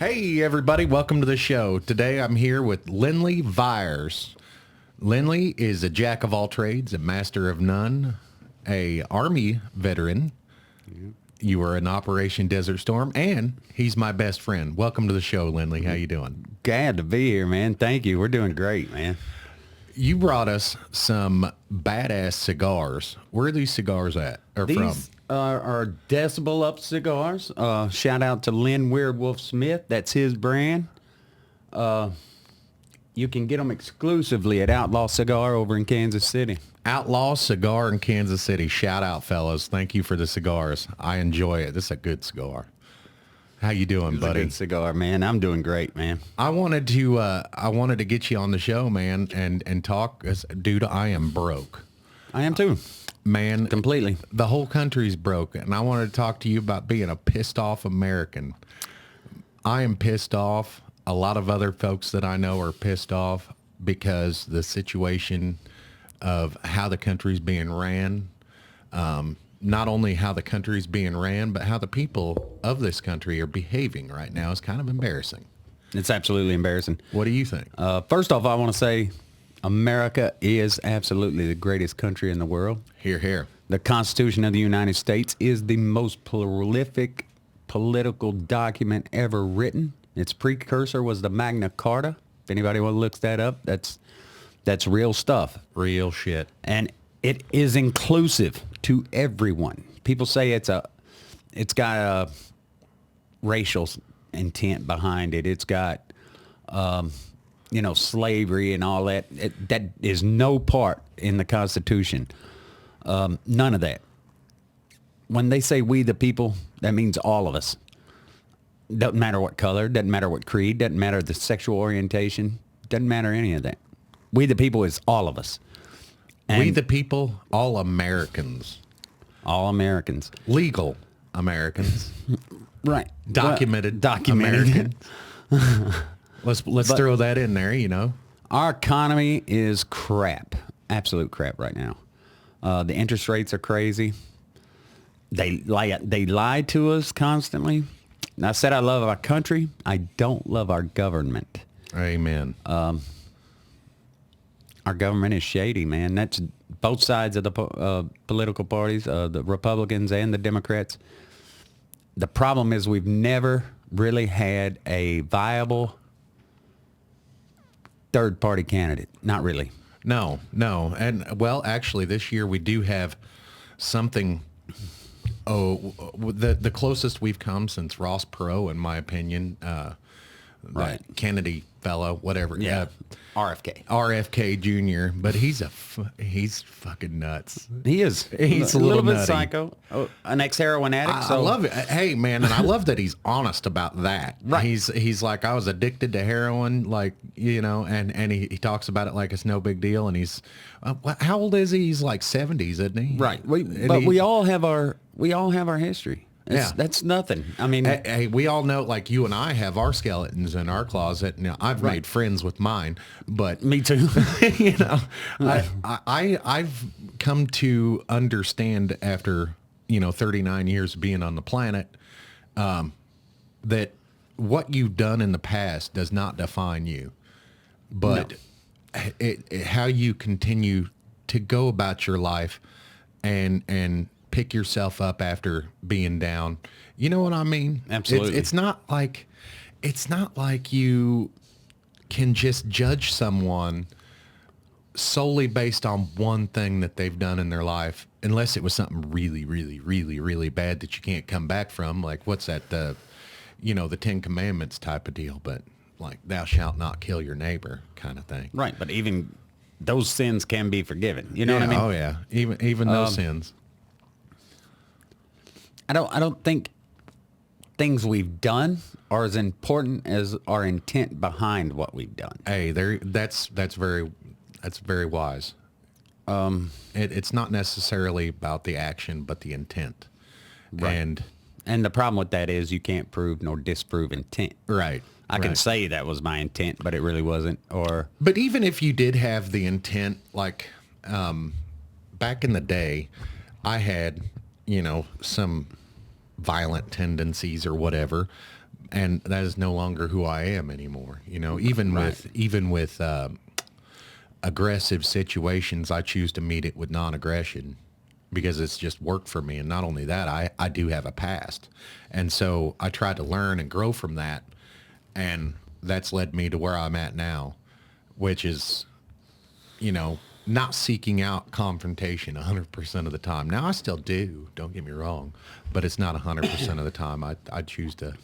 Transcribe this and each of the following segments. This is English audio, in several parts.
Hey, everybody. Welcome to the show. Today, I'm here with Lynnlee Vires. Lynnlee is a jack of all trades, a master of none, a Army veteran. You were in Operation Desert Storm, and he's my best friend. Welcome to the show, Lynnlee. How you doing? Glad to be here, man. Thank you. We're doing great, man. You brought us some badass cigars. Where are these cigars at or from? These are Decibel Up cigars. Shout out to Lynn Weirdwolf Smith. That's his brand. You can get them exclusively at Outlaw Cigar over in Kansas City. Outlaw Cigar in Kansas City. Shout out, fellas. Thank you for the cigars. I enjoy it. This is a good cigar. How you doing, buddy? It's a good cigar, man. I'm doing great, man. I wanted to get you on the show, man, and talk. Dude, I am broke. I am too. Man, Completely. the whole country's broke, and I wanted to talk to you about being a pissed off American. I am pissed off. A lot of other folks that I know are pissed off because the situation of how the country's being ran, not only how the country's being ran, but how the people of this country are behaving right now is kind of embarrassing. It's absolutely embarrassing. What do you think? First off, I want to say America is absolutely the greatest country in the world. Hear, hear. The Constitution of the United States is the most prolific political document ever written. Its precursor was the Magna Carta. If anybody want to look that up, that's real stuff. Real shit. And it is inclusive to everyone. People say it's got a racial intent behind it. It's got slavery and all that. That is no part in the Constitution. None of that. When they say we the people, that means all of us. Doesn't matter what color, doesn't matter what creed, doesn't matter the sexual orientation, doesn't matter any of that. We the people is all of us. And We the people, all Americans. all Americans. Legal Americans. Right. Documented Documented. American. Let's throw that in there, you know. Our economy is crap. Absolute crap right now. The interest rates are crazy. They lie to us constantly. And I said I love our country. I don't love our government. Amen. Our government is shady, man. That's both sides of the political parties, the Republicans and the Democrats. The problem is we've never really had a viable third-party candidate. Not really. No. And, well, actually, this year we do have something. The closest we've come since Ross Perot, in my opinion. Right. That Kennedy fellow, whatever. Yeah. RFK. RFK Jr., but he's fucking nuts. He is. He's a little bit nutty. psycho. Oh, an ex-heroin addict. I love it. Hey, man, and I love that he's honest about that. Right. He's like, I was addicted to heroin, like, and he talks about it like it's no big deal. And he's, how old is he? He's like 70s, isn't he? Right. We all have our history. That's nothing. I mean, hey, we all know, like you and I have our skeletons in our closet. Now, I've made friends with mine, but me too. I've come to understand after 39 years of being on the planet, that what you've done in the past does not define you, but how you continue to go about your life and pick yourself up after being down. You know what I mean? Absolutely. It's not like you can just judge someone solely based on one thing that they've done in their life, unless it was something really, really, really, really bad that you can't come back from. Like, what's that, the 10 Commandments type of deal, but like, thou shalt not kill your neighbor kind of thing. Right. But even those sins can be forgiven. You know what I mean? Oh yeah. Even those sins. I don't think things we've done are as important as our intent behind what we've done. Hey, that's very wise. It's not necessarily about the action, but the intent. Right. And the problem with that is you can't prove nor disprove intent. Right. I can say that was my intent, but it really wasn't. But even if you did have the intent, like back in the day, I had some violent tendencies or whatever. and that is no longer who I am anymore. You know, even Right. with aggressive situations, I choose to meet it with non-aggression because it's just worked for me. And not only that, I do have a past. And so I tried to learn and grow from that. And that's led me to where I'm at now, which is, you know, not seeking out confrontation 100% of the time. Now, I still do, don't get me wrong, but it's not 100% of the time. I choose to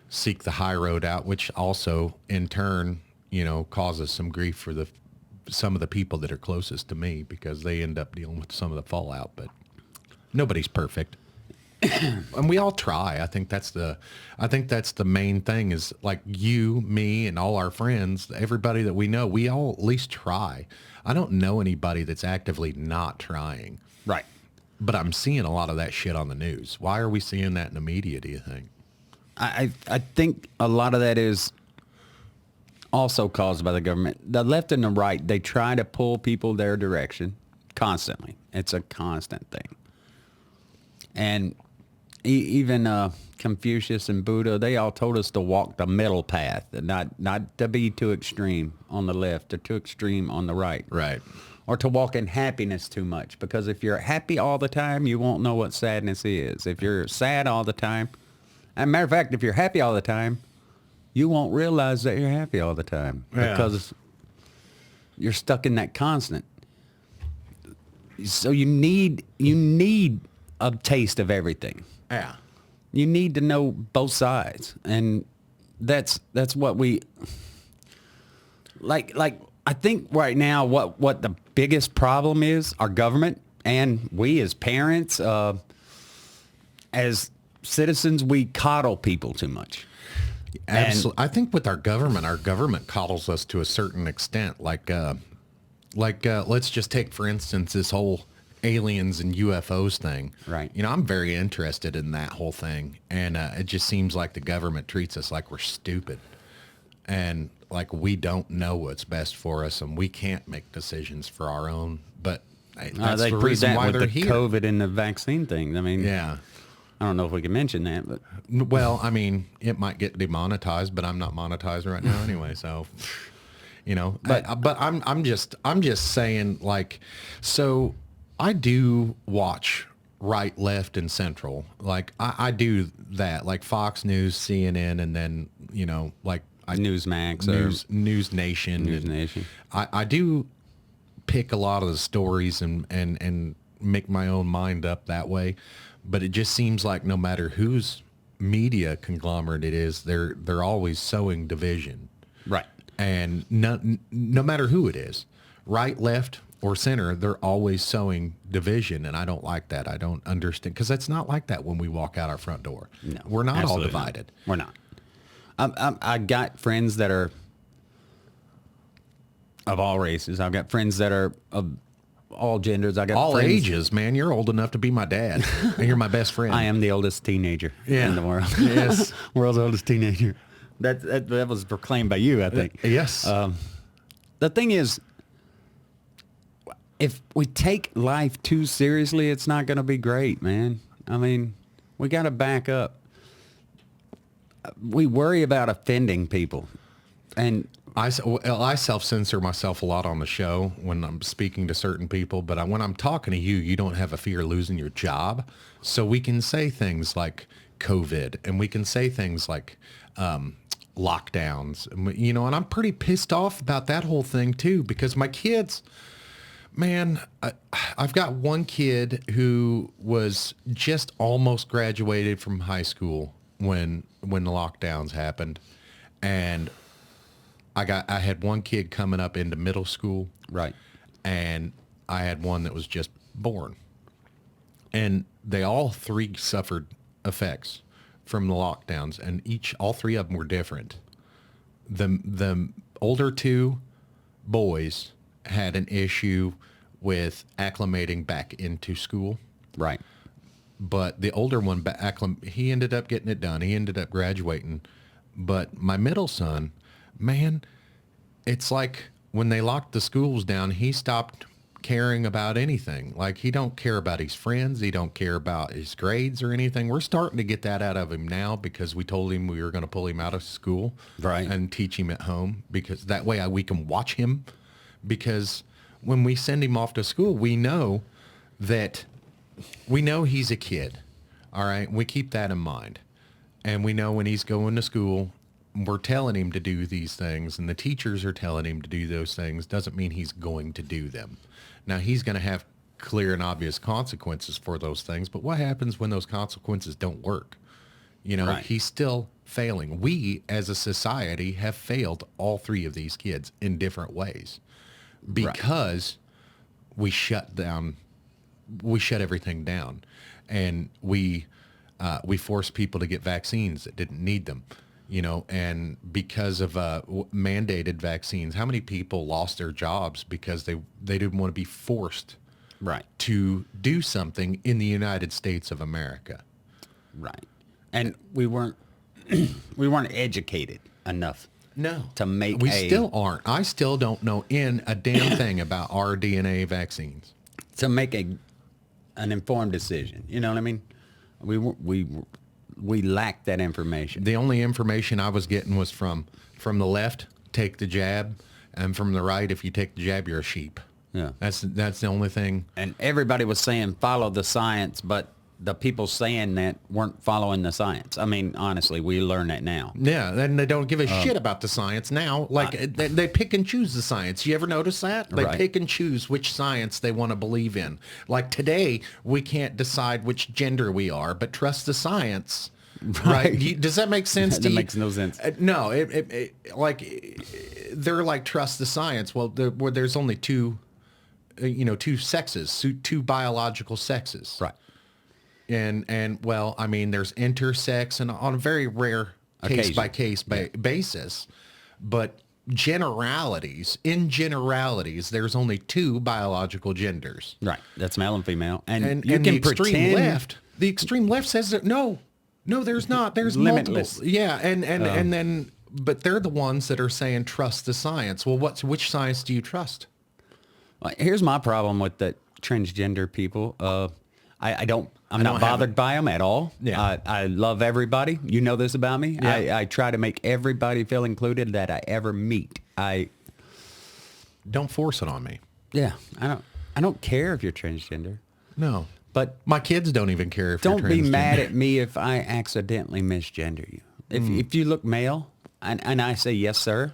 seek the high road out, which also in turn, you know, causes some grief for some of the people that are closest to me because they end up dealing with some of the fallout, but nobody's perfect. And we all try. I think that's the main thing is like you, me, and all our friends, everybody that we know, we all at least try. I don't know anybody that's actively not trying. Right. But I'm seeing a lot of that shit on the news. Why are we seeing that in the media, do you think? I think a lot of that is also caused by the government. The left and the right, they try to pull people their direction constantly. It's a constant thing. And even Confucius and Buddha, they all told us to walk the middle path and not to be too extreme on the left or too extreme on the right. Right. Or to walk in happiness too much. Because if you're happy all the time, you won't know what sadness is. If you're sad all the time, as a matter of fact, if you're happy all the time, you won't realize that you're happy all the time. Yeah. Because you're stuck in that constant. So you need a taste of everything. Yeah. You need to know both sides, and that's what we like. I think right now, what the biggest problem is, our government and we as parents, as citizens, we coddle people too much. Absolutely. I think with our government coddles us to a certain extent. Like let's just take, for instance, this whole aliens and UFOs thing. Right. You know, I'm very interested in that whole thing. And it just seems like the government treats us like we're stupid. And like we don't know what's best for us and we can't make decisions for our own. But that's They the prove reason that why with they're the here. COVID and the vaccine thing. I mean, Yeah. I don't know if we can mention that, but Well, I mean, it might get demonetized, but I'm not monetized right now anyway. So, you know, but I'm just saying, like, so I do watch right, left, and central. Like I do that, like Fox News, CNN, and then, you know, like Newsmax, News Nation. News Nation. I do pick a lot of the stories and make my own mind up that way. But it just seems like no matter whose media conglomerate it is, they're always sowing division. Right. And no matter who it is, right, left, or center, they're always sowing division. And I don't like that. I don't understand. Because it's not like that when we walk out our front door. No, we're not all absolutely divided. not. We're not. I got friends that are of all races. I've got friends that are of all genders. I got All friends, ages, man. You're old enough to be my dad. And you're my best friend. I am the oldest teenager in the world. Yes. World's oldest teenager. That was proclaimed by you, I think. Yes. The thing is, if we take life too seriously, it's not going to be great, man. I mean, we got to back up. We worry about offending people. And I self-censor myself a lot on the show when I'm speaking to certain people, but when I'm talking to you, you don't have a fear of losing your job. So we can say things like COVID, and we can say things like lockdowns, you know, and I'm pretty pissed off about that whole thing too, because my kids, man, I've got one kid who was just almost graduated from high school when the lockdowns happened, and I had one kid coming up into middle school. right. And I had one that was just born. And they all three suffered effects from the lockdowns, and all three of them were different. The older two boys had an issue with acclimating back into school. Right. But the older one, he ended up getting it done. He ended up graduating. But my middle son, man, it's like when they locked the schools down, he stopped caring about anything. Like, he don't care about his friends. He don't care about his grades or anything. We're starting to get that out of him now because we told him we were going to pull him out of school Right. and teach him at home, because that way we can watch him. Because when we send him off to school, we know he's a kid. All right. We keep that in mind. And we know when he's going to school, we're telling him to do these things, and the teachers are telling him to do those things, doesn't mean he's going to do them. Now, he's going to have clear and obvious consequences for those things, but what happens when those consequences don't work? You know, Right. he's still failing. We, as a society, have failed all three of these kids in different ways because we shut everything down, and we force people to get vaccines that didn't need them. You know, and because of mandated vaccines, how many people lost their jobs because they didn't want to be forced to do something in the United States of America? Right. And we weren't educated enough. No. To make we still aren't. I still don't know a damn thing about RDNA vaccines. To make an informed decision. You know what I mean? We lack that information. The only information I was getting was from the left, take the jab, and from the right, if you take the jab, you're a sheep. Yeah. That's the only thing. And everybody was saying follow the science, but the people saying that weren't following the science. I mean, honestly, we learn that now. Yeah, and they don't give a shit about the science now. Like, they pick and choose the science. You ever notice that? They pick and choose which science they want to believe in. Like, today, we can't decide which gender we are, but trust the science. Right? Does that make sense to you? That makes no sense. No, they're like, trust the science. Well, there's only two sexes, two biological sexes. Right. And well, I mean, there's intersex and on a very rare case-by-case basis, but in generalities, there's only two biological genders. Right. That's male and female. And the extreme left says that no, there's not. There's limitless. Multiple. Yeah, and then, but they're the ones that are saying trust the science. Well, which science do you trust? Here's my problem with the transgender people. I'm not bothered by them at all. Yeah. I love everybody. You know this about me. Yeah. I try to make everybody feel included that I ever meet. Don't force it on me. Yeah. I don't care if you're transgender. No. But my kids don't even care if you're transgender. Don't be mad at me if I accidentally misgender you. If you look male and I say yes, sir,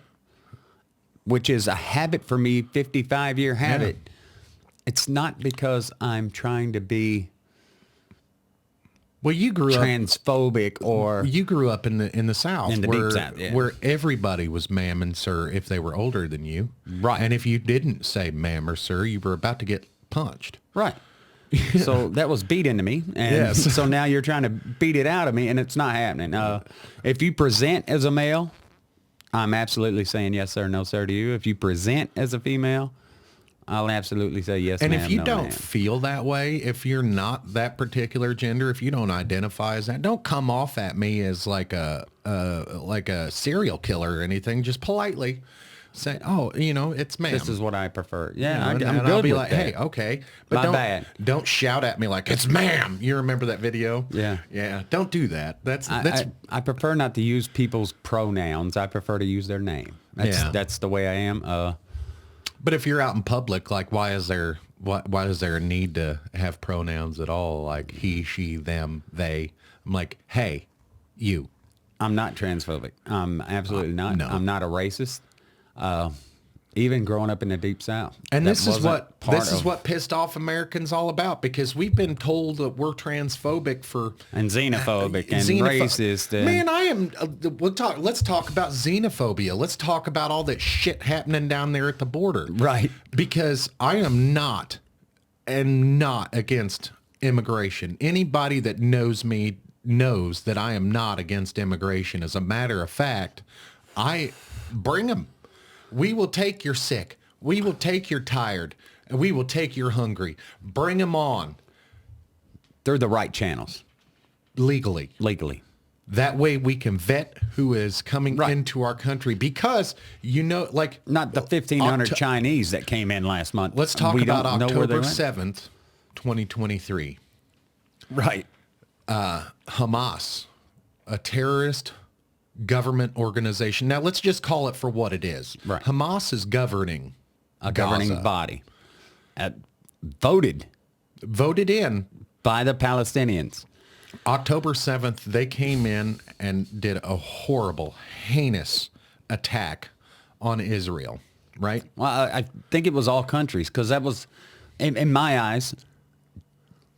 which is a habit for me, 55-year habit. Yeah. It's not because I'm trying to be you grew transphobic or you grew up in the South, in the deep South, where everybody was ma'am and sir if they were older than you. Right. And if you didn't say ma'am or sir, you were about to get punched. Right. So that was beat into me. And yes. So now you're trying to beat it out of me, and it's not happening. If you present as a male, I'm absolutely saying yes, sir, no, sir to you. If you present as a female, I'll absolutely say yes, and ma'am, if you no, don't ma'am. feel that way, if you're not that particular gender, if you don't identify as that, don't come off at me as like a serial killer or anything. Just politely say, "Oh, it's ma'am. This is what I prefer." Yeah, I'm good I'll be with like, that. "Hey, okay," but My bad. Don't shout at me like it's ma'am. You remember that video? Yeah. Don't do that. I prefer not to use people's pronouns. I prefer to use their name. That's the way I am. But if you're out in public, like, why is there a need to have pronouns at all? Like he, she, them, they. I'm like, hey, you. I'm not transphobic. I'm absolutely not. No. I'm not a racist. Even growing up in the deep South. And this is what pissed off Americans all about, because we've been told that we're transphobic and xenophobic and racist. Man, I am. Let's talk about xenophobia. Let's talk about all that shit happening down there at the border. Right. Because I am not against immigration. Anybody that knows me knows that I am not against immigration. As a matter of fact, I bring them. We will take your sick. We will take your tired. And we will take your hungry. Bring them on. They're the right channels. Legally. That way we can vet who is coming Right. into our country because, like... Not the 1,500 Chinese that came in last month. Let's talk We about don't know where they October went. 7th, 2023. Right. Hamas, a terrorist government organization. Now, let's just call it for what it is. Right. Hamas is governing A governing Gaza. body voted Voted in. by the Palestinians. October 7th, they came in and did a horrible, heinous attack on Israel, right? Well, I think it was all countries because that was, in my eyes,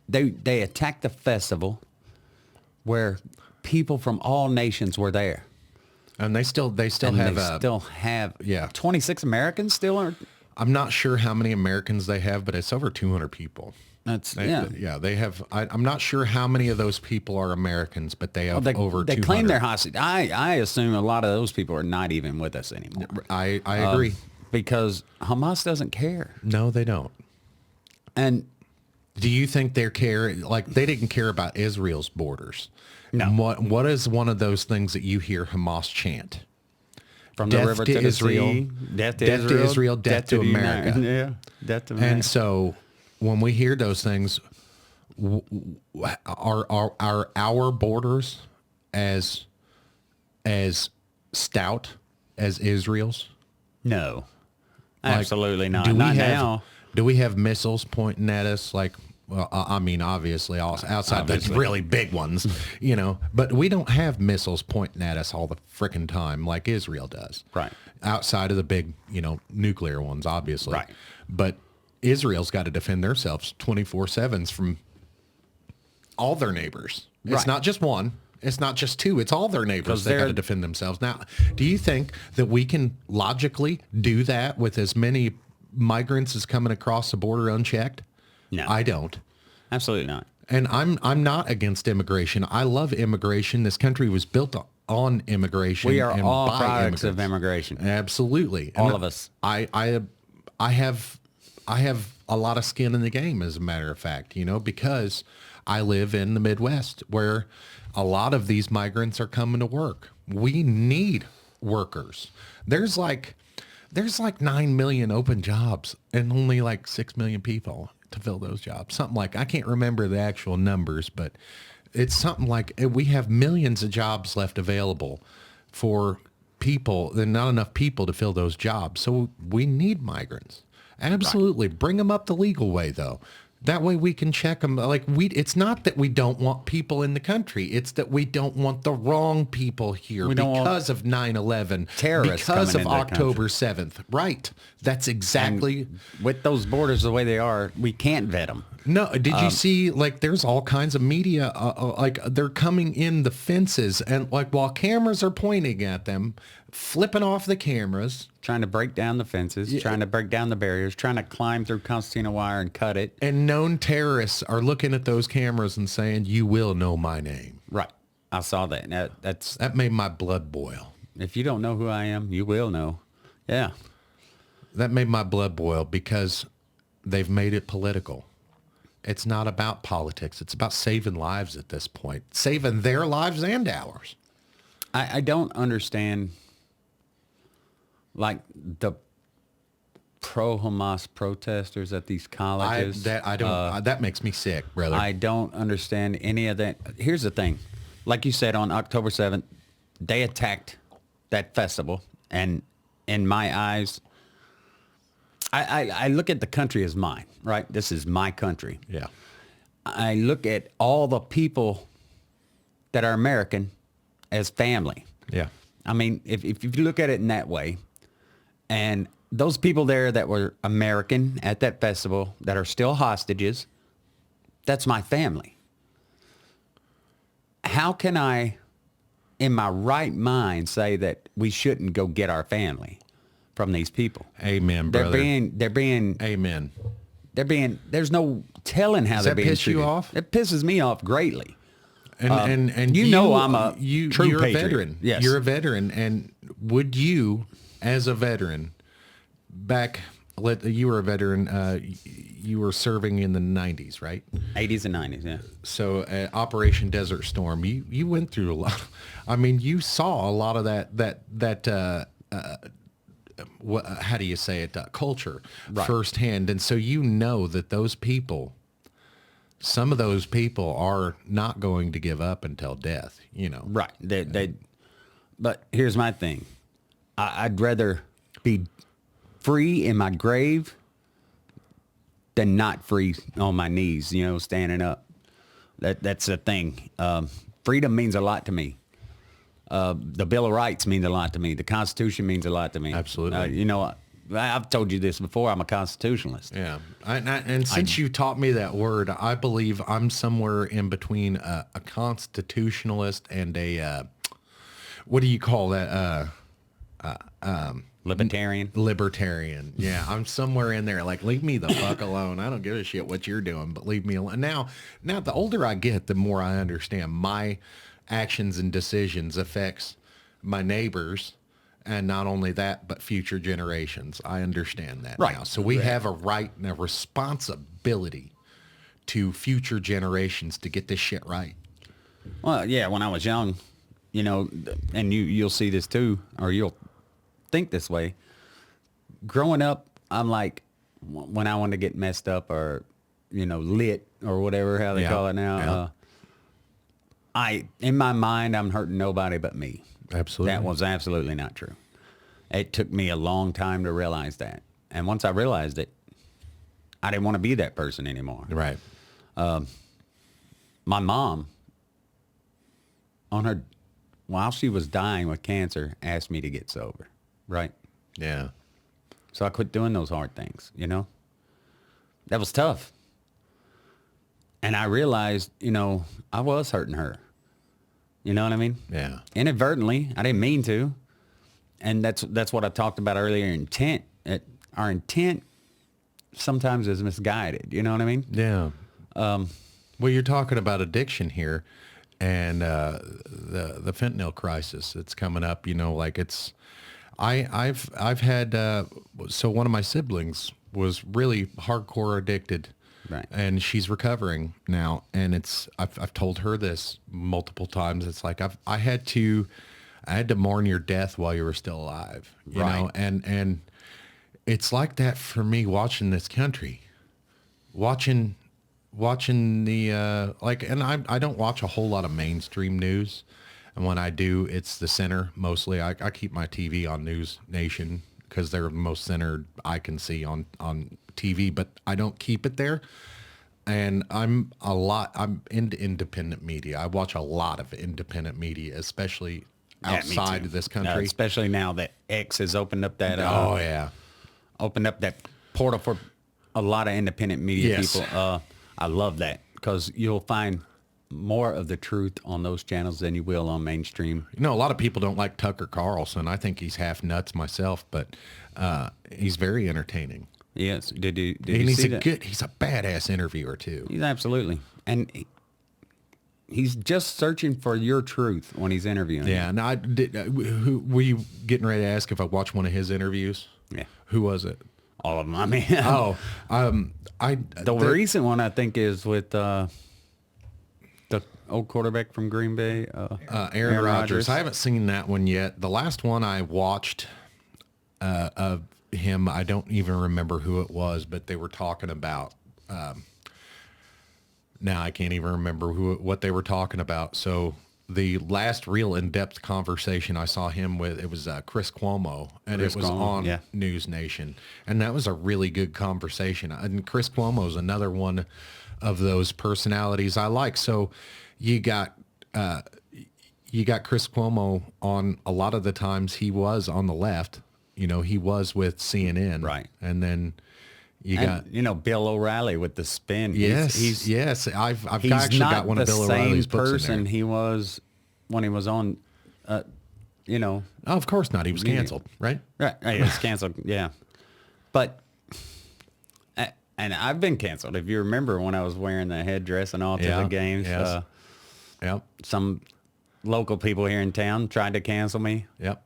they attacked the festival where people from all nations were there. And they still And have they still have yeah. 26 Americans still are. I'm not sure how many Americans they have, but it's over 200 people. That's They have. I'm not sure how many of those people are Americans, but they have over 200. They claim they're hostage. I assume a lot of those people are not even with us anymore. I agree. Because Hamas doesn't care. No, they don't. And Do you think they care? Like they didn't care about Israel's borders. No. What is one of those things that you hear Hamas chant? from Death the river to to the Israel, sea, death to death to Israel, Israel, death to the America. United- Yeah, death to America. And so when we hear those things, are our borders as stout as Israel's? No, Like, absolutely not. Do we Not have, now. Do we have missiles pointing at us? Like, well, I mean, obviously, outside the Obviously. really big ones, but we don't have missiles pointing at us all the frickin' time like Israel does. Right. Outside of the big, nuclear ones, obviously. Right. But Israel's got to defend themselves 24/7 from all their neighbors. It's Right. not just one. It's not just two. It's all their neighbors 'Cause that got they're- to defend themselves. Now, do you think that we can logically do that with as many migrants as coming across the border unchecked? No. I don't. Absolutely not. And I'm not against immigration. I love immigration. This country was built on immigration. We are and all by products of immigrants. immigration. Absolutely. All And of us. I have a lot of skin in the game, as a matter of fact, because I live in the Midwest where a lot of these migrants are coming to work. We need workers. There's like 9 million open jobs and only like 6 million people to fill those jobs. Something like, I can't remember the actual numbers, but it's something like we have millions of jobs left available for people and not enough people to fill those jobs. So we need migrants. Absolutely. Bring them up the legal way though. That way we can check them. It's not that we don't want people in the country. It's that we don't want the wrong people here We don't want because of 9/11, terrorists because coming of into the October 7th. Right. That's exactly. With those borders the way they are, we can't vet them. No, did you see, there's all kinds of media, they're coming in the fences and while cameras are pointing at them, flipping off the cameras. Trying to break down the fences, trying to break down the barriers, trying to climb through concertina wire and cut it. And known terrorists are looking at those cameras and saying, you will know my name. Right. I saw that. That's That made my blood boil. if you don't know who I am, you will know. Yeah. That made my blood boil because they've made it political. It's not about politics. It's about saving lives at this point, saving their lives and ours. I don't understand the pro-Hamas protesters at these colleges. That makes me sick, brother. I don't understand any of that. Here's the thing. Like you said, on October 7th, they attacked that festival. And in my eyes, I look at the country as mine, right? This is my country. Yeah. I look at all the people that are American as family. Yeah. I mean, if you look at it in that way, and those people there that were American at that festival that are still hostages, that's my family. How can I, in my right mind, say that we shouldn't go get our family from these people? Amen, brother. They're being, Amen. there's no telling how Does they're that being piss you treated. off? It pisses me off greatly. And I'm a true you're patriot. a veteran. Yes. You're a veteran. And would you, as a veteran, back You were a veteran. You were serving in the 90s, right? 80s and 90s, yeah. So Operation Desert Storm, you went through a lot. I mean, you saw a lot of that how do you say it? Culture firsthand. And so you know that those people, some of those people are not going to give up until death, you know. Right. But here's my thing. I'd rather be free in my grave than not free on my knees, you know, standing up. That's the thing. Freedom means a lot to me. The Bill of Rights means a lot to me. The Constitution means a lot to me. Absolutely. You know, I've told you this before. I'm a constitutionalist. Yeah. And since you taught me that word, I believe I'm somewhere in between a constitutionalist and a, what do you call that? Libertarian. Libertarian. Yeah. I'm somewhere in there. Like, leave me the fuck alone. I don't give a shit what you're doing, but leave me alone. Now, the older I get, the more I understand my actions and decisions affects my neighbors, and not only that, but future generations. I understand that now. So we have a right and a responsibility to future generations to get this shit right. Well, yeah, when I was young, you know, and you'll see this too, or you'll think this way. Growing up, I'm like, when I want to get messed up or, you know, lit or whatever, how they call it now, in my mind, I'm hurting nobody but me. Absolutely. That was absolutely not true. It took me a long time to realize that. And once I realized it, I didn't want to be that person anymore. Right. My mom, while she was dying with cancer, asked me to get sober. Right. Yeah. So I quit doing those hard things, you know? That was tough. And I realized, you know, I was hurting her. You know what I mean? Yeah. Inadvertently. I didn't mean to. And that's what I talked about earlier, intent. Our intent sometimes is misguided. You know what I mean? Yeah. Well, you're talking about addiction here, and the fentanyl crisis that's coming up. You know, like I've had so one of my siblings was really hardcore addicted. Right. And she's recovering now. And I've told her this multiple times. It's like I had to mourn your death while you were still alive, you know? And it's like that for me watching this country, watching the, and I don't watch a whole lot of mainstream news. And when I do, it's the center mostly. I keep my TV on News Nation because they're the most centered I can see on TV, but I don't keep it there. And I'm into independent media. I watch a lot of independent media, especially outside of this country. Especially now that X has opened up that opened up that portal for a lot of independent media people. I love that because you'll find more of the truth on those channels than you will on mainstream. You know, a lot of people don't like Tucker Carlson. I think he's half nuts myself, but he's very entertaining. Yes. Did you he's see that? He's a badass interviewer too. He's absolutely. And he's just searching for your truth when he's interviewing. Yeah. And I did. Who were you getting ready to ask if I watched one of his interviews? Yeah. Who was it? All of them. I mean, the recent one I think is with the old quarterback from Green Bay, Aaron Rodgers. I haven't seen that one yet. The last one I watched of him, I don't even remember who it was, but they were talking about. Now I can't even remember what they were talking about. So the last real in-depth conversation I saw him with, it was Chris Cuomo, and it was on News Nation, and that was a really good conversation. And Chris Cuomo is another one of those personalities I like. So you got Chris Cuomo on a lot of the times. He was on the left. You know, he was with CNN, right? And then you got Bill O'Reilly with the spin. Yes, yes. I've actually got one of Bill O'Reilly's books in there. He's not the same person he was when he was on. Oh, of course not. He was canceled, right? Right. He was canceled. Yeah, but. And I've been canceled. If you remember when I was wearing the headdress and all to the games, Yep. Some local people here in town tried to cancel me. Yep.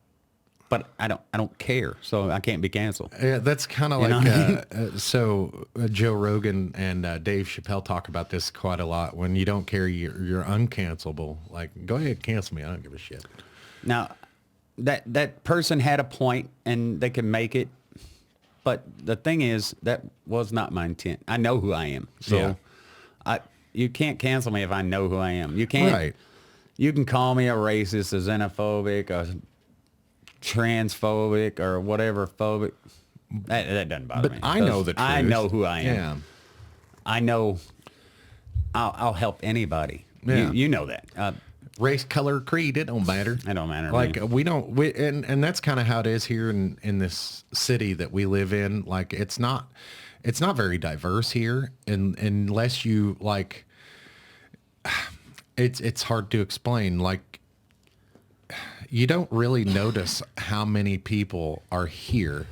but I don't care, so I can't be canceled. Yeah, that's kind of You know like what I mean? Joe Rogan and Dave Chappelle talk about this quite a lot. When you don't care, you're uncancelable. Like, go ahead, cancel me. I don't give a shit. Now, that person had a point, and they can make it. But the thing is, that was not my intent. I know who I am, so you can't cancel me if I know who I am. You can't. Right. You can call me a racist, a xenophobic, a transphobic, or whatever phobic. That doesn't bother me. But I know the truth. I know who I am. Yeah. I know. I'll help anybody. Yeah. You know that. Race, color, creed, it don't matter. It don't matter to Like me. and that's kind of how it is here in this city that we live in. Like it's not very diverse here, and unless you like, it's hard to explain. Like you don't really notice how many people are here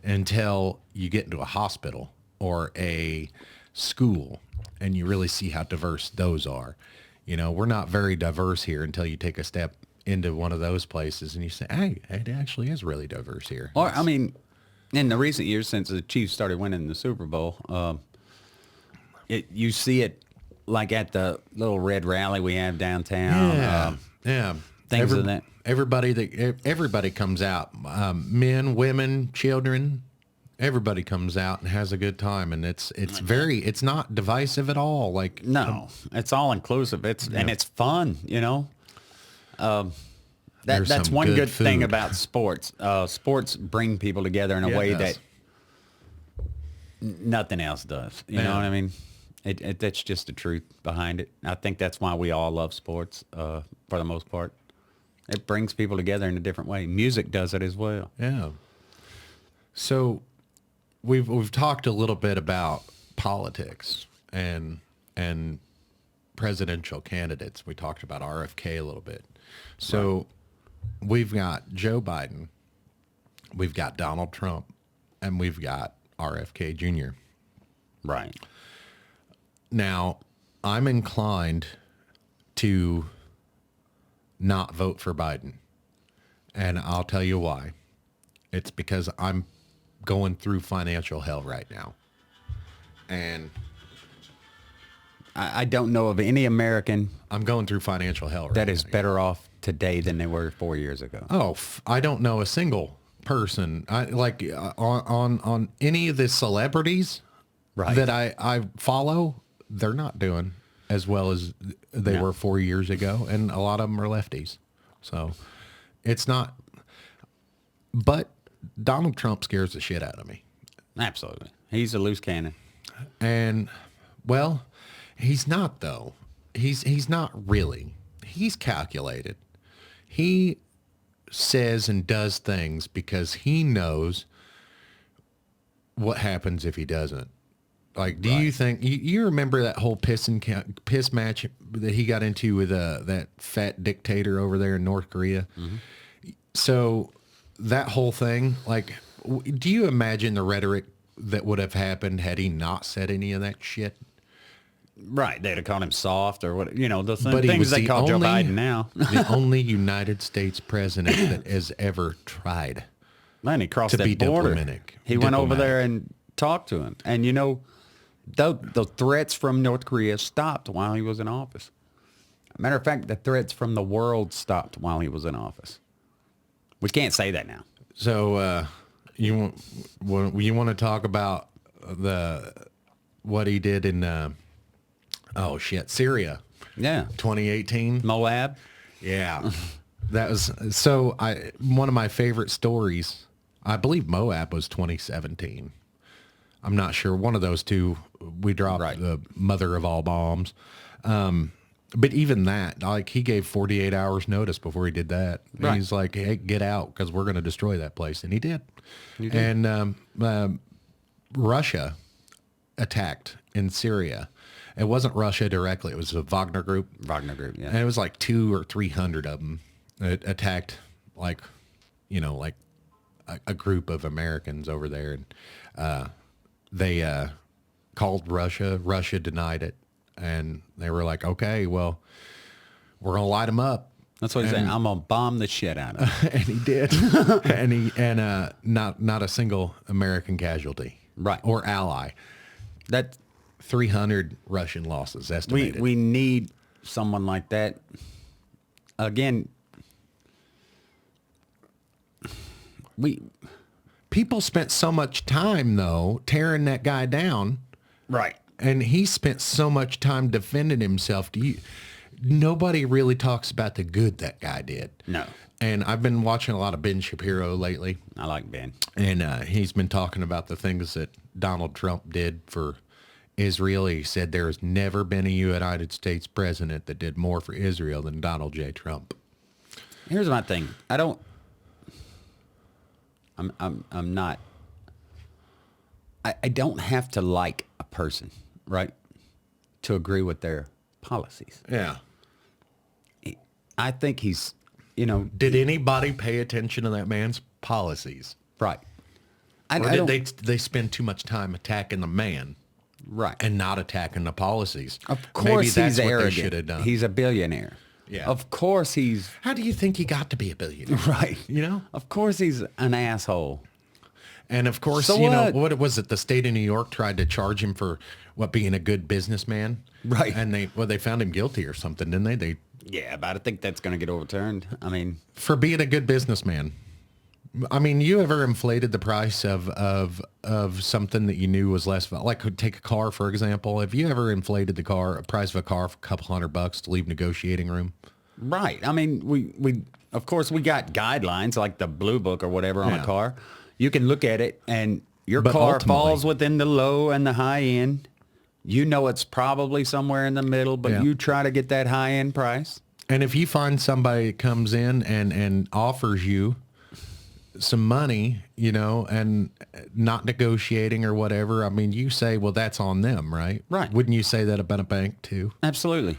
until you get into a hospital or a school, and you really see how diverse those are. You know, we're not very diverse here until you take a step into one of those places and you say, hey, it actually is really diverse here. Or, I mean, in the recent years since the Chiefs started winning the Super Bowl, you see it like at the little red rally we have downtown. Yeah. Things of that. Everybody comes out, men, women, children, everybody comes out and has a good time. And it's not divisive at all. Like, No, it's all inclusive. And it's fun, you know. That's some one good good thing food. about sports. Sports bring people together in a way it does. that nothing else does. You know what I mean? That's just the truth behind it. I think that's why we all love sports for the most part. It brings people together in a different way. Music does it as well. Yeah. So we've talked a little bit about politics and presidential candidates. We talked about RFK a little bit. So we've got Joe Biden, we've got Donald Trump, and we've got RFK Jr. Right. Now, I'm inclined to not vote for Biden. And I'll tell you why. It's because I'm going through financial hell right now. And I don't know of any American I'm going through financial hell right that now. is better off today than they were 4 years ago. Oh, I don't know a single person. On any of the celebrities that I follow, they're not doing as well as they were 4 years ago, and a lot of them are lefties. So it's not. But Donald Trump scares the shit out of me. Absolutely. He's a loose cannon. And well, he's not though. He's not really. He's calculated. He says and does things because he knows what happens if he doesn't. Like, do you think you remember that whole piss match that he got into with that fat dictator over there in North Korea? Mm-hmm. So that whole thing, like, do you imagine the rhetoric that would have happened had he not said any of that shit? Right. They'd have called him soft or what, you know, the But he things was they the call Joe only- Biden now. The only United States president that has ever tried. Man, he crossed To that be border. diplomatic. He went over there and talked to him. And, you know, the threats from North Korea stopped while he was in office. Matter of fact, the threats from the world stopped while he was in office. We can't say that now. So you want to talk about what he did in Syria, Yeah. 2018? Moab. Yeah. That was so one of my favorite stories. I believe Moab was 2017. I'm not sure. One of those two, we dropped the mother of all bombs. But even that, like, he gave 48 hours notice before he did that. Right. He's like, hey, get out because we're going to destroy that place. And he did. And Russia attacked in Syria. It wasn't Russia directly. It was a Wagner group. Wagner Group, yeah. And it was like 200 or 300 of them that attacked, like, you know, like a group of Americans over there. And they called Russia. Russia denied it. And they were like, okay, well, we're going to light them up. That's what he's saying. I'm gonna bomb the shit out of him. And he did. and not a single American casualty. Right. Or ally. That 300 Russian losses estimated. we need someone like that. Again, people spent so much time though tearing that guy down. Right. And he spent so much time defending himself. Nobody really talks about the good that guy did. No. And I've been watching a lot of Ben Shapiro lately. I like Ben. And he's been talking about the things that Donald Trump did for Israel. He said there has never been a United States president that did more for Israel than Donald J. Trump. Here's my thing. I'm not. I don't have to like a person, right, to agree with their policies. Yeah. I think he's, Did anybody pay attention to that man's policies? Right. Or did they spend too much time attacking the man? Right. And not attacking the policies? Of course Maybe that's he's what arrogant. they should have done. He's a billionaire. Yeah. Of course he's... How do you think he got to be a billionaire? Right. You know? Of course he's an asshole. And of course, So what was it? The state of New York tried to charge him for being a good businessman. Right. And they found him guilty or something, didn't they? Yeah, but I think that's going to get overturned. I mean, For being a good businessman. I mean, you ever inflated the price of something that you knew was less, like take a car, for example. Have you ever inflated the price of a car for a couple $100 to leave negotiating room? right. I mean, we of course we got guidelines like the Blue Book or whatever on Yeah. a car. You can look at it and your But car ultimately- falls within the low and the high end. You know it's probably somewhere in the middle, but Yeah. you try to get that high end price. And if you find somebody that comes in and offers you some money, and not negotiating or whatever, I mean, you say, well, that's on them, right? Right. Wouldn't you say that about a bank too? Absolutely.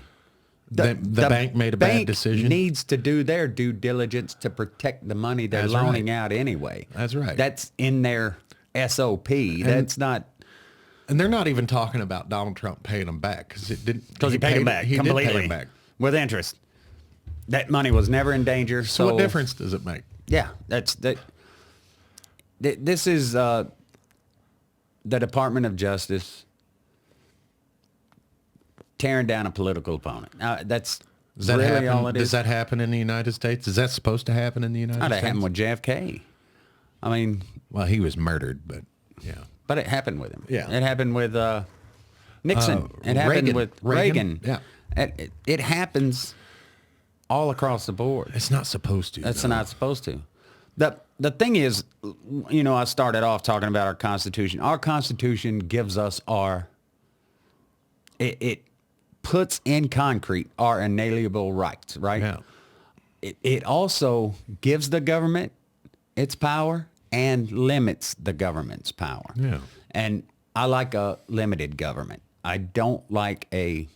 The bank made a bad bank decision? Needs to do their due diligence to protect the money they're That's loaning right. out anyway. That's right. That's in their SOP. That's not... And they're not even talking about Donald Trump paying them back because it didn't. Because he paid him back He completely. did pay him back. With interest. That money was never in danger. So what difference does it make? Yeah, that's that. This is the Department of Justice tearing down a political opponent. That's Does that really happen? all it is. Does that happen in the United States? Is that supposed to happen in the United That States? happened with JFK. I mean, Well, he was murdered, but yeah. but it happened with him. Yeah. It happened with Nixon. It happened Reagan. with Reagan. Reagan. Yeah. It happens all across the board. It's not supposed to. That's though. not supposed to. The thing is, I started off talking about our Constitution. Our Constitution gives us it puts in concrete our inalienable rights, right? Yeah. It also gives the government its power and limits the government's power. Yeah. And I like a limited government. I don't like a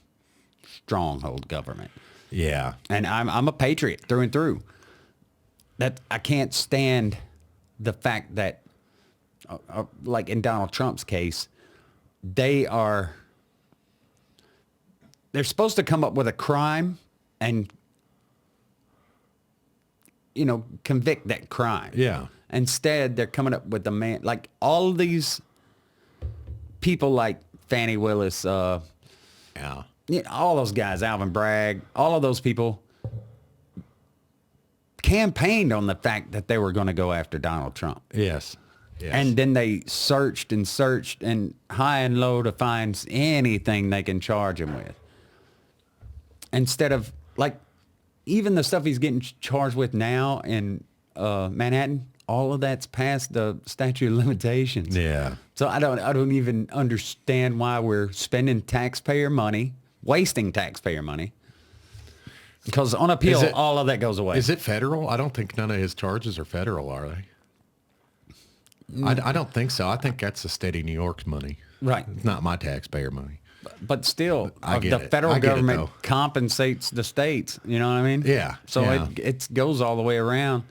stronghold government. Yeah. And I'm a patriot through and through. That I can't stand the fact that, like in Donald Trump's case, they're supposed to come up with a crime and, convict that crime. Yeah. Instead, they're coming up with a man, like all of these people like Fannie Willis, Yeah. all those guys, Alvin Bragg, all of those people campaigned on the fact that they were going to go after Donald Trump. Yes. Yes. And then they searched and high and low to find anything they can charge him with. Instead of, like, even the stuff he's getting charged with now in Manhattan, all of that's past the statute of limitations. Yeah. So I don't even understand why we're spending taxpayer money, wasting taxpayer money. Because on appeal, all of that goes away. Is it federal? I don't think none of his charges are federal, are they? I don't think so. I think that's the state of New York's money. Right. It's not my taxpayer money. But still, I get the it. federal I get it, government though. compensates the states. You know what I mean? Yeah, So yeah. it goes all the way around.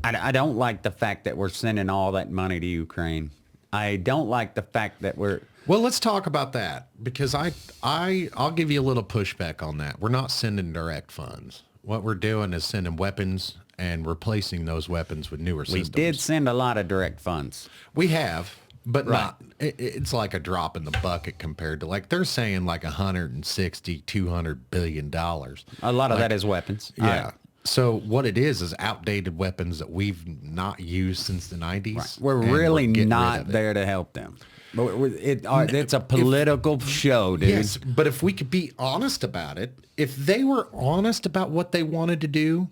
I don't like the fact that we're sending all that money to Ukraine. I don't like the fact that we're... Well, let's talk about that because I'll give you a little pushback on that. We're not sending direct funds. What we're doing is sending weapons and replacing those weapons with newer We systems. did send a lot of direct funds. We have, but Right. not. It's like a drop in the bucket compared to like they're saying like 160, $200 billion. A lot of that is weapons. Yeah. So what it is outdated weapons that we've not used since the 90s. Right. We're and really getting rid not of it. there to help them. But it's a political show, dude. Yes, but if we could be honest about it, if they were honest about what they wanted to do,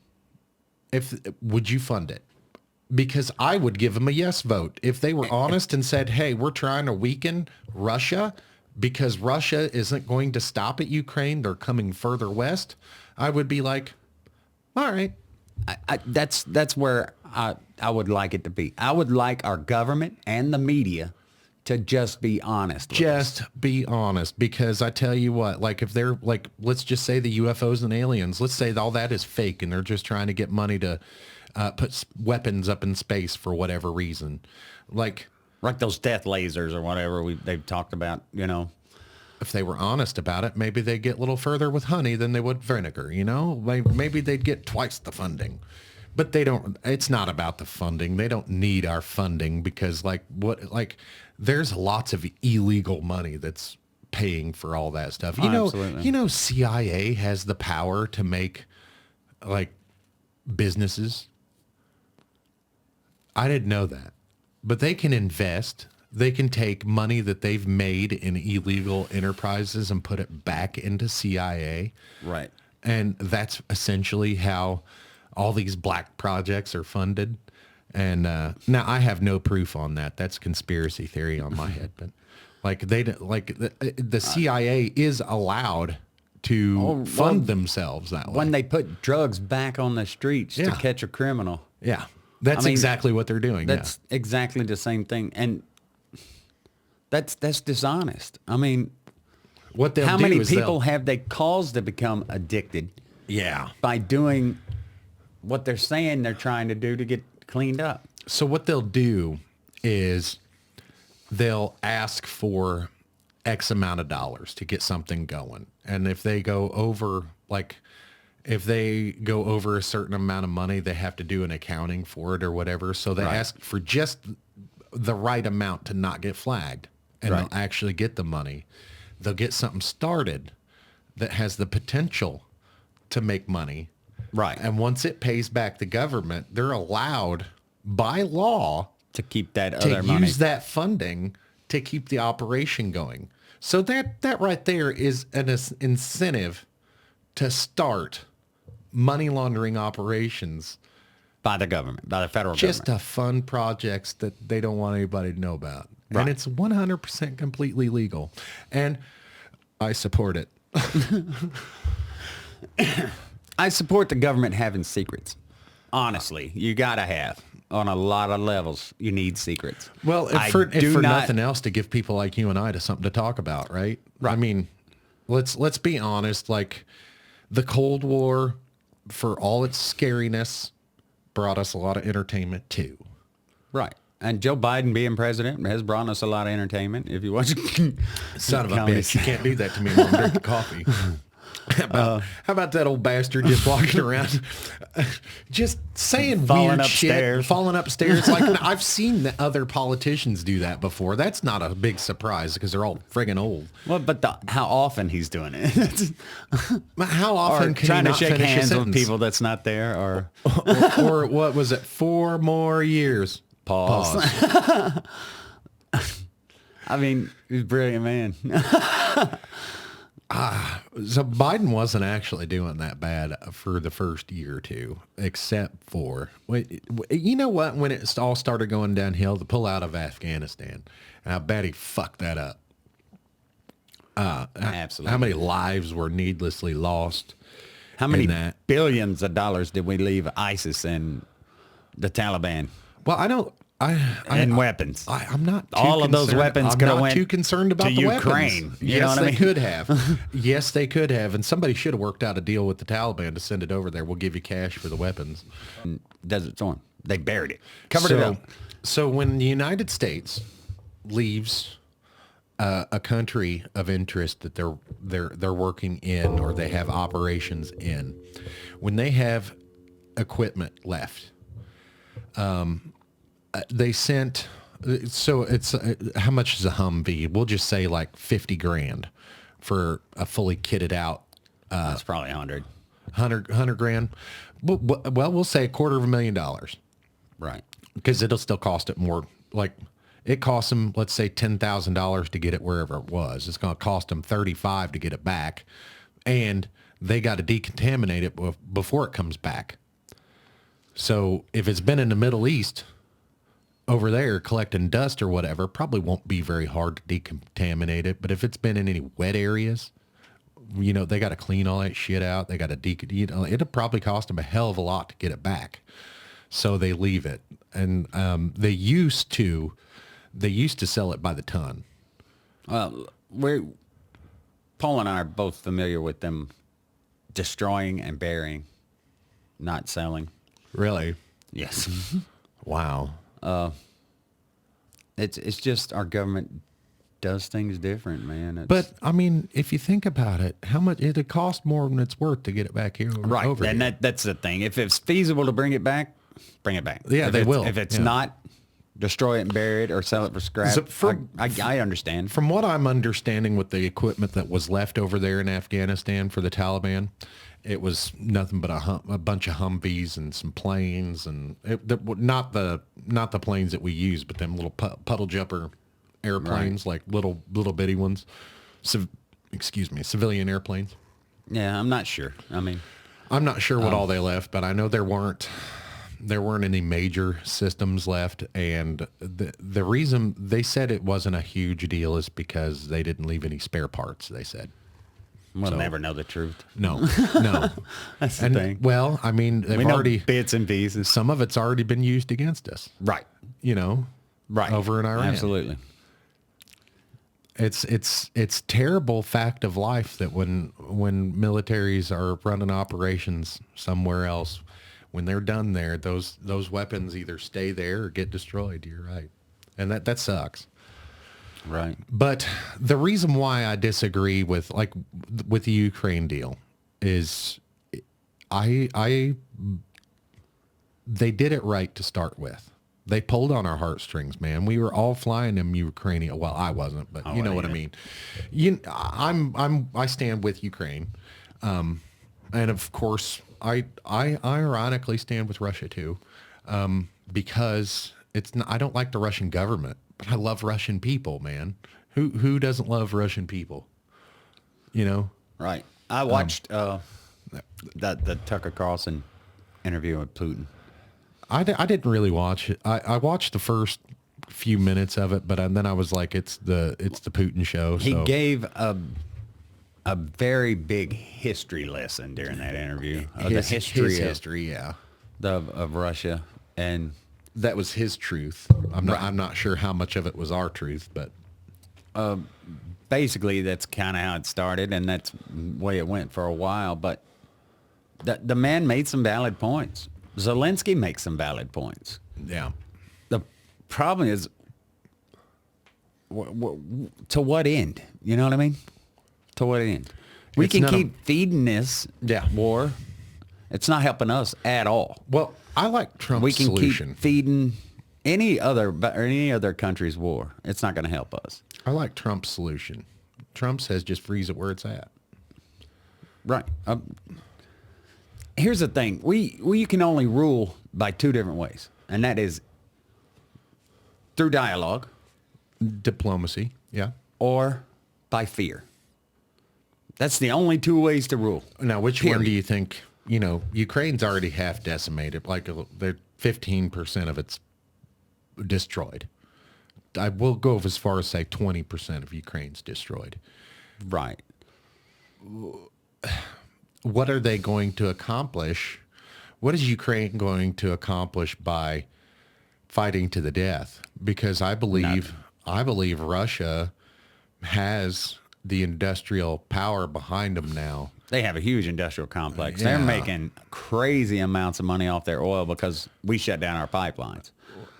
would you fund it? Because I would give them a yes vote. If they were honest and said, hey, we're trying to weaken Russia because Russia isn't going to stop at Ukraine, they're coming further west, I would be like, all right. That's where I would like it to be. I would like our government and the media to just be honest with us. Just be honest, because I tell you what, like if they're like, let's just say the UFOs and aliens, let's say all that is fake and they're just trying to get money to put weapons up in space for whatever reason. Like those death lasers or whatever they've talked about, you know. if they were honest about it, maybe they'd get a little further with honey than they would vinegar, you know? Maybe they'd get twice the funding. But they don't, it's not about the funding. They don't need our funding because there's lots of illegal money that's paying for all that stuff. Absolutely. CIA has the power to make like businesses. I didn't know that, but they can invest. They can take money that they've made in illegal enterprises and put it back into CIA. Right. And that's essentially how all these black projects are funded. And now I have no proof on that. That's conspiracy theory on my head. But the CIA is allowed to fund themselves that way. When they put drugs back on the streets to Yeah. catch a criminal. Yeah, that's exactly what they're doing. That's exactly the same thing. And that's dishonest. I mean, what they'll how do many is people have they caused to become addicted by doing what they're saying they're trying to do to get cleaned up? So what they'll do is they'll ask for X amount of dollars to get something going. And if they go over, if they go over a certain amount of money, they have to do an accounting for it or whatever. So they ask for just the right amount to not get flagged, and they'll actually get the money. They'll get something started that has the potential to make money. Right. And once it pays back the government, they're allowed by law To keep that to other money. use that funding to keep the operation going. So that right there is an incentive to start money laundering operations. By the government, by the federal Just government. to fund projects that they don't want anybody to know about. Right. And it's 100% completely legal. And I support it. I support the government having secrets. Honestly, you got to have. On a lot of levels, you need secrets. Well, if for nothing else, to give people like you and I to something to talk about, right? I mean, let's be honest. Like the Cold War, for all its scariness, brought us a lot of entertainment too. Right. And Joe Biden being president has brought us a lot of entertainment. If you watch, Son of a bitch, you can't do that to me when I'm drinking coffee. How about that old bastard just walking around, just saying Falling weird upstairs. shit, falling upstairs? Like I've seen the other politicians do that before. That's not a big surprise because they're all friggin' old. Well, but how often he's doing it? How often Or can trying he to not shake finish a hands with sentence? people that's not there, or or what was it? 4 more years. Pause. I mean, he's a brilliant man. So Biden wasn't actually doing that bad for the first year or two, except for, you know what, when it all started going downhill, the pull out of Afghanistan, and I bet he fucked that up. Absolutely. How many lives were needlessly lost? How many in that? billions of dollars did we leave ISIS and the Taliban Well, I don't. and weapons? I'm not too All of those concerned- weapons I'm could have not went too concerned about to the Ukraine. weapons. You know what I they mean? could have. Yes, they could have. And somebody should have worked out a deal with the Taliban to send it over there. We'll give you cash for the weapons. Desert Storm. They buried it, covered it up. So when the United States leaves a country of interest that they're working in or they have operations in, when they have equipment left, they sent. So it's how much is a Humvee? We'll just say like 50 grand for a fully kitted out That's probably 100. 100 grand. Well, we'll say $250,000 Right. because it'll still cost it more. Like it cost them, let's say $10,000 to get it wherever it was. It's going to cost them 35 to get it back, and they got to decontaminate it before it comes back. So if it's been in the Middle East over there collecting dust or whatever, probably won't be very hard to decontaminate it. But if it's been in any wet areas, they got to clean all that shit out. They got to it'll probably cost them a hell of a lot to get it back. So they leave it. And they used to sell it by the ton. Well, Paul and I are both familiar with them destroying and burying, not selling. Really? Yes. Wow. It's just our government does things different, man. But I mean, if you think about it, how much it'd cost more than it's worth to get it back here right, over and here. that's the thing. If it's feasible to bring it back, bring it back. Yeah, they will. If it's Yeah. not, destroy it and bury it or sell it for scrap. So I understand. From what I'm understanding with the equipment that was left over there in Afghanistan for the Taliban, it was nothing but a bunch of Humvees and some planes, and not the planes that we use, but them little puddle jumper airplanes, like little bitty ones. Civilian airplanes. Yeah, I'm not sure. I mean, I'm not sure what all they left, but I know there weren't any major systems left, and the reason they said it wasn't a huge deal is because they didn't leave any spare parts. They said. we'll So- never know the truth. No, no. That's the thing. Well, I mean, they've We know already bits and pieces. some of it's already been used against us. Right. Right. Over in Iran. Absolutely. It's terrible fact of life that when militaries are running operations somewhere else, when they're done there, those weapons either stay there or get destroyed. You're right, and that sucks. Right. But the reason why I disagree with the Ukraine deal is they did it right to start with. They pulled on our heartstrings, man. We were all flying them Ukrainian. Well, I wasn't, but you know what I mean. I stand with Ukraine, and of course, I ironically stand with Russia too, because I don't like the Russian government, but I love Russian people, man. Who doesn't love Russian people? Right. I watched the Tucker Carlson interview with Putin. I didn't really watch it. I watched the first few minutes of it, but then I was like, it's the Putin show. He so. gave a very big history lesson during that interview. His history, yeah. Of Russia, and That was his truth. I'm not sure how much of it was our truth, but basically that's kind of how it started, and that's the way it went for a while. But the man made some valid points. Zelensky makes some valid points. yeah. The problem is, to what end? You know what I mean? To what end? We It's can not keep feeding this war. It's not helping us at all. Well, I like Trump's We can solution. keep feeding any other country's war. It's not going to help us. I like Trump's solution. Trump says just freeze it where it's at. Right. Here's the thing. We can only rule by two different ways, and that is through dialogue Diplomacy, yeah. or by fear. That's the only two ways to rule. Now, which one Period. do you think, Ukraine's already half decimated. Like they're 15% of it's destroyed. I will go as far as say 20% of Ukraine's destroyed. Right. What are they going to accomplish? What is Ukraine going to accomplish by fighting to the death? Because I believe Russia has the industrial power behind them now. They have a huge industrial complex. They're Yeah. making crazy amounts of money off their oil because we shut down our pipelines.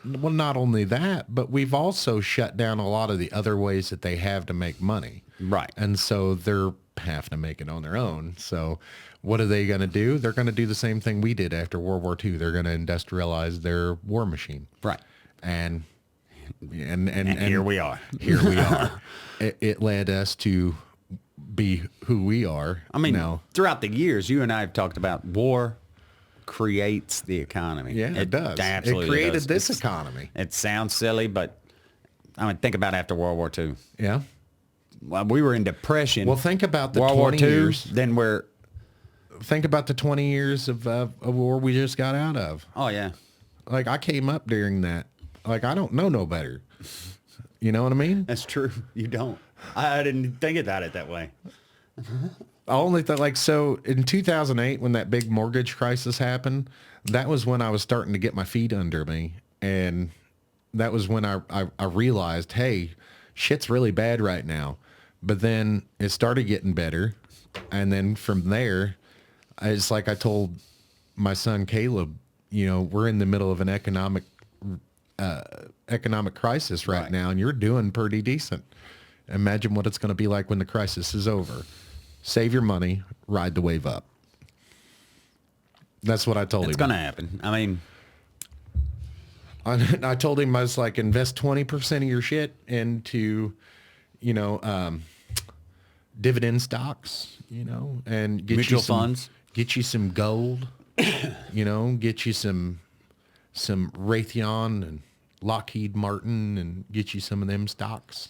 Well, not only that, but we've also shut down a lot of the other ways that they have to make money. Right. And so they're having to make it on their own. So what are they going to do? They're going to do the same thing we did after World War II. They're going to industrialize their war machine. Right. And Here we are. Here we are. It led us to be who we are. I mean, now. throughout the years, you and I have talked about war creates the economy. Yeah, it does. Absolutely It created does. this economy. It sounds silly, but I mean, think about after World War II. Yeah. Well, we were in depression. Well, think about the World War 20 II. years. Then we're, Think about the 20 years of war we just got out of. oh yeah, Like, I came up during that. Like, I don't know no better. You know what I mean? that's true. You don't. I didn't think about it that way. I only thought, like, so in 2008, when that big mortgage crisis happened, that was when I was starting to get my feet under me. And that was when I realized, hey, shit's really bad right now. But then it started getting better. And then from there, it's like I told my son, Caleb, you know, we're in the middle of an economic crisis right now, and you're doing pretty decent. Imagine what it's going to be like when the crisis is over. Save your money, ride the wave up. That's what I told It's him. going to happen. I mean, I told him, I was like, invest 20% of your shit into, you know, dividend stocks, you know, and get Mutual you some, funds. Get you some gold, you know, get you some Raytheon and Lockheed Martin, and get you some of them stocks.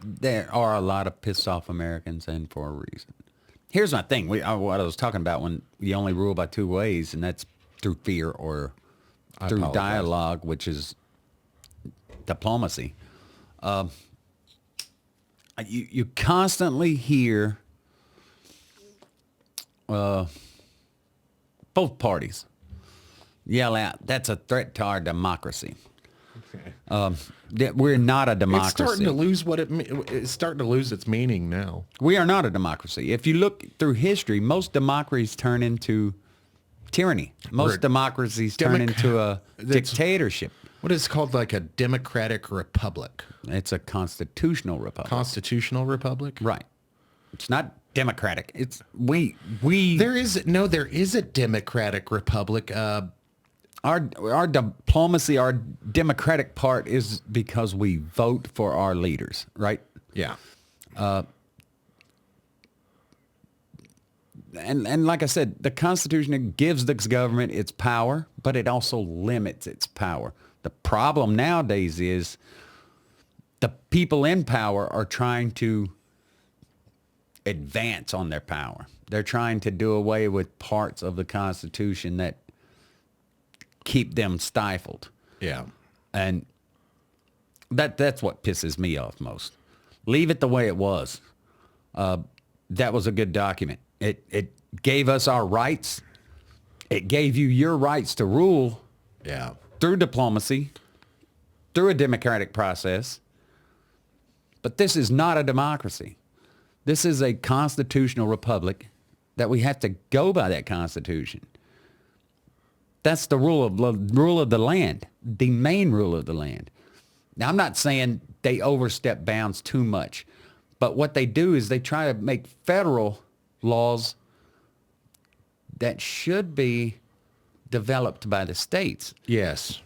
there are a lot of pissed off Americans, and for a reason. Here's my thing. What I was talking about when you only rule by two ways, and that's through fear or through apologize. dialogue, which is diplomacy. You constantly hear both parties yell out, "That's a threat to our democracy." That we're not a democracy. It's starting to lose it's starting to lose its meaning now. We are not a democracy. If you look through history, most democracies turn into tyranny. Most democracies turn into a dictatorship. What is called, like, a democratic republic? It's a constitutional republic. Constitutional republic? Right. It's not democratic. It's we. There is a democratic republic. Our diplomacy, our democratic part is because we vote for our leaders, right? Yeah. And like I said, the Constitution gives the government its power, but it also limits its power. The problem nowadays is the people in power are trying to advance on their power. They're trying to do away with parts of the Constitution that keep them stifled. Yeah. And that's what pisses me off most. Leave it the way it was. That was a good document. It gave us our rights. It gave you your rights to rule Yeah. through diplomacy, through a democratic process. But this is not a democracy. This is a constitutional republic that we have to go by that Constitution. That's the rule of the land, the main rule of the land. Now, I'm not saying they overstep bounds too much, but what they do is they try to make federal laws that should be developed by the states. Yes.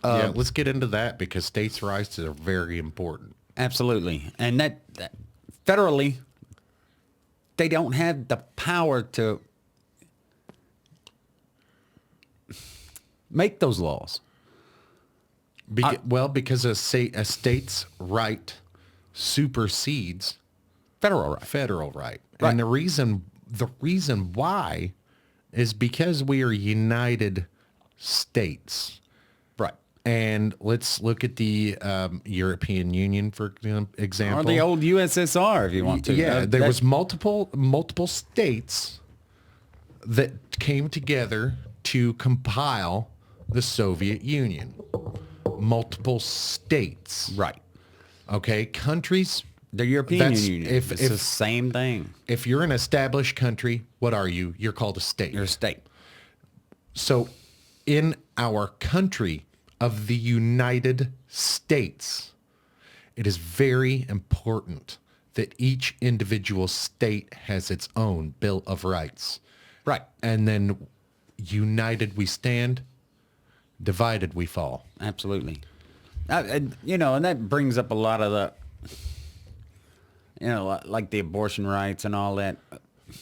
Yeah, let's get into that, because states' rights are very important. Absolutely. And that federally, they don't have the power to make those laws. Because a state's right supersedes Federal right. federal right. Right. And the reason why is because we are United States. Right. And let's look at the European Union, for example. Or the old USSR, if you want to. Yeah, there was multiple states that came together to compile the Soviet Union. Multiple states. Right. Okay, countries The European Union. It's the same thing. If you're an established country, what are you? You're called a state. You're a state. So in our country of the United States, it is very important that each individual state has its own Bill of Rights. Right. And then united we stand, divided we fall. Absolutely. And that brings up a lot of the, like the abortion rights and all that.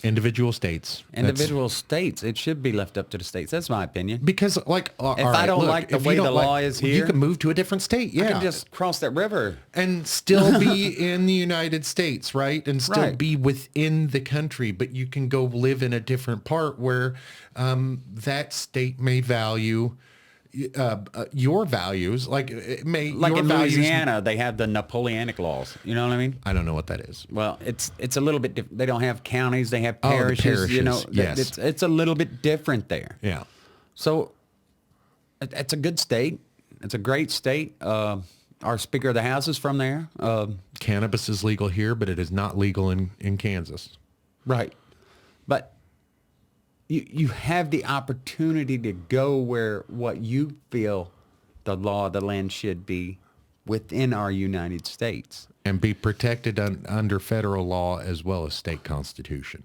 Individual states. Individual states. It should be left up to the states. That's my opinion. Because, like, if I don't like the way the law is here, you can move to a different state. Yeah, I can just cross that river and still be in the United States, right? And still be within the country, but you can go live in a different part where that state may value your values, like it may, like your in values, Louisiana, they have the Napoleonic laws. You know what I mean? I don't know what that is. Well, it's a little bit different. They don't have counties; they have the parishes. parishes, It's a little bit different there. Yeah. So it's a good state. It's a great state. Our Speaker of the House is from there. Cannabis is legal here, but it is not legal in Kansas. Right. But you have the opportunity to go where what you feel the law of the land should be within our United States. And be protected under federal law as well as state constitution.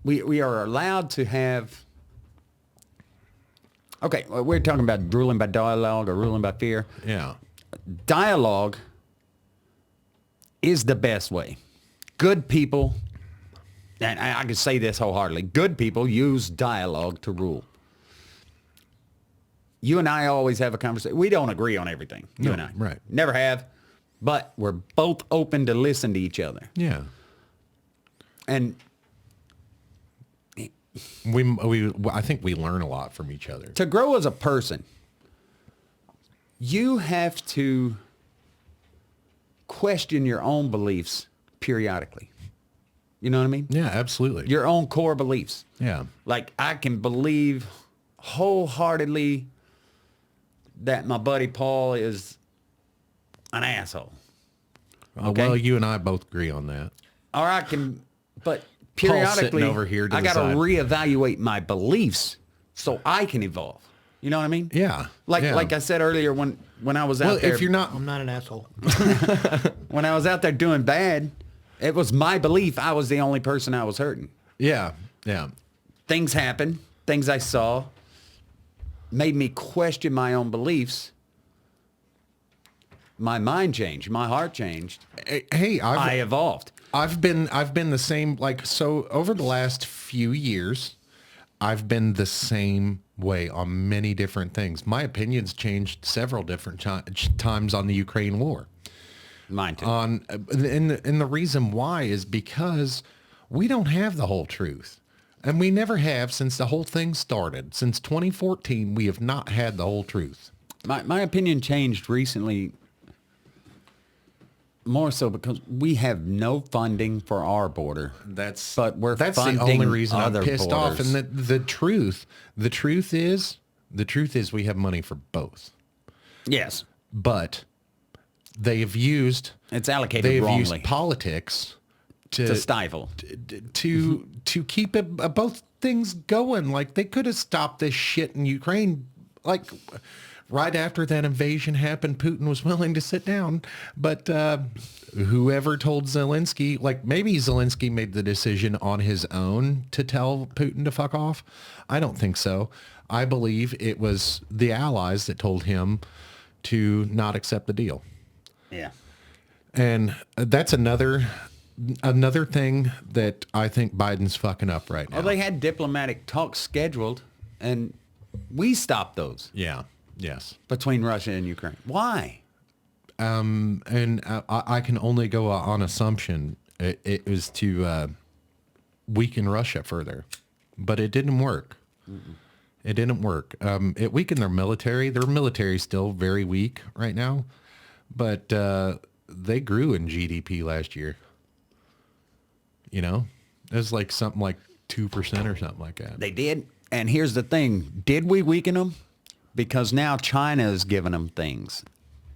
We are allowed to have... Okay, well, we're talking about ruling by dialogue or ruling by fear. Yeah. Dialogue is the best way. Good people... And I can say this wholeheartedly. Good people use dialogue to rule. You and I always have a conversation. We don't agree on everything, you and I. Right. Never have. But we're both open to listen to each other. Yeah. And I think we learn a lot from each other. to grow as a person, you have to question your own beliefs periodically. You know what I mean? Yeah, absolutely. Your own core beliefs. Yeah. Like, I can believe wholeheartedly that my buddy Paul is an asshole. Okay? Well, you and I both agree on that. Or I can, but Paul's periodically, sitting over here to I the got to side. reevaluate my beliefs so I can evolve. You know what I mean? Yeah. Like I said earlier, when I was out there. If you're not, I'm not an asshole. When I was out there doing bad, it was my belief I was the only person I was hurting. yeah, yeah. Things happened, things I saw, made me question my own beliefs. My mind changed, my heart changed. Hey, I evolved. I've been the same, like, so over the last few years, I've been the same way on many different things. My opinions changed several different times on the Ukraine war. Mine too. And the reason why is because we don't have the whole truth. And we never have since the whole thing started. Since 2014, we have not had the whole truth. My opinion changed recently, more so because we have no funding for our border. That's funding the only reason I'm other pissed off. borders. And the truth is we have money for both. Yes. But they have used It's allocated wrongly. used politics to stifle. to keep both things going. Like, they could have stopped this shit in Ukraine. Like, right after that invasion happened, Putin was willing to sit down. But whoever told Zelensky, like, maybe Zelensky made the decision on his own to tell Putin to fuck off. I don't think so. I believe it was the allies that told him to not accept the deal. Yeah. And that's another thing that I think Biden's fucking up right now. Well, they had diplomatic talks scheduled, and we stopped those Yeah. Yes. between Russia and Ukraine. Why? And I can only go on assumption it was to weaken Russia further, but it didn't work. Mm-mm. It didn't work. It weakened their military. Their military is still very weak right now, but they grew in GDP last year. You know, it was like something like 2% or something like that. They did. And here's the thing. Did we weaken them? Because now China is giving them things.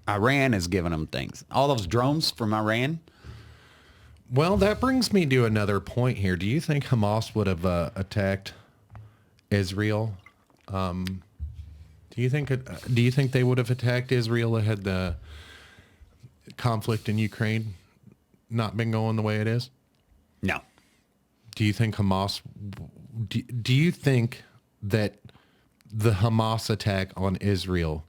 Iran is giving them things. All those drones from Iran, Well, that brings me to another point here. Do you think Hamas would have attacked Israel? Do you think they would have attacked Israel had the conflict in Ukraine not been going the way it is? No. Do you think Hamas? Do you think that the Hamas attack on Israel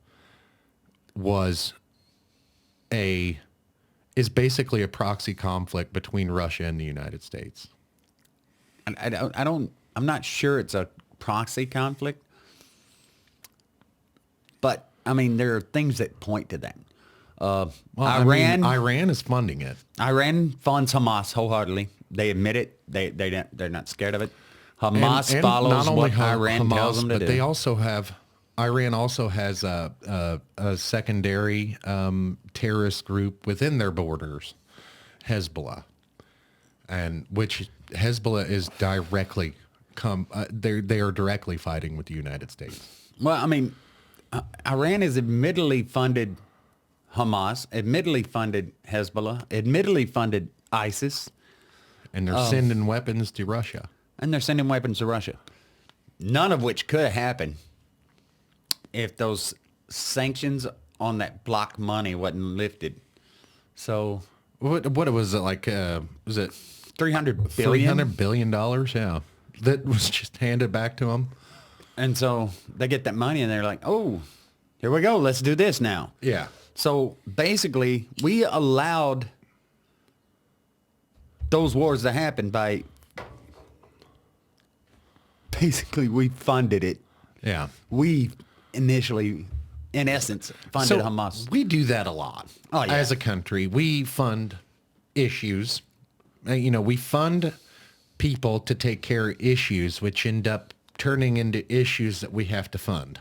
is basically a proxy conflict between Russia and the United States? I'm not sure it's a proxy conflict, but I mean, there are things that point to that. Iran is funding it. Iran funds Hamas wholeheartedly. They admit it. They're not scared of it. Hamas And follows not only what Iran Hamas, tells them to but do. they also have. Iran also has a secondary terrorist group within their borders, Hezbollah, and which Hezbollah is directly they are directly fighting with the United States. Well, I mean, Iran has admittedly funded Hamas, admittedly funded Hezbollah, admittedly funded ISIS, And they're sending weapons to Russia. and they're sending weapons to Russia. None of which could have happened if those sanctions on that block money wasn't lifted. So What was it like? Was it $300 billion. $300 billion? Yeah, that was just handed back to them. And so they get that money and they're like, oh, here we go. Let's do this now. Yeah. So basically, we allowed those wars to happen by basically we funded it. Yeah. We initially, in essence, funded Hamas. We do that a lot. Oh, yeah. As a country, we fund issues. We fund people to take care of issues, which end up turning into issues that we have to fund.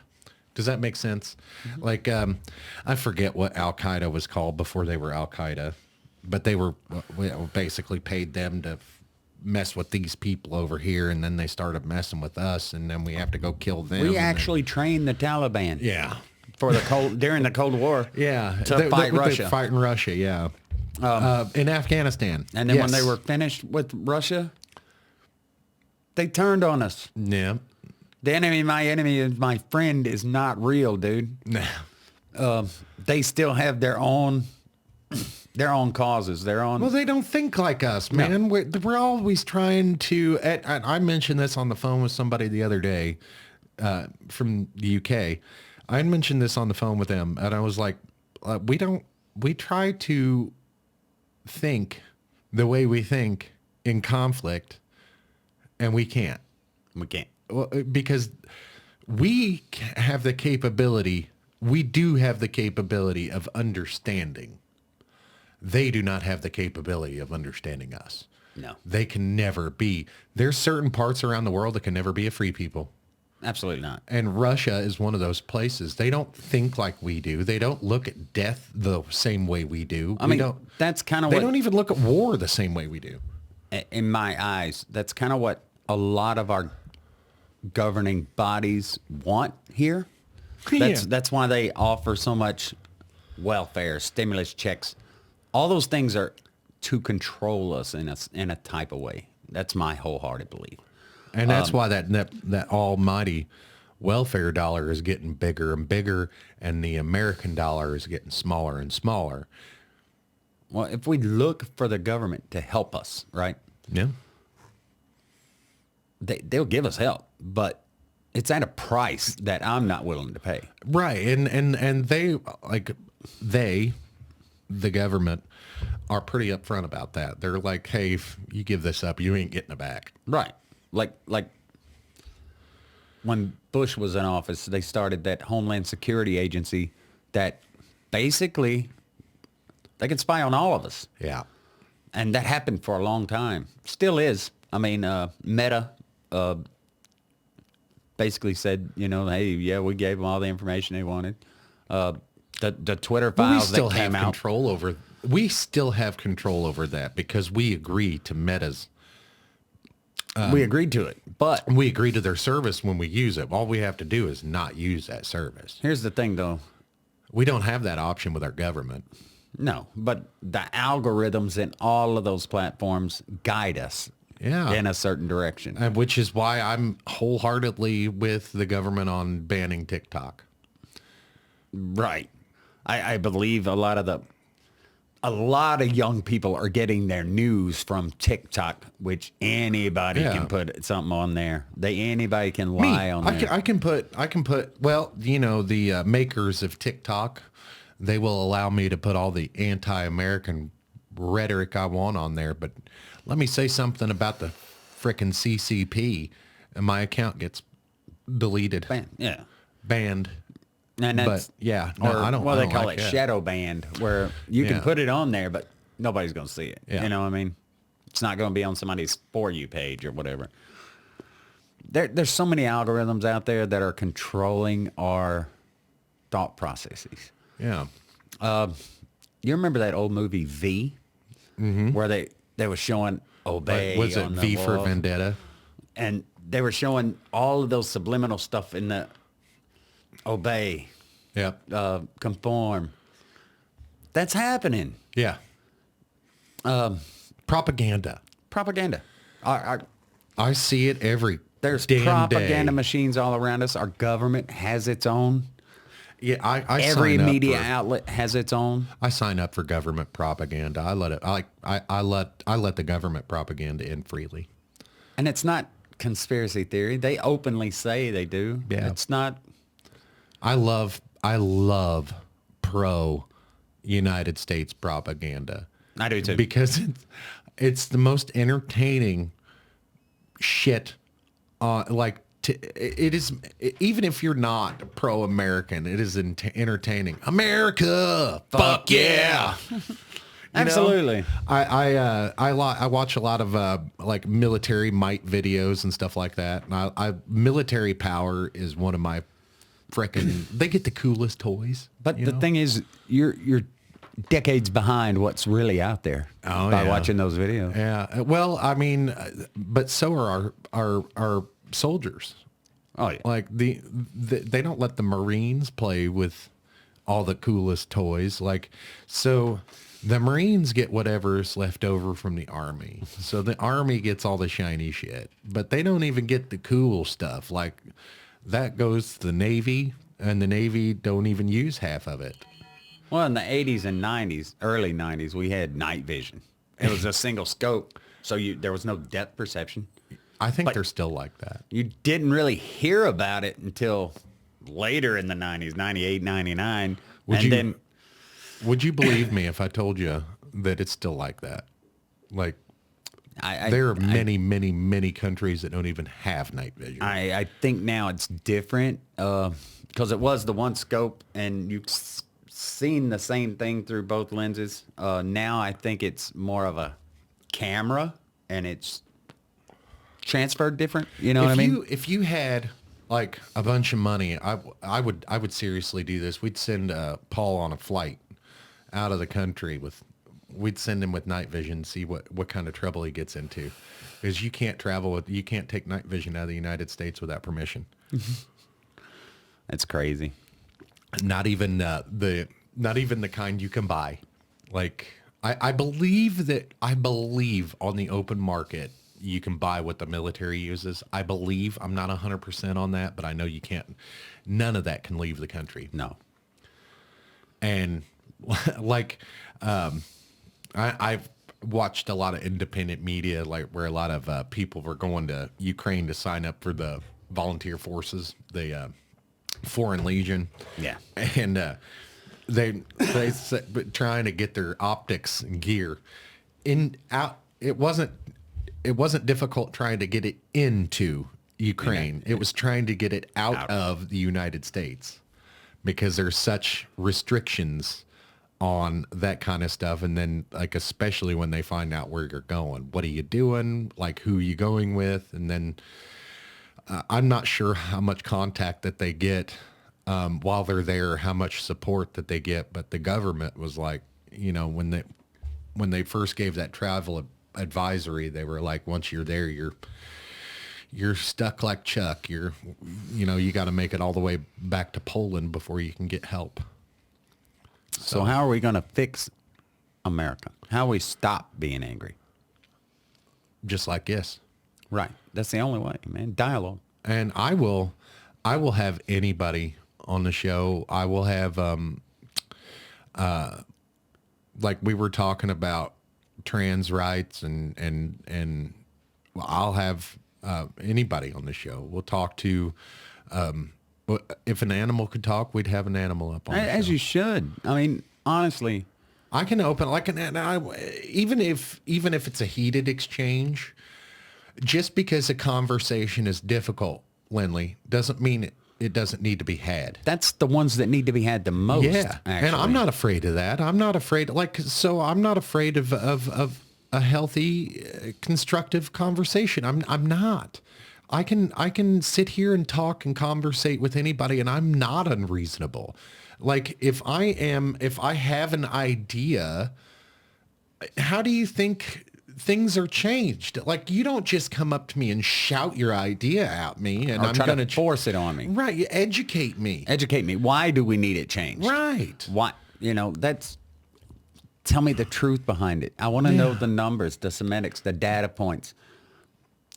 Does that make sense? Mm-hmm. Like, I forget what Al-Qaeda was called before they were Al-Qaeda, but they were we basically paid them to mess with these people over here, and then they started messing with us, and then we have to go kill them. We actually trained the Taliban. Yeah. For during the Cold War. Yeah. To fight Russia. They're fighting Russia, yeah. In Afghanistan. And then when they were finished with Russia, they turned on us. Yeah. The enemy, my enemy, is my friend is not real, dude. Nah. They still have their own causes, their own. Well, they don't think like us, man. No. We're always trying to. I mentioned this on the phone with somebody the other day from the UK. I mentioned this on the phone with them, and I was like, we try to think the way we think in conflict, and we can't. We can't. Well, because we have the capability, we do have the capability of understanding. They do not have the capability of understanding us. No. They can never be. There's certain parts around the world that can never be a free people. Absolutely not. And Russia is one of those places. They don't think like we do. They don't look at death the same way we do. That's kind of They don't even look at war the same way we do. In my eyes, that's kind of what a lot of our governing bodies want here. That's why they offer so much welfare, stimulus checks. All those things are to control us in a type of way. That's my wholehearted belief. And that's why that almighty welfare dollar is getting bigger and bigger, and the American dollar is getting smaller and smaller. Well, if we look for the government to help us, right? Yeah. They'll give us help, but it's at a price that I'm not willing to pay. Right. And they, the government, are pretty upfront about that. They're like, hey, if you give this up, you ain't getting it back. Right. Like when Bush was in office, they started that Homeland Security Agency that basically they could spy on all of us. Yeah. And that happened for a long time. Still is. I mean, Meta basically said, hey, yeah, we gave them all the information they wanted. The Twitter files that came out. We still have control over that because we agree to Meta's. We agreed to it, but we agree to their service when we use it. All we have to do is not use that service. Here's the thing, though. We don't have that option with our government. No, but the algorithms in all of those platforms guide us Yeah. in a certain direction. Which is why I'm wholeheartedly with the government on banning TikTok. Right. I believe a lot of young people are getting their news from TikTok, which anybody Yeah. can put something on there. Anybody can lie on there. I can put, well, the makers of TikTok, they will allow me to put all the anti-American rhetoric I want on there. But let me say something about the frickin' CCP, and my account gets deleted, Yeah. banned. And that's, But yeah, no, or I don't. well, I they don't call like it that. shadow banned, where you Yeah. can put it on there, but nobody's going to see it. Yeah. You know what I mean? It's not going to be on somebody's For You page or whatever. There's so many algorithms out there that are controlling our thought processes. Yeah. You remember that old movie V, where they were showing Obey Was it on the V for wall, Vendetta? and they were showing all of those subliminal stuff in the Obey, Yep. conform. That's happening. Yeah. Propaganda. Propaganda. I see it every There's damn propaganda day. machines all around us. Our government has its own. Yeah, I Every sign up media for- outlet has its own. I sign up for government propaganda. I let it. I let the government propaganda in freely. And it's not conspiracy theory. They openly say they do. Yeah. It's not. I love pro United States propaganda. I do too. Because it's the most entertaining shit. It is, even if you're not pro-American, it is entertaining. America, fuck yeah. Absolutely. I watch a lot of like military might videos and stuff like that. And military power is one of my frickin'. They get the coolest toys. But the thing is, you're decades behind what's really out there by watching those videos. Yeah. Well, I mean, but so are our soldiers. Oh yeah. Like they don't let the Marines play with all the coolest toys. Like, so the Marines get whatever's left over from the Army. So the Army gets all the shiny shit, but they don't even get the cool stuff. Like that goes to the Navy, and the Navy don't even use half of it. Well, in the 80s and 90s, early 90s, we had night vision. It was a single scope, so there was no depth perception. I think they're still like that. You didn't really hear about it until later in the 90s, 98, 99. Would you believe me if I told you that it's still like that? Like, there are many countries that don't even have night vision. I think now it's different because it was the one scope and you've seen the same thing through both lenses. Now I think it's more of a camera and it's transferred different. You know what I mean? If you had like a bunch of money, I would seriously do this. We'd send Paul on a flight out of the country we'd send him with night vision, see what kind of trouble he gets into, because you can't take night vision out of the United States without permission. That's crazy. Not even the kind you can buy. Like I believe on the open market you can buy what the military uses. I believe, I'm not 100% on that, but I know you can't. None of that can leave the country. No. And like, I've watched a lot of independent media, like where a lot of people were going to Ukraine to sign up for the volunteer forces, the Foreign Legion. Yeah. And they trying to get their optics and gear out. It wasn't difficult trying to get it into Ukraine. It was trying to get it out of the United States, because there's such restrictions on that kind of stuff. And then, like, especially when they find out where you're going, what are you doing? Like, who are you going with? And then I'm not sure how much contact that they get while they're there, how much support that they get. But the government was like, when they first gave that travel advisory, they were like, once you're there, you're stuck like Chuck. You got to make it all the way back to Poland before you can get help. So how are we going to fix America? How we stop being angry? Just like this. Right. That's the only way, man. Dialogue. And I will have anybody on the show. I will have, like we were talking about trans rights and well, I'll have, anybody on the show. We'll talk to, if an animal could talk, we'd have an animal up on the As show. you should. I mean, honestly. I can open even if it's a heated exchange, just because a conversation is difficult, Lynnlee, doesn't mean it doesn't need to be had. That's the ones that need to be had the most. Yeah, actually. and I'm not afraid of that. I'm not afraid. I'm not afraid of a healthy, constructive conversation. I'm not. I can sit here and talk and conversate with anybody, and I'm not unreasonable. Like if I have an idea, how do you think things are changed? Like you don't just come up to me and shout your idea at me and Or I'm try going to force it on me. Right. You educate me. Educate me. Why do we need it changed? Right. Why? Tell me the truth behind it. I want to know the numbers, the semantics, the data points.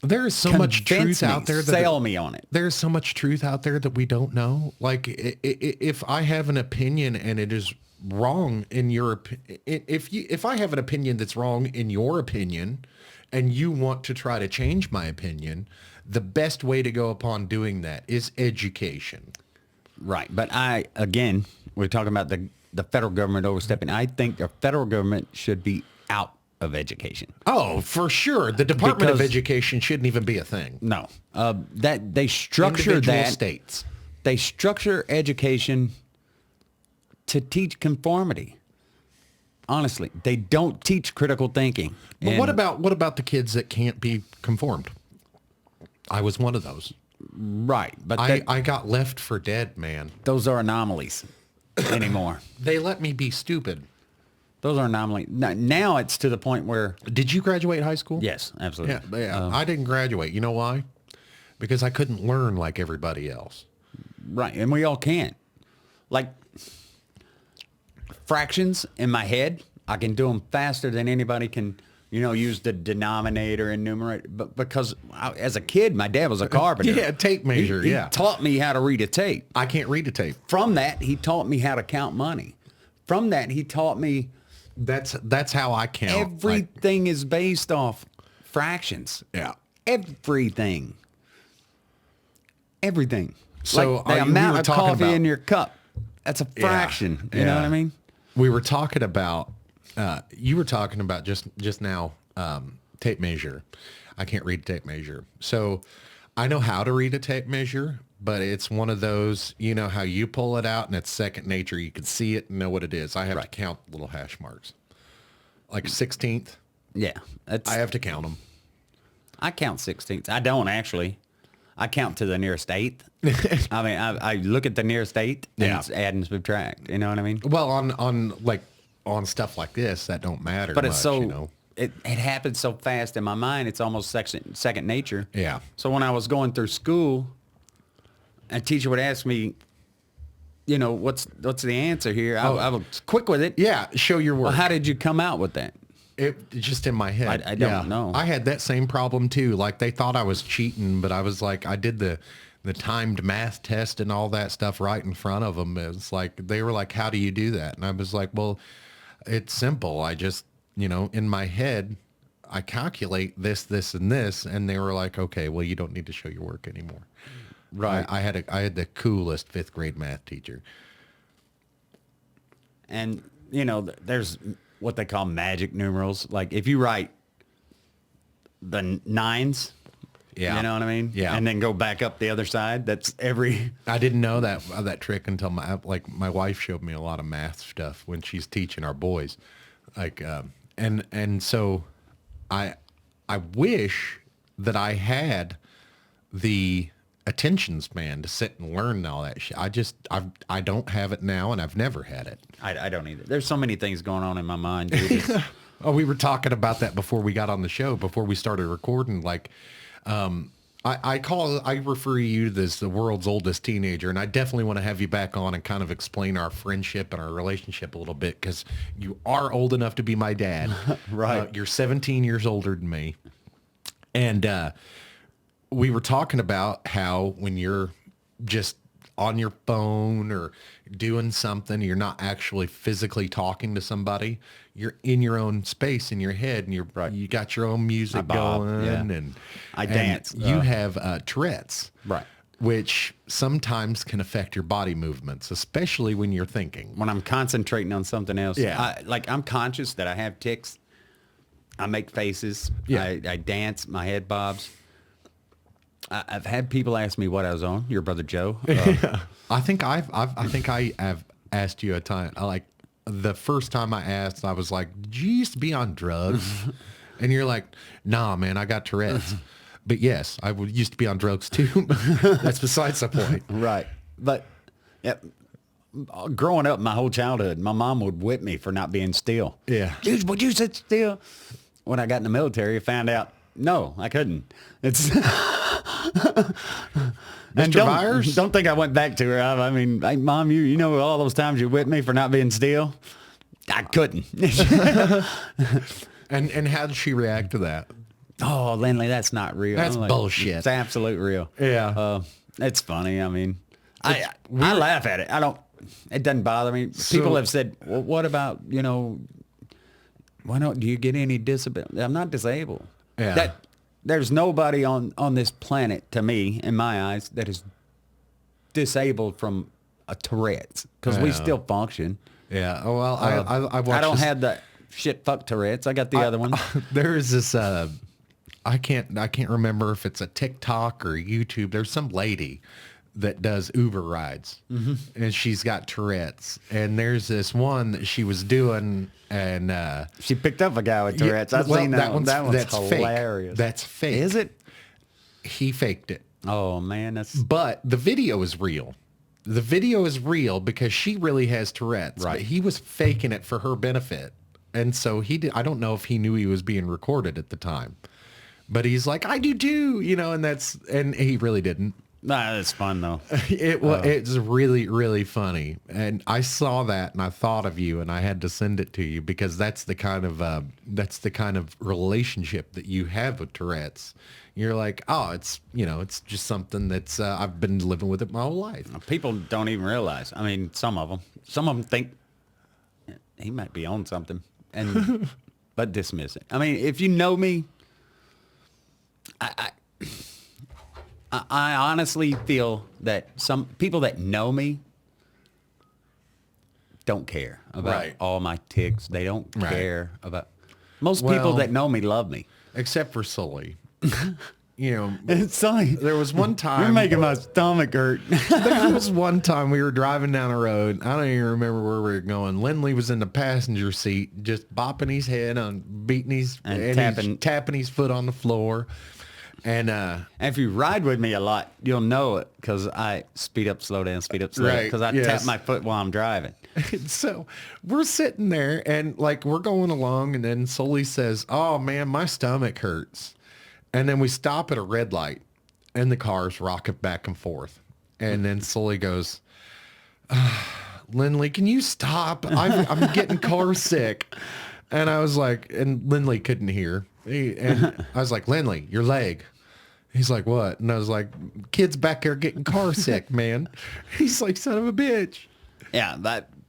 There is so much truth out there. Sell me on it. There's so much truth out there that we don't know. Like if I have an opinion and it is wrong in your if I have an opinion that's wrong in your opinion and you want to try to change my opinion, the best way to go upon doing that is education. Right. But we're talking about the federal government overstepping. I think the federal government should be out of education. Oh, for sure. The Department of Because- Education shouldn't even be a thing. No. That they structure Individual that. states. They structure education to teach conformity. Honestly, they don't teach critical thinking. But what about the kids that can't be conformed? I was one of those. Right, but I got left for dead, man. those are anomalies anymore. They let me be stupid. Those are anomalies. Now it's to the point where Did you graduate high school? yes, absolutely. Yeah. I didn't graduate. You know why? Because I couldn't learn like everybody else. Right, and we all can't. Like fractions in my head, I can do them faster than anybody can. Use the denominator and numerator. But because as a kid, my dad was a carpenter. Yeah, tape measure. He yeah. taught me how to read a tape. I can't read a tape. From that, he taught me how to count money. From that, he taught me That's how I count. everything is based off fractions. Yeah. Everything. So like the we amount were of talking coffee about- in your cup, that's a fraction. You know what I mean? We were talking about, you were talking about just now, tape measure. I can't read a tape measure. So I know how to read a tape measure, but it's one of those, how you pull it out and it's second nature. You can see it and know what it is. I have to count little hash marks. Like 16th, Yeah. I have to count them. I count 16ths. I don't actually. I count to the nearest eighth. I mean, I look at the nearest eighth and Yeah. it's add and subtract. You know what I mean? Well, on stuff like this, that don't matter But much, it's so it happens so fast in my mind. It's almost second nature. Yeah. So when I was going through school, a teacher would ask me, what's the answer here? I was quick with it. Yeah, show your work. Well, how did you come out with that? It just in my head. I don't know. I had that same problem too. Like they thought I was cheating, but I was like, I did the timed math test and all that stuff right in front of them. It's like, they were like, how do you do that? And I was like, well, it's simple. I just, in my head, I calculate this, and this. And they were like, okay, well, you don't need to show your work anymore. Right. I had the coolest fifth grade math teacher. And, there's what they call magic numerals. Like if you write the nines, Yeah. you know what I mean? Yeah. And then go back up the other side. That's every... I didn't know that trick until my wife showed me a lot of math stuff when she's teaching our boys, and so I wish that I had the attention span to sit and learn all that shit. I don't have it now, and I've never had it. I don't either. There's so many things going on in my mind, dude. Oh, we were talking about that before we got on the show, before we started recording. Like, I refer you as the world's oldest teenager, and I definitely want to have you back on and kind of explain our friendship and our relationship a little bit, because you are old enough to be my dad. Right. You're 17 years older than me. And we were talking about how when you're just on your phone or doing something, you're not actually physically talking to somebody. You're in your own space in your head, and you got your own music going, and I dance. You have Tourette's, Right. which sometimes can affect your body movements, especially when you're thinking. When I'm concentrating on something else, Yeah. I'm conscious that I have tics. I make faces. Yeah. I dance. My head bobs. I've had people ask me what I was on. Your brother Joe. I think I have asked you a time. The first time I asked, I was like, "Did you used to be on drugs?" And you're like, "Nah, man, I got Tourette's." But yes, I used to be on drugs too. That's besides the point. Right. But yeah, growing up, my whole childhood, my mom would whip me for not being still. Yeah. Dude, would you sit still? When I got in the military, I found out, no, I couldn't. It's And Mr. Vires? Don't think I went back to her. I mean, hey, Mom, you know all those times you whipped me for not being still? I couldn't. And how did she react to that? Oh, Lynnlee, that's not real. That's I'm like, bullshit. It's absolute real. Yeah. It's funny. I mean, I laugh at it. It doesn't bother me. People have said, well, what about, why don't, do you get any disability? I'm not disabled. Yeah. There's nobody on this planet, to me, in my eyes, that is disabled from a Tourette's, because we still function. Yeah. Oh, well, I watched I don't have the shit fuck Tourette's. I got the other one. There is this, I can't remember if it's a TikTok or YouTube. There's some lady that does Uber rides, and she's got Tourette's. And there's this one that she was doing, and She picked up a guy with Tourette's. I've seen that one. That one's hilarious. Fake. That's fake. Is it? He faked it. Oh, man. But the video is real. The video is real because she really has Tourette's. Right. But he was faking it for her benefit. And so he did. I don't know if he knew he was being recorded at the time. But he's like, I do too, and he really didn't. Nah, that's fun though. It's really, really funny. And I saw that and I thought of you, and I had to send it to you because that's the kind of relationship that you have with Tourette's. You're like, oh, it's just something that's I've been living with it my whole life. People don't even realize. I mean, some of them think he might be on something, but dismiss it. I mean, if you know me, I honestly feel that some people that know me don't care about all my tics. They don't care about most people that know me love me, except for Sully. It's Sully. There was one time You're making my stomach hurt. There was one time we were driving down the road. I don't even remember where we were going. Lynnlee was in the passenger seat, just bopping his head on, beating his and tapping his foot on the floor. And if you ride with me a lot, you'll know it because I speed up, slow down, because I tap my foot while I'm driving. So we're sitting there and we're going along, and then Sully says, "Oh man, my stomach hurts." And then we stop at a red light, and the car's rocking back and forth. And then Sully goes, "Lynnlee, can you stop? I'm getting car sick." And I was like, and Lynnlee couldn't hear. And I was like, "Lynnlee, your leg." He's like, "What?" And I was like, "Kid's back there getting car sick, man." He's like, "Son of a bitch." Yeah,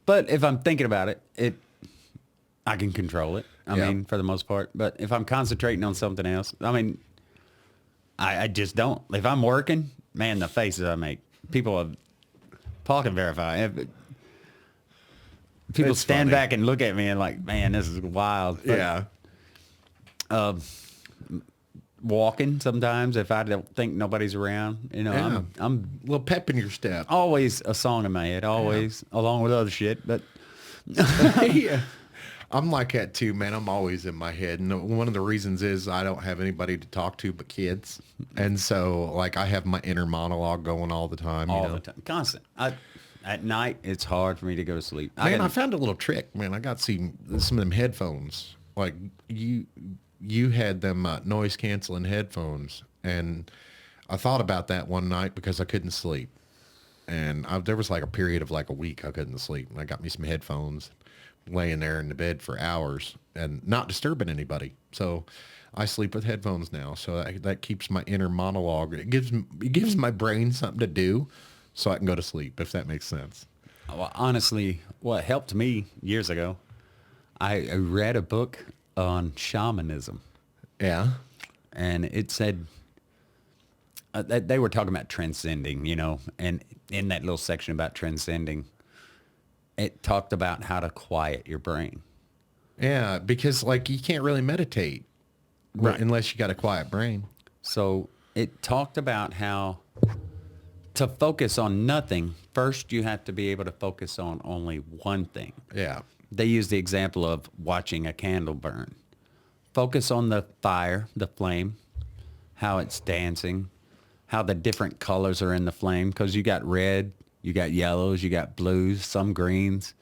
but if I'm thinking about it, I can control it. I mean, for the most part. But if I'm concentrating on something else, I mean, I just don't. If I'm working, man, the faces I make, Paul can verify. People stand back and look at me and like, man, this is wild. But, yeah. Walking sometimes if I don't think nobody's around, I'm a little pep in your step. Always a song in my head, always, along with other shit. But yeah. I'm like that too, man. I'm always in my head. And one of the reasons is I don't have anybody to talk to but kids. And so I have my inner monologue going all the time. All the time. Constant. At night, it's hard for me to go to sleep. Man, I found a little trick, man. I got some of them headphones. You had them noise canceling headphones, and I thought about that one night because I couldn't sleep. And there was like a period of like a week I couldn't sleep. And I got me some headphones, laying there in the bed for hours and not disturbing anybody. So I sleep with headphones now. So that keeps my inner monologue. It gives my brain something to do so I can go to sleep, if that makes sense. Well, honestly, what helped me years ago, I read a book on shamanism, Yeah. and it said that they were talking about transcending, and in that little section about transcending, it talked about how to quiet your brain. Yeah, because like you can't really meditate unless you got a quiet brain. So it talked about how to focus on nothing, first you have to be able to focus on only one thing. Yeah. They use the example of watching a candle burn. Focus on the fire, the flame, how it's dancing, how the different colors are in the flame, because you got red, you got yellows, you got blues, some greens.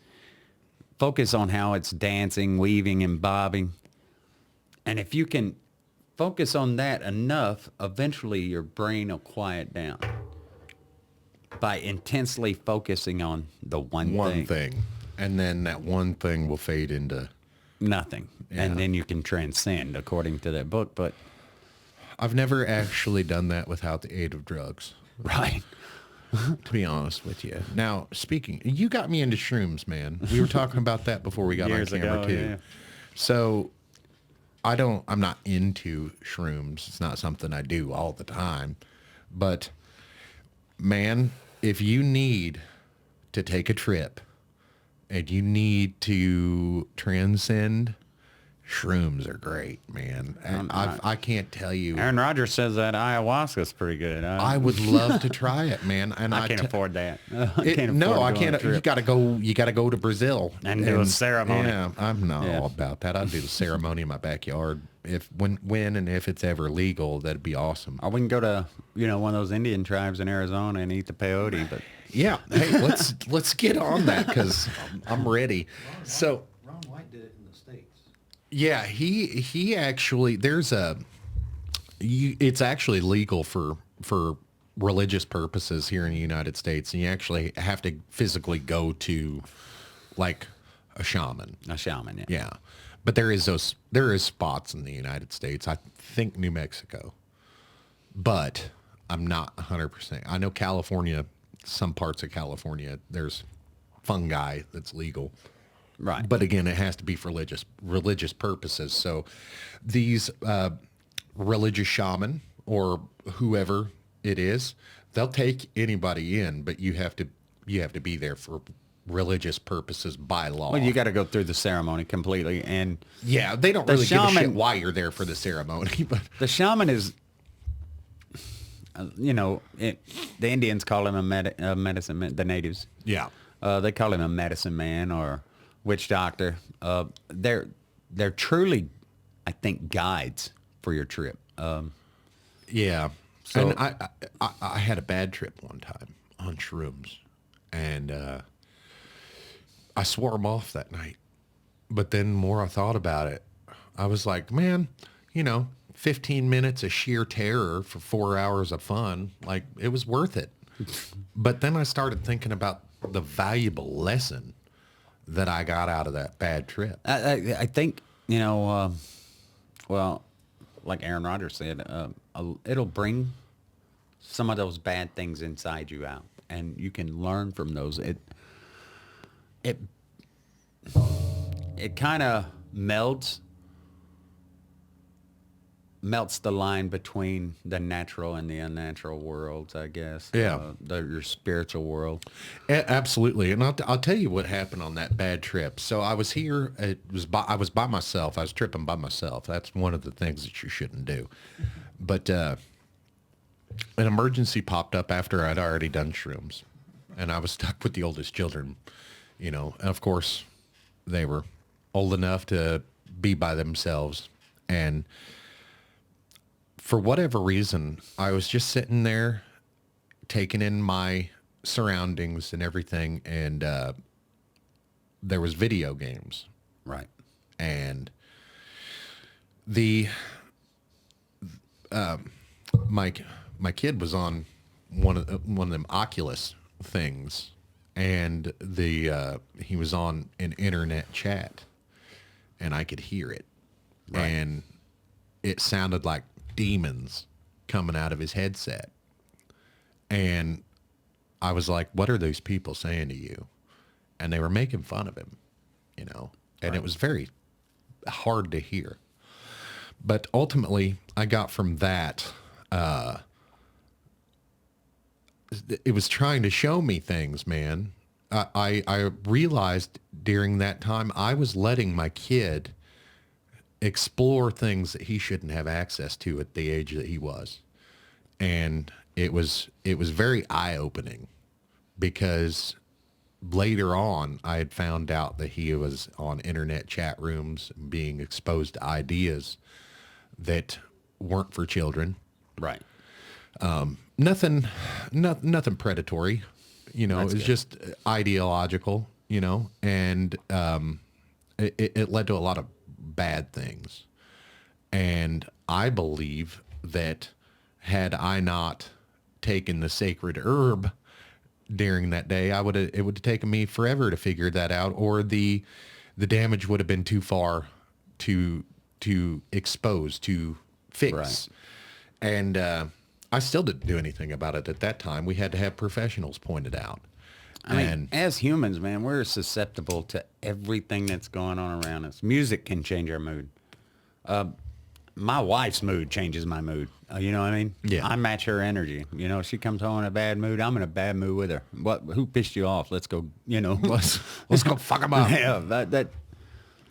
Focus on how it's dancing, weaving, and bobbing. And if you can focus on that enough, eventually your brain will quiet down by intensely focusing on the one thing. And then that one thing will fade into nothing. Yeah. And then you can transcend according to that book. But I've never actually done that without the aid of drugs, right. to be honest with you. Now, you got me into shrooms, man. We were talking about that before we got Years on camera ago, too. yeah. So I'm not into shrooms. It's not something I do all the time. But man, if you need to take a trip and you need to transcend, shrooms are great, man. And I can't tell you. Aaron Rodgers says that ayahuasca's pretty good. I would love to try it, man. And I can't afford that. I can't. No, I can't. You gotta go. You gotta go to Brazil and do a ceremony. Yeah, I'm not all about that. I'd do the ceremony in my backyard when and if it's ever legal. That'd be awesome. Or we can go to one of those Indian tribes in Arizona and eat the peyote. But yeah, hey, let's get on that because I'm ready. So. Yeah, he actually it's actually legal for religious purposes here in the United States, and you actually have to physically go like a shaman. A shaman, yeah. Yeah. But there is spots in the United States. I think New Mexico. But I'm not 100%. I know California, some parts of California, there's fungi that's legal. Right. But again, it has to be for religious purposes. So these religious shaman or whoever it is, they'll take anybody in, but you have to be there for religious purposes by law. Well, you got to go through the ceremony completely. And yeah, they don't really give a shit why you're there for the ceremony. But the shaman is, the Indians call him a medicine man, the natives. yeah. They call him a medicine man or witch doctor. They're truly, I think, guides for your trip. Yeah. So and I had a bad trip one time on shrooms, and I swore them off that night. But then the more I thought about it, I was like, man, 15 minutes of sheer terror for 4 hours of fun, like it was worth it. But then I started thinking about the valuable lesson that I got out of that bad trip. I think, well, like Aaron Rodgers said, it'll bring some of those bad things inside you out, and you can learn from those. It kind of melts the line between the natural and the unnatural worlds, I guess. Yeah. Your spiritual world. Absolutely. And I'll tell you what happened on that bad trip. So I was here. I was by myself. I was tripping by myself. That's one of the things that you shouldn't do. But an emergency popped up after I'd already done shrooms. And I was stuck with the oldest children, And of course, they were old enough to be by themselves. And for whatever reason, I was just sitting there taking in my surroundings and everything, and there was video games. Right. And my my kid was on one of them Oculus things, and he was on an internet chat, and I could hear it, Right. and it sounded like demons coming out of his headset, and I was like, "What are those people saying to you?" And they were making fun of him, and Right. it was very hard to hear. But ultimately, I got from that. It was trying to show me things, man. I realized during that time I was letting my kid explore things that he shouldn't have access to at the age that he was. And it was very eye-opening, because later on I had found out that he was on internet chat rooms being exposed to ideas that weren't for children. Right. Nothing predatory, That's it was good. just ideological, and it led to a lot of bad things. And I believe that had I not taken the sacred herb during that day, it would have taken me forever to figure that out, or the damage would have been too far to expose, to fix. Right. And I still didn't do anything about it at that time. We had to have professionals point it out. I mean, as humans, man, we're susceptible to everything that's going on around us. Music can change our mood. My wife's mood changes my mood. You know what I mean? Yeah. I match her energy. She comes home in a bad mood, I'm in a bad mood with her. Who pissed you off? Let's go, Let's go fuck them up. Yeah, that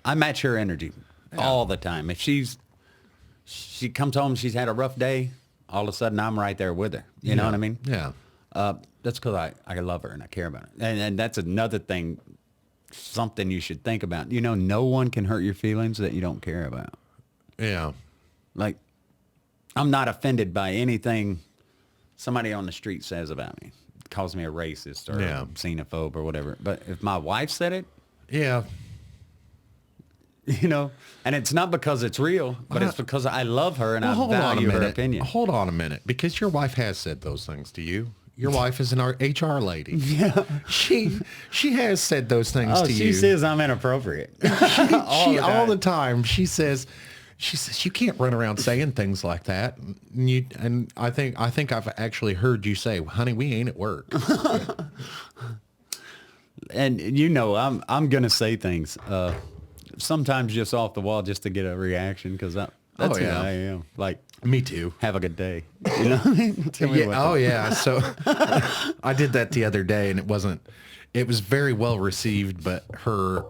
I match her energy all the time. If she comes home, she's had a rough day, all of a sudden I'm right there with her. You know what I mean? Yeah. That's because I love her and I care about her. And that's another thing, something you should think about. No one can hurt your feelings that you don't care about. Yeah. Like, I'm not offended by anything somebody on the street says about me. Calls me a racist or Yeah. a xenophobe or whatever. But if my wife said it, Yeah. and it's not because it's real, but it's because I love her and I Hold on a value her minute. opinion. Hold on a minute, because your wife has said those things to you. Your wife is an HR lady. Yeah. She has said those things to She you. says I'm inappropriate. All the time. She says you can't run around saying things like that. And I think I've actually heard you say, "Honey, we ain't at work." And I'm gonna say things sometimes just off the wall just to get a reaction, because that's who yeah. I am. Like, Me too. have a good day. You know what I mean? Tell me what to- Yeah. So I did that the other day, and it was very well received, but her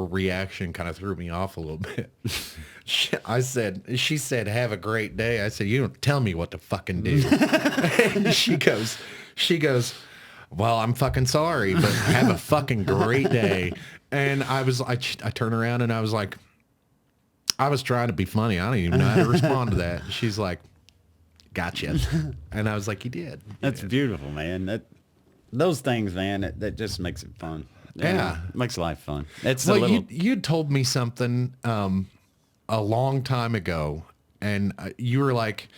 reaction kind of threw me off a little bit. She said, "Have a great day." I said, "You don't tell me what to fucking do." And she goes, "Well, I'm fucking sorry, but have a fucking great day." And I turned around and I was like, I was trying to be funny. I don't even know how to respond to that. She's like, "Gotcha." And I was like, "You did." That's beautiful, man. Those things, man, that just makes it fun. Yeah. Makes life fun. It's Well, a little. you'd told me something a long time ago, and you were like,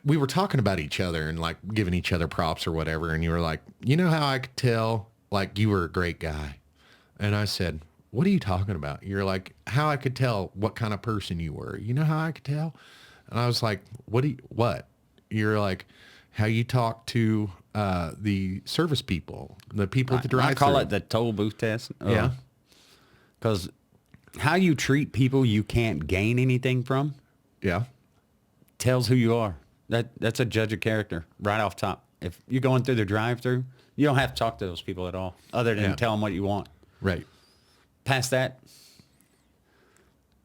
we were talking about each other and like giving each other props or whatever, and you were like, "You know how I could tell like you were a great guy?" And I said, "What are you talking about?" You're like, "How I could tell what kind of person you were. You know how I could tell?" And I was like, what? You're like, "How you talk to the service people, the people at the drive-thru." I call it the toll booth test. Yeah. Because how you treat people you can't gain anything from Yeah. tells who you are. That's a judge of character right off top. If you're going through the drive-thru, you don't have to talk to those people at all, other than Yeah. tell them what you want. Right. Past that,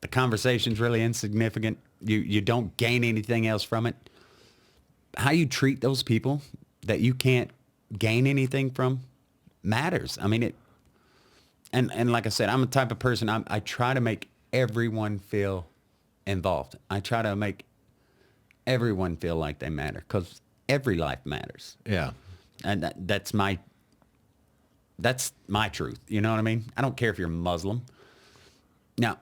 the conversation's really insignificant. You don't gain anything else from it. How you treat those people that you can't gain anything from matters. I mean, and like I said, I'm the type of person, I try to make everyone feel involved. I try to make everyone feel like they matter, because every life matters. Yeah. And that's my truth. You know what I mean? I don't care if you're Muslim. Now,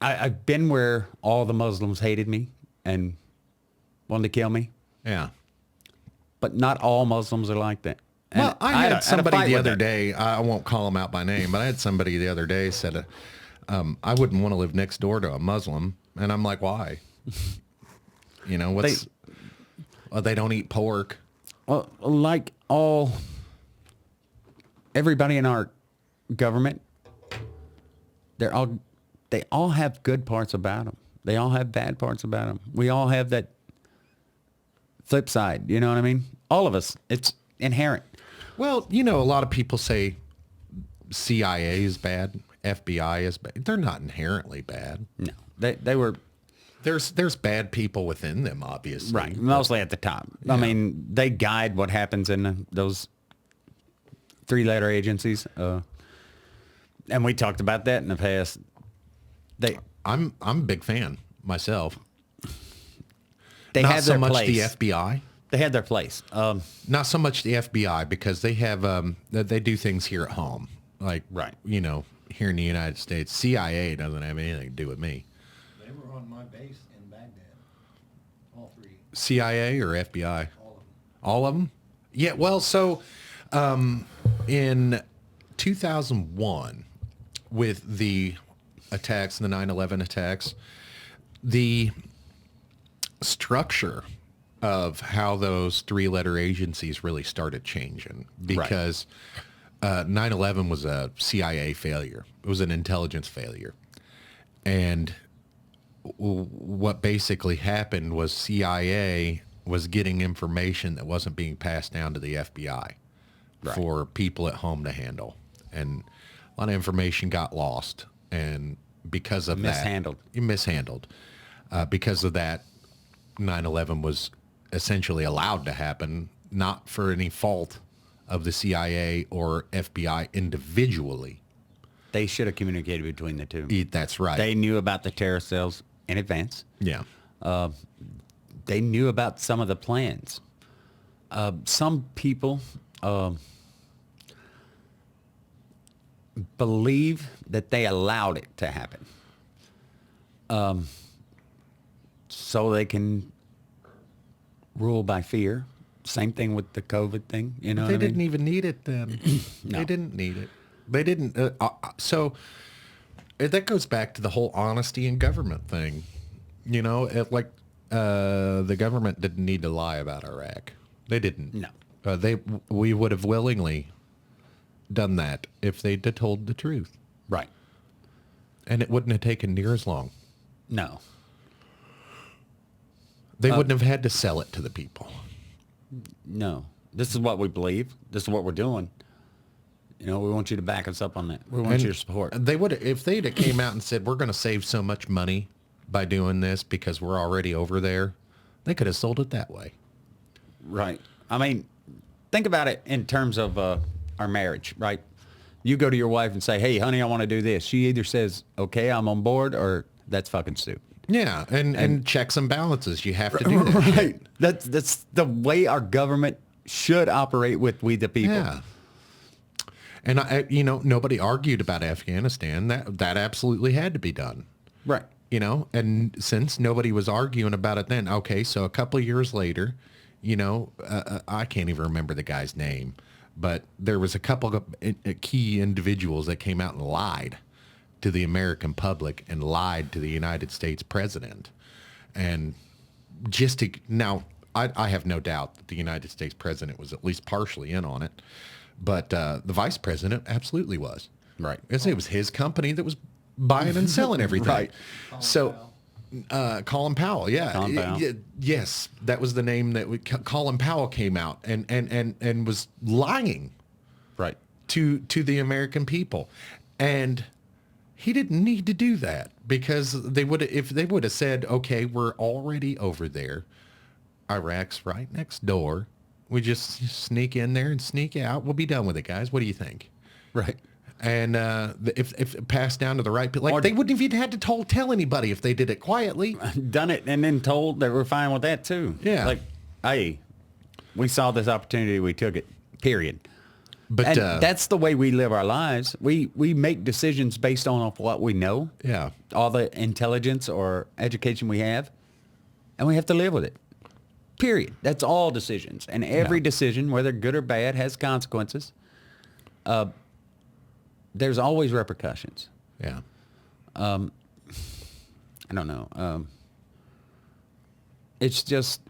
I've been where all the Muslims hated me and wanted to kill me. Yeah. but not all Muslims are like that. And Well, I had somebody fight the with other that. day, I won't call him out by name, but I had somebody the other day said, I wouldn't want to live next door to a Muslim. And I'm like, why? You know, they don't eat pork. Well, like everybody in our government, they all have good parts about them. They all have bad parts about them. We all have that flip side. You know what I mean? All of us. It's inherent. Well, you know, a lot of people say CIA is bad, FBI is bad. They're not inherently bad. No, they were There's bad people within them, obviously. right, mostly at the top. I mean, they guide what happens in those 3-letter agencies. And we talked about that in the past. I'm a big fan myself. They Not had so their much place. the FBI. They had their place. Not so much the FBI because they have they do things here at home, like Right. You know, here in the United States, CIA doesn't have anything to do with me. They were on my base in Baghdad. All three. CIA or FBI? All of them. All of them? Yeah. Well, so in 2001, with the attacks, the 9/11 attacks, the structure of how those 3-letter agencies really started changing because 9/11 was a CIA failure. It was an intelligence failure. And what basically happened was CIA was getting information that wasn't being passed down to the FBI for people at home to handle. And a lot of information got lost. And because of Mishandled. mishandled. Because of that, 9/11 was essentially allowed to happen, not for any fault of the CIA or FBI individually. They should have communicated between the two. That's right. They knew about the terror cells in advance. Yeah. They knew about some of the plans. Some people believe that they allowed it to happen, so they can rule by fear. Same thing with the COVID thing. You know, They what I mean? didn't even need it then. No. They didn't need it. They didn't. So that goes back to the whole honesty in government thing. You know, the government didn't need to lie about Iraq. They didn't. No. We would have willingly done that if they'd have told the truth. Right. And it wouldn't have taken near as long. No. They wouldn't have had to sell it to the people. No. This is what we believe. This is what we're doing. You know, we want you to back us up on that. We want And your support. They would, if they'd have came out and said, we're going to save so much money by doing this because we're already over there, they could have sold it that way. Right. I mean, think about it in terms of our marriage, right? You go to your wife and say, hey, honey, I want to do this. She either says, okay, I'm on board, or that's fucking stupid. Yeah, and checks and balances. You have to do that. Right. shit. That's the way our government should operate with we the people. Yeah. And nobody argued about Afghanistan. That absolutely had to be done. Right. You know, and since nobody was arguing about it then, okay, so a couple of years later, I can't even remember the guy's name, but there was a couple of key individuals that came out and lied to the American public and lied to the United States president. And I have no doubt that the United States president was at least partially in on it, but the vice president absolutely was. Right. It was his company that was buying and selling everything. Right. Colin Powell, yeah. Colin Powell. Yes, that was the name that Colin Powell came out and was lying Right. to the American people. And he didn't need to do that because if they would have said, okay, we're already over there. Iraq's right next door. We just sneak in there and sneak out. We'll be done with it, guys. What do you think? Right. And if it passed down to the right people, they wouldn't have even had to tell anybody if they did it quietly. Done it and then told that we're fine with that too. Yeah. Like, hey, we saw this opportunity, we took it, period. But And that's the way we live our lives. We make decisions based on what we know, yeah, all the intelligence or education we have, and we have to live with it. Period. That's all decisions. And every decision, whether good or bad, has consequences. There's always repercussions. Yeah. I don't know. It's just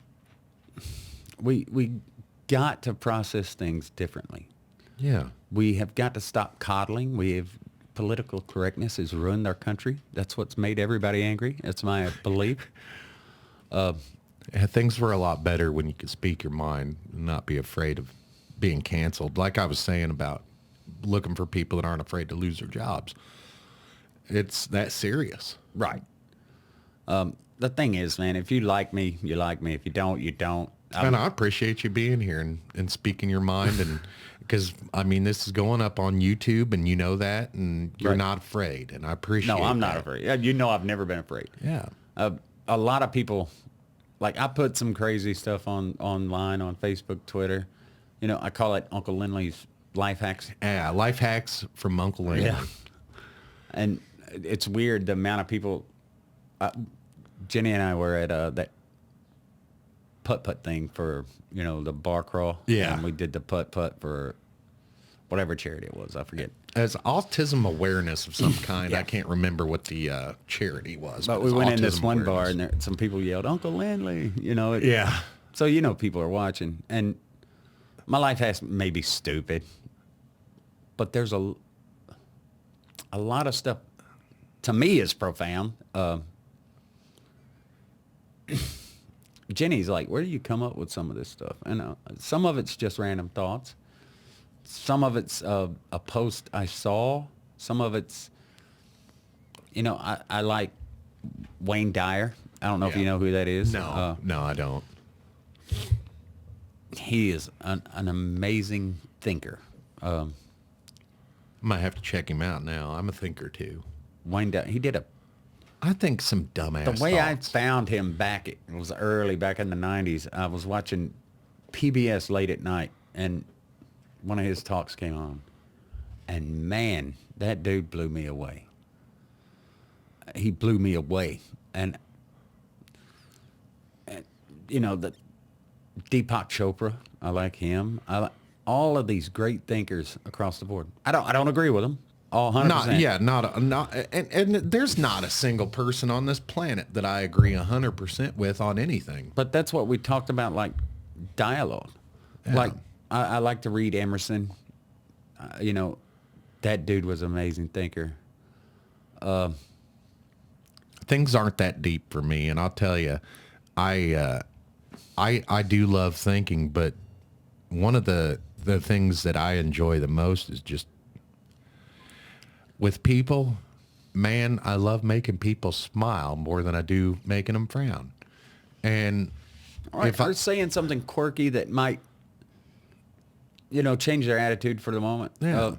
we got to process things differently. Yeah. We have got to stop coddling. Political correctness has ruined our country. That's what's made everybody angry. That's my belief. Yeah, things were a lot better when you could speak your mind and not be afraid of being canceled. Like I was saying about looking for people that aren't afraid to lose their jobs. It's that serious. Right. The thing is, man, if you like me, you like me. If you don't, you don't. And I appreciate you being here and speaking your mind. And because, I mean, this is going up on YouTube and you know that, and you're Right. not afraid. And I appreciate No, I'm not that. afraid. You know I've never been afraid. Yeah. A lot of people, like I put some crazy stuff online on Facebook, Twitter. You know, I call it Uncle Lynnlee's life hacks. Yeah. Life hacks from Uncle Lynnlee. Yeah. And it's weird the amount of people. Jenny and I were at that putt-putt thing for, you know, the bar crawl. Yeah. And we did the putt-putt for whatever charity it was. I forget. As autism awareness of some kind. Yeah. I can't remember what the charity was. But we it's went in this autism one bar awareness. and some people yelled, Uncle Lynnlee, you know. Yeah. So, you know, people are watching. And my life has may be stupid, but there's a lot of stuff to me is profound. Jenny's like, where do you come up with some of this stuff? And some of it's just random thoughts. Some of it's a post I saw. Some of it's, you know, I like Wayne Dyer. I don't know if Yeah. you know who that is. No, no, I don't. He is an amazing thinker. Might have to check him out now. I'm a thinker too. Wayne Dyer, he did I think some dumbass the way thoughts. I found him back, it was early, back in the 90s. I was watching PBS late at night, and one of his talks came on. And man, that dude blew me away. He blew me away. And you know, the Deepak Chopra, I like him. I like all of these great thinkers across the board. I don't agree with them. All 100%. And there's not a single person on this planet that I agree 100% with on anything. But that's what we talked about, like dialogue. Yeah. Like I like to read Emerson. You know, that dude was an amazing thinker. Things aren't that deep for me, and I'll tell you, I do love thinking, but one of the things that I enjoy the most is just with people. Man, I love making people smile more than I do making them frown. And All right, if I, or saying something quirky that might, you know, change their attitude for the moment. Yeah.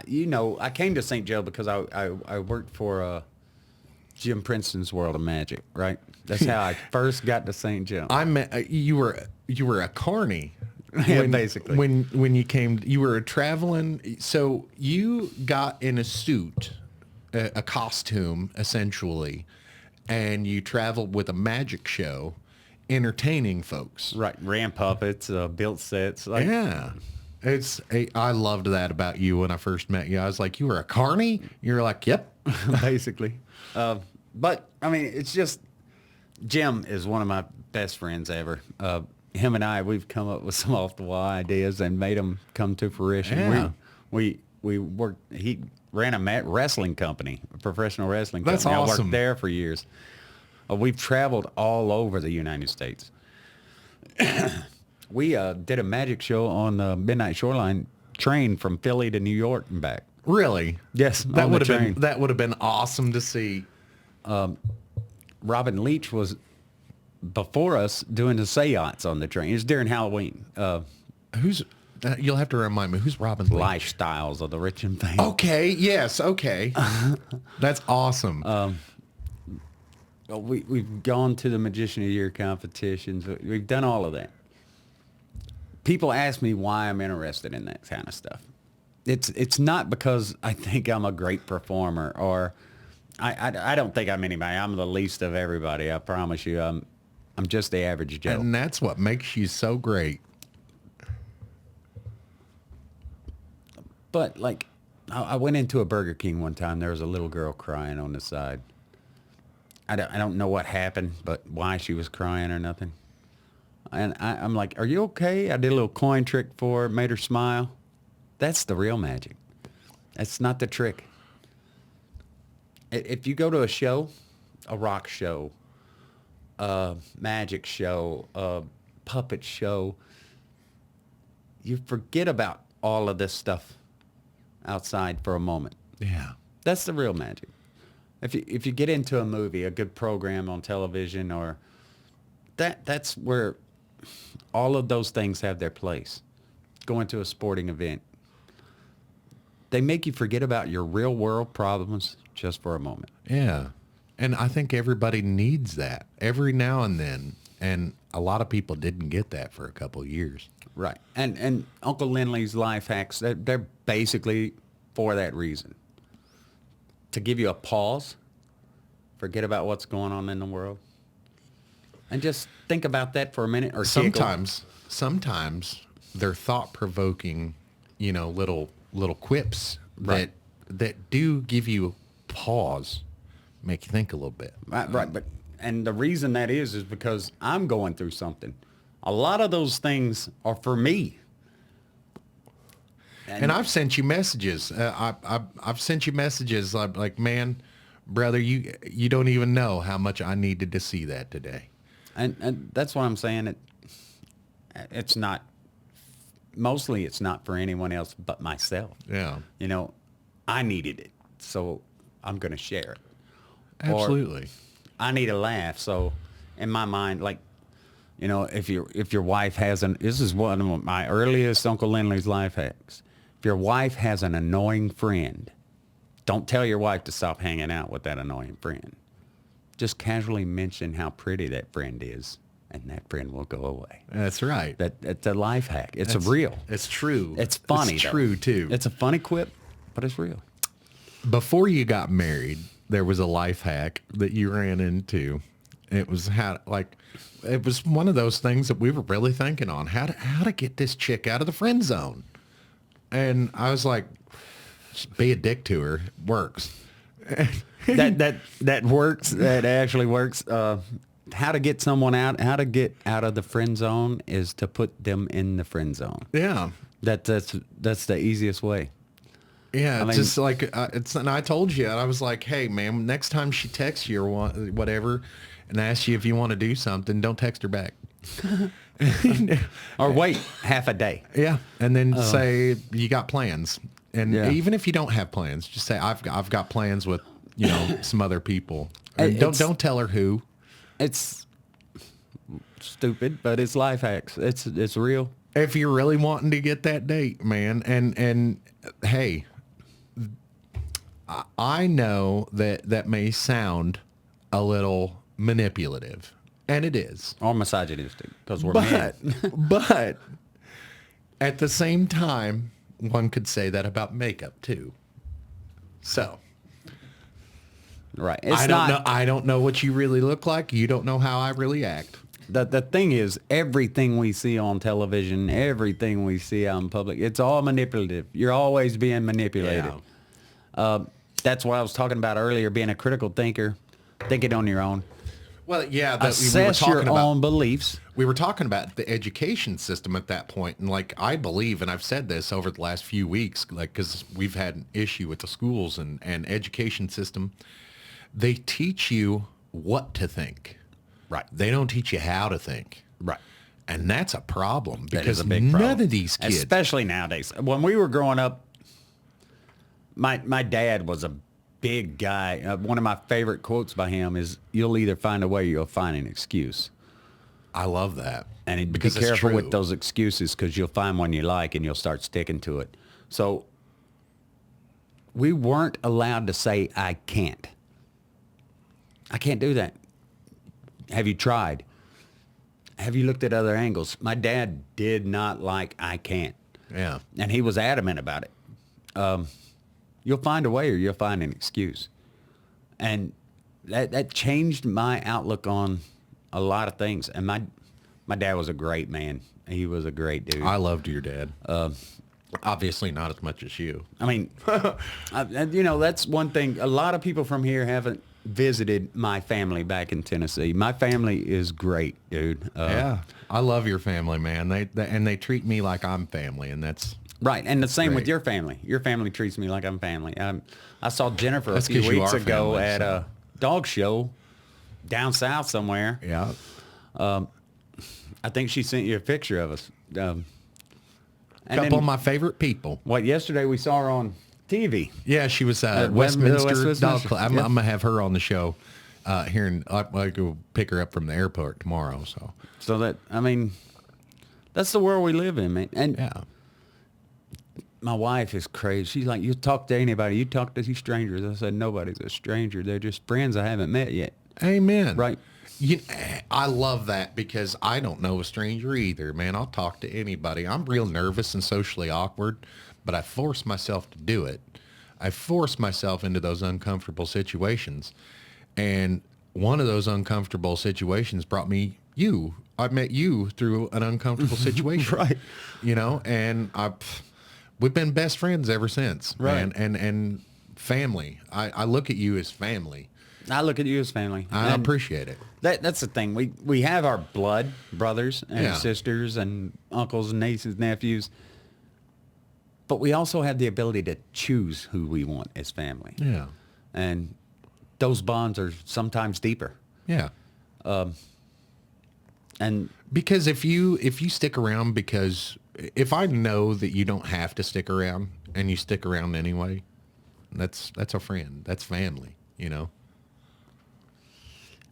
You know, I came to St. Joe because I worked for Jim Princeton's World of Magic, right? That's how I first got to St. Joe. I met you were a carny. Yeah, basically. When you came, you were traveling. So you got in a suit, a costume, essentially, and you traveled with a magic show, entertaining folks. Right, ran puppets, built sets. Like, Yeah. I loved that about you when I first met you. I was like, you were a carny? You're like, yep. basically. But I mean, it's just Jim is one of my best friends ever. Him and we've come up with some off the wall ideas and made them come to fruition. Yeah. We worked. He ran a wrestling company, a professional wrestling That's company. I awesome. worked there for years. We've traveled all over the United States. We did a magic show on the Midnight Shoreline train from Philly to New York and back. Really? Yes, That on the would have train. been awesome to see. Robin Leach was before us doing the seance on the train. It was during Halloween. Who's? You'll have to remind me. Who's Robin Lee? Lifestyles of the rich and famous. Okay. Yes. Okay. That's awesome. We've gone to the Magician of the Year competitions. We've done all of that. People ask me why I'm interested in that kind of stuff. It's not because I think I'm a great performer, or I don't think I'm anybody. I'm the least of everybody. I promise you. I'm just the average Joe. And that's what makes you so great. But like, I went into a Burger King one time. There was a little girl crying on the side. I don't know what happened, but why she was crying or nothing. And I'm like, are you okay? I did a little coin trick for her, made her smile. That's the real magic. That's not the trick. If you go to a show, a rock show, a magic show, a puppet show, you forget about all of this stuff outside for a moment. Yeah. That's the real magic. If you get into a movie, a good program on television, or that's where all of those things have their place. Going to a sporting event, they make you forget about your real world problems just for a moment. Yeah. And I think everybody needs that every now and then. And a lot of people didn't get that for a couple of years. Right. And Uncle Lynnlee's life hacks, they're basically for that reason. To give you a pause, forget about what's going on in the world, and just think about that for a minute or sometimes they're thought-provoking, little quips Right. that do give you pause, make you think a little bit. Right. And the reason that is because I'm going through something. A lot of those things are for me. And I've sent you messages. I've sent you messages like, man, brother, you don't even know how much I needed to see that today. And that's what I'm saying. It's not, mostly it's not for anyone else but myself. Yeah. I needed it, so I'm going to share it. Absolutely. Or I need a laugh. So in my mind, like, if your wife has this is one of my earliest Uncle Lynnlee's life hacks. If your wife has an annoying friend, don't tell your wife to stop hanging out with that annoying friend. Just casually mention how pretty that friend is, and that friend will go away. That's right. That's a life hack. It's real. It's true. It's funny. It's though. true too. It's a funny quip, but it's real. Before you got married, there was a life hack that you ran into. It was it was one of those things that we were really thinking on how to get this chick out of the friend zone. And I was like, just be a dick to her. Works. that works. That actually works. How to get someone out? How to get out of the friend zone is to put them in the friend zone. Yeah. That's the easiest way. Yeah, I mean, just like and I told you, and I was like, hey, man, next time she texts you or whatever and asks you if you want to do something, don't text her back. Or wait half a day. Yeah, and then say you got plans, and Yeah. even if you don't have plans, just say I've got plans with some other people. Don't tell her who. It's stupid, but it's life hacks. It's real. If you're really wanting to get that date, man, and hey, I know that may sound a little manipulative, and it is. Or misogynistic, because we're men. But at the same time, one could say that about makeup too. So Right. I don't know what you really look like. You don't know how I really act. The thing is, everything we see on television, everything we see out in public, it's all manipulative. You're always being manipulated. Yeah. That's what I was talking about earlier, being a critical thinker, thinking on your own. Well, yeah, Assess your own beliefs. We were talking about the education system at that point, and like I believe, and I've said this over the last few weeks, like because we've had an issue with the schools and education system. They teach you what to think. Right. They don't teach you how to think. Right. And that's a problem That because is a big problem. none of these kids. Especially nowadays. When we were growing up, my dad was a big guy. One of my favorite quotes by him is, "You'll either find a way or you'll find an excuse." I love that. And be because it's careful with true. those excuses, because you'll find one you like and you'll start sticking to it. So we weren't allowed to say, I can't. I can't do that. Have you tried? Have you looked at other angles? My dad did not like I can't. Yeah. And he was adamant about it. You'll find a way or you'll find an excuse. And that changed my outlook on a lot of things. And my dad was a great man. He was a great dude. I loved your dad. Obviously not as much as you. I mean, that's one thing. A lot of people from here haven't visited my family back in Tennessee. My family is great, dude. Yeah. I love your family, man. They treat me like I'm family, and that's right. And the same with great. your family. Your family treats me like I'm family. I saw Jennifer That's a few 'cause you weeks are ago family, at so. a dog show down south somewhere. Yeah. I think she sent you a picture of us. And Couple then, of my favorite people. yesterday we saw her on TV. Yeah, she was West- Westminster Westminster. Dog Club. I'm Yeah. going to have her on the show here, and I go pick her up from the airport tomorrow. So That's the world we live in, man. And yeah, my wife is crazy. She's like, you talk to anybody, you talk to these strangers. I said, nobody's a stranger. They're just friends I haven't met yet. amen. Right. I love that because I don't know a stranger either, man. I'll talk to anybody. I'm real nervous and socially awkward, but I force myself to do it. I force myself into those uncomfortable situations. And one of those uncomfortable situations brought me you. I met you through an uncomfortable situation. Right. And we've been best friends ever since. Right. Man. And family. I look at you as family. I look at you as family. I And appreciate it. that's the thing. We have our blood, brothers and Yeah. sisters and uncles and nieces, nephews. But we also have the ability to choose who we want as family. Yeah. And those bonds are sometimes deeper. Yeah. And Because if you stick around, because if I know that you don't have to stick around and you stick around anyway, that's a friend. That's family,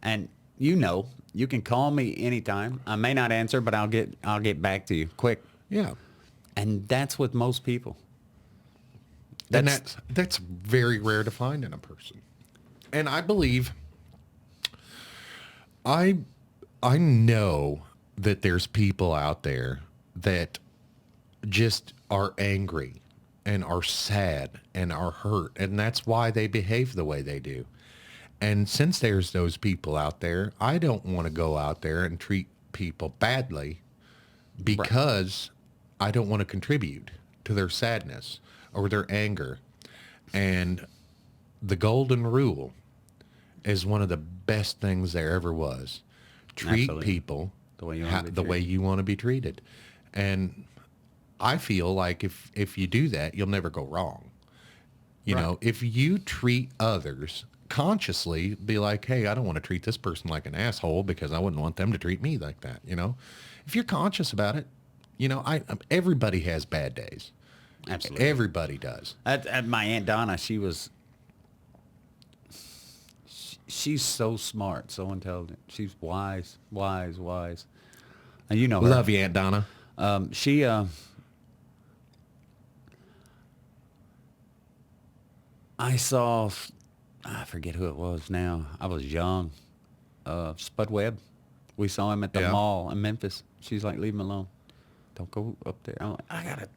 And you can call me anytime. I may not answer, but I'll get back to you quick. Yeah. And that's with most people. And that's very rare to find in a person. And I believe I know that there's people out there that just are angry and are sad and are hurt, and that's why they behave the way they do. And since there's those people out there, I don't want to go out there and treat people badly because I don't want to contribute to their sadness or their anger. And the golden rule is one of the best things there ever was. Treat Absolutely. people The way you wanna be the way treated. you want to be treated. And I feel like if you do that, you'll never go wrong. If you treat others consciously, be like, hey, I don't want to treat this person like an asshole because I wouldn't want them to treat me like that. If you're conscious about it, everybody has bad days. Absolutely. Everybody does. At my Aunt Donna, she's so smart, so intelligent. She's wise. And you know her. Love you, Aunt Donna. I saw, I forget who it was now. I was young. Spud Webb. We saw him at the Yeah. mall in Memphis. She's like, leave him alone. Don't go up there. I'm like, I gotta,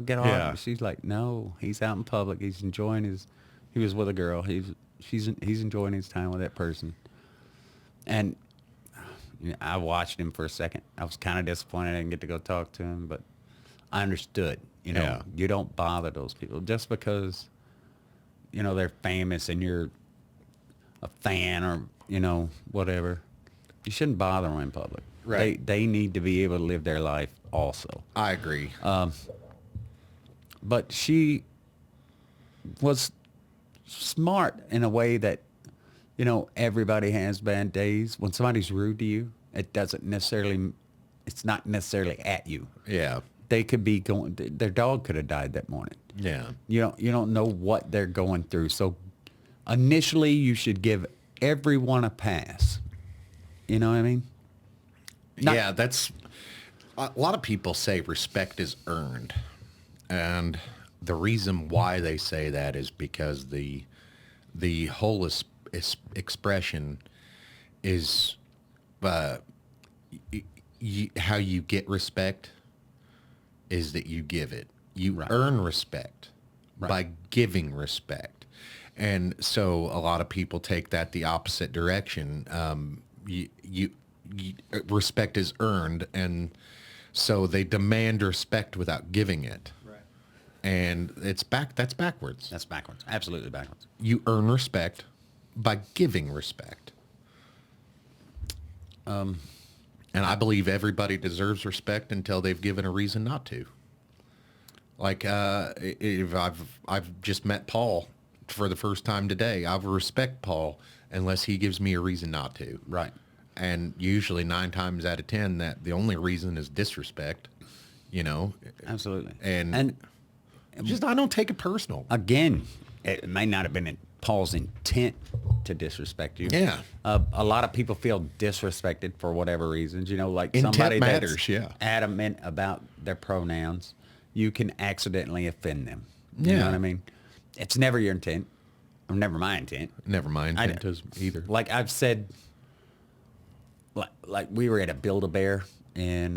get off. Yeah. She's like, no, he's out in public. He's enjoying he was with a girl. He's enjoying his time with that person. And I watched him for a second. I was kind of disappointed I didn't get to go talk to him, but I understood. Yeah. You don't bother those people just because, they're famous and you're a fan or, whatever. You shouldn't bother them in public. Right. They need to be able to live their life also. I agree. But she was smart in a way that, everybody has bad days. When somebody's rude to you, it's not necessarily at you. Yeah. They could be their dog could have died that morning. Yeah. You don't know what they're going through. So initially you should give everyone a pass. You know what I mean? Yeah, that's a lot of people say respect is earned. And the reason why they say that is because the whole expression is how you get respect is that you give it. You Right. earn respect Right. by giving respect. And so a lot of people take that the opposite direction. respect is earned, and so they demand respect without giving it. Right. And that's backwards. That's backwards. Absolutely backwards. You earn respect by giving respect. And I believe everybody deserves respect until they've given a reason not to. Like, if I've just met Paul for the first time today, I will respect Paul unless he gives me a reason not to. Right. And usually 9 times out of 10, that the only reason is disrespect, you know. Absolutely. And just, I don't take it personal. Again, it may not have been Paul's intent to disrespect you. Yeah. A lot of people feel disrespected for whatever reasons. You know, like Intent somebody matters, that's yeah. adamant about their pronouns, you can accidentally offend them. You Yeah. know what I mean? It's never your intent, or never my intent. Never mind. I- Intent is either. Like I've said, like we were at a Build-A-Bear in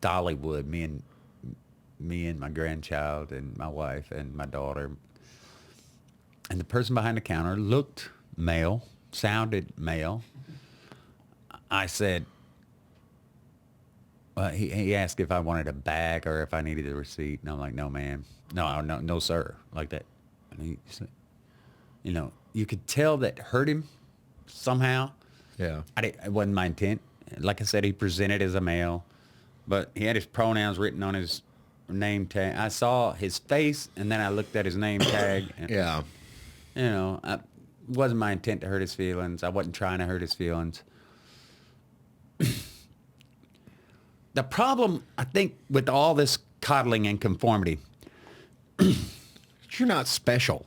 Dollywood, me and my grandchild and my wife and my daughter. And the person behind the counter looked male, sounded male. I said, he asked if I wanted a bag or if I needed a receipt. And I'm like, no, ma'am. No, sir. Like that. And he said, you know, you could tell that hurt him somehow. Yeah. It wasn't my intent. Like I said, he presented as a male, but he had his pronouns written on his name tag. I saw his face, and then I looked at his name tag. And, Yeah. you know, it wasn't my intent to hurt his feelings. I wasn't trying to hurt his feelings. The problem, I think, with all this coddling and conformity, You're not special.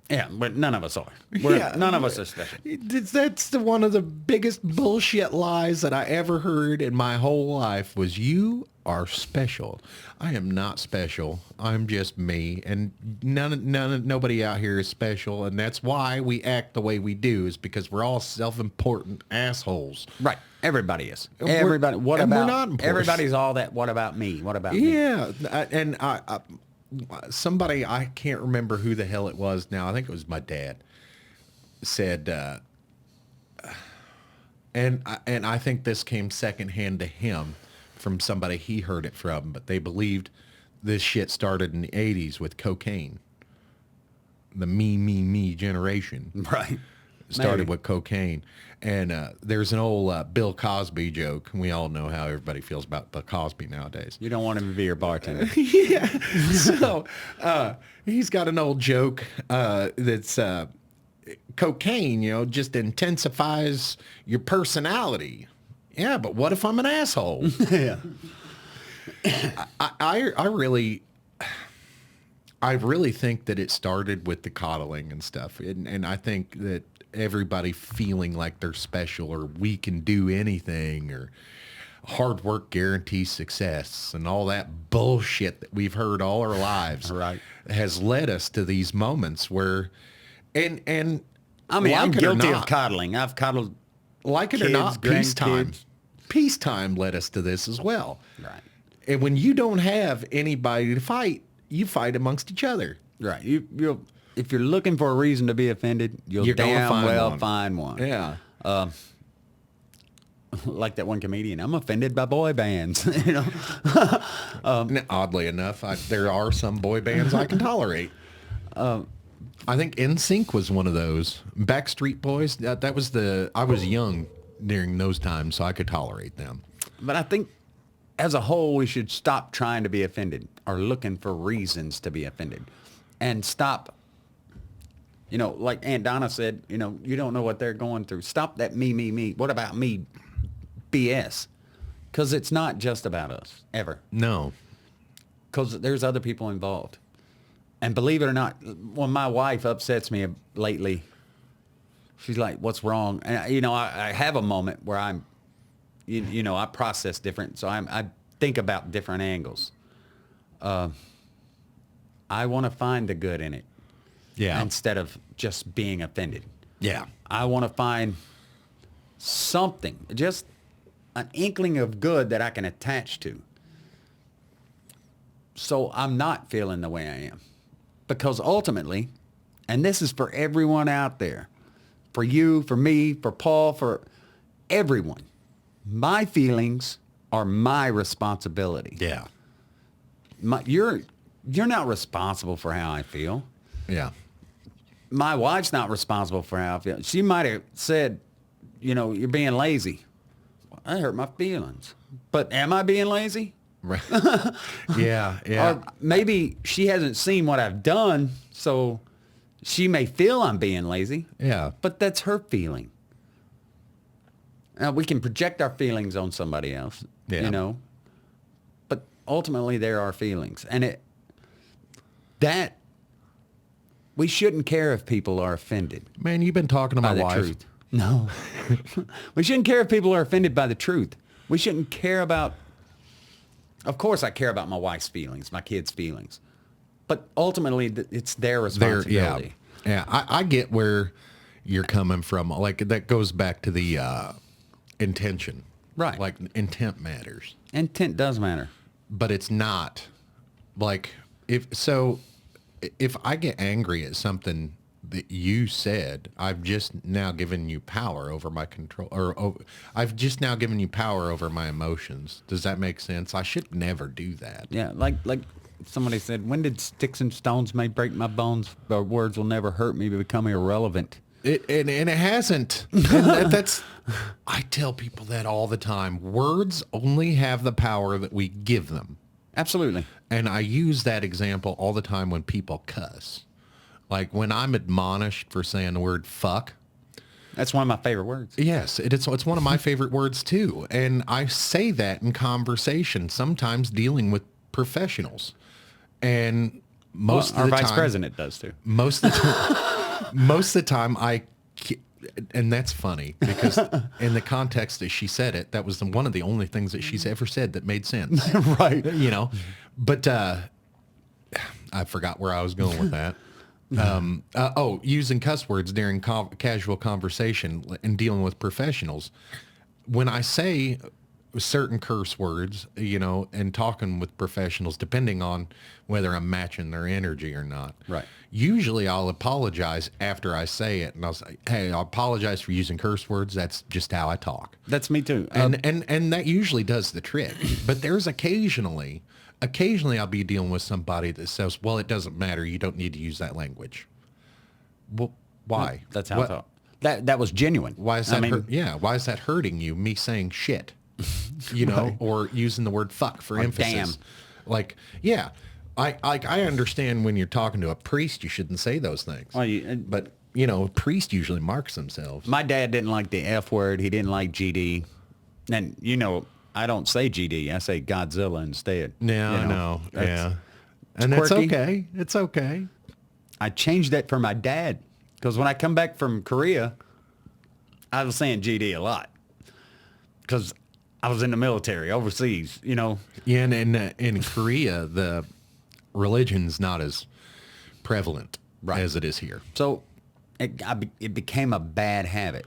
yeah, but none of us are. None of us are special. That's one of the biggest bullshit lies that I ever heard in my whole life was you are special. I am not special. I'm just me. And nobody out here is special. And that's why we act the way we do, is because we're all self-important assholes. Right. Everybody is. And we're- Everybody. What and we're about? not important. Everybody's all that. What about me? What about me? Yeah. And somebody, I can't remember who the hell it was now. I think it was my dad, said, and I think this came secondhand to him from somebody he heard it from, but they believed this shit started in the 80s with cocaine. The me generation Right. started Maybe. with cocaine. And there's an old Bill Cosby joke. We all know how everybody feels about Bill Cosby nowadays. You don't want him to be your bartender. Yeah. So he's got an old joke that's cocaine, you know, just intensifies your personality. Yeah, but what if I'm an asshole? Yeah. I really think that it started with the coddling and stuff. And I think that everybody feeling like they're special or we can do anything or hard work guarantees success and all that bullshit that we've heard all our lives Right. has led us to these moments where, and I mean, like I'm it or guilty not, of coddling. I've coddled. like it or kids, not, peacetime. grandkids. Peacetime led us to this as well. Right. And when you don't have anybody to fight, you fight amongst each other. Right. You'll if you're looking for a reason to be offended, you'll You're gonna damn find well one. find one. Yeah. Like that one comedian, I'm offended by boy bands. You know. Now, oddly enough, there are some boy bands I can tolerate. I think NSYNC was one of those. Backstreet Boys, that was I was young during those times, so I could tolerate them. But I think as a whole, we should stop trying to be offended or looking for reasons to be offended and stop, you know, like Aunt Donna said, you know, you don't know what they're going through. Stop that me. What about me BS? Because it's not just about us, ever. No. Because there's other people involved. And believe it or not, when my wife upsets me lately, she's like, what's wrong? And, you know, I have a moment where I'm, you know, I process different. So I think about different angles. I want to find the good in it. Yeah. Instead of just being offended. Yeah. I want to find something, just an inkling of good that I can attach to. So I'm not feeling the way I am. Because ultimately, and this is for everyone out there, for you, for me, for Paul, for everyone, My feelings are my responsibility. Yeah. You're not responsible for how I feel. Yeah. My wife's not responsible for how I feel. She might have said, you're being lazy. Well, that hurt my feelings. But am I being lazy? Right. Yeah. Yeah. Or maybe she hasn't seen what I've done, so she may feel I'm being lazy. Yeah. But that's her feeling. Now, we can project our feelings on somebody else, Yeah. But ultimately, they're our feelings. And we shouldn't care if people are offended Man, you've been talking to by my the wife. truth. No. We shouldn't care if people are offended by the truth. We shouldn't care about... Of course, I care about my wife's feelings, my kids' feelings. But ultimately, it's their responsibility. Yeah. I get where you're coming from. Like, that goes back to the intention. Right. Like, intent matters. Intent does matter. But it's not. Like, if I get angry at something that you said, I've just now given you power over my control, I've just now given you power over my emotions. Does that make sense? I should never do that. Yeah, like somebody said, when did sticks and stones may break my bones, but words will never hurt me, but become irrelevant? And it hasn't. And that's I tell people that all the time. Words only have the power that we give them. Absolutely. And I use that example all the time when people cuss. Like when I'm admonished for saying the word fuck. That's one of my favorite words. Yes, it's one of my favorite words too. And I say that in conversation, sometimes dealing with professionals. And most of the time... Our vice president does too. Most of the time, and that's funny because in the context that she said it, that was one of the only things that she's ever said that made sense. Right. But I forgot where I was going with that. Using cuss words during casual conversation and dealing with professionals. When I say certain curse words, and talking with professionals, depending on whether I'm matching their energy or not. Right. Usually I'll apologize after I say it, and I'll say, hey, I apologize for using curse words. That's just how I talk. That's me too. And that usually does the trick. But there's occasionally I'll be dealing with somebody that says, well, it doesn't matter. You don't need to use that language. Well, why? That's how I talk. That was genuine. Why is that why is that hurting you? Me saying shit, Right. or using the word fuck for Or emphasis. damn. Like, yeah, I understand when you're talking to a priest, you shouldn't say those things. Well, But, priests usually marks themselves. my dad didn't like the F word. He didn't like GD. And, I don't say GD. I say Godzilla instead. Yeah, I know. Yeah. And it's it's quirky. okay. It's okay. I changed that for my dad because when I come back from Korea, I was saying GD a lot because I was in the military overseas, Yeah, and in Korea, the religion's not as prevalent as it is here. So it became a bad habit.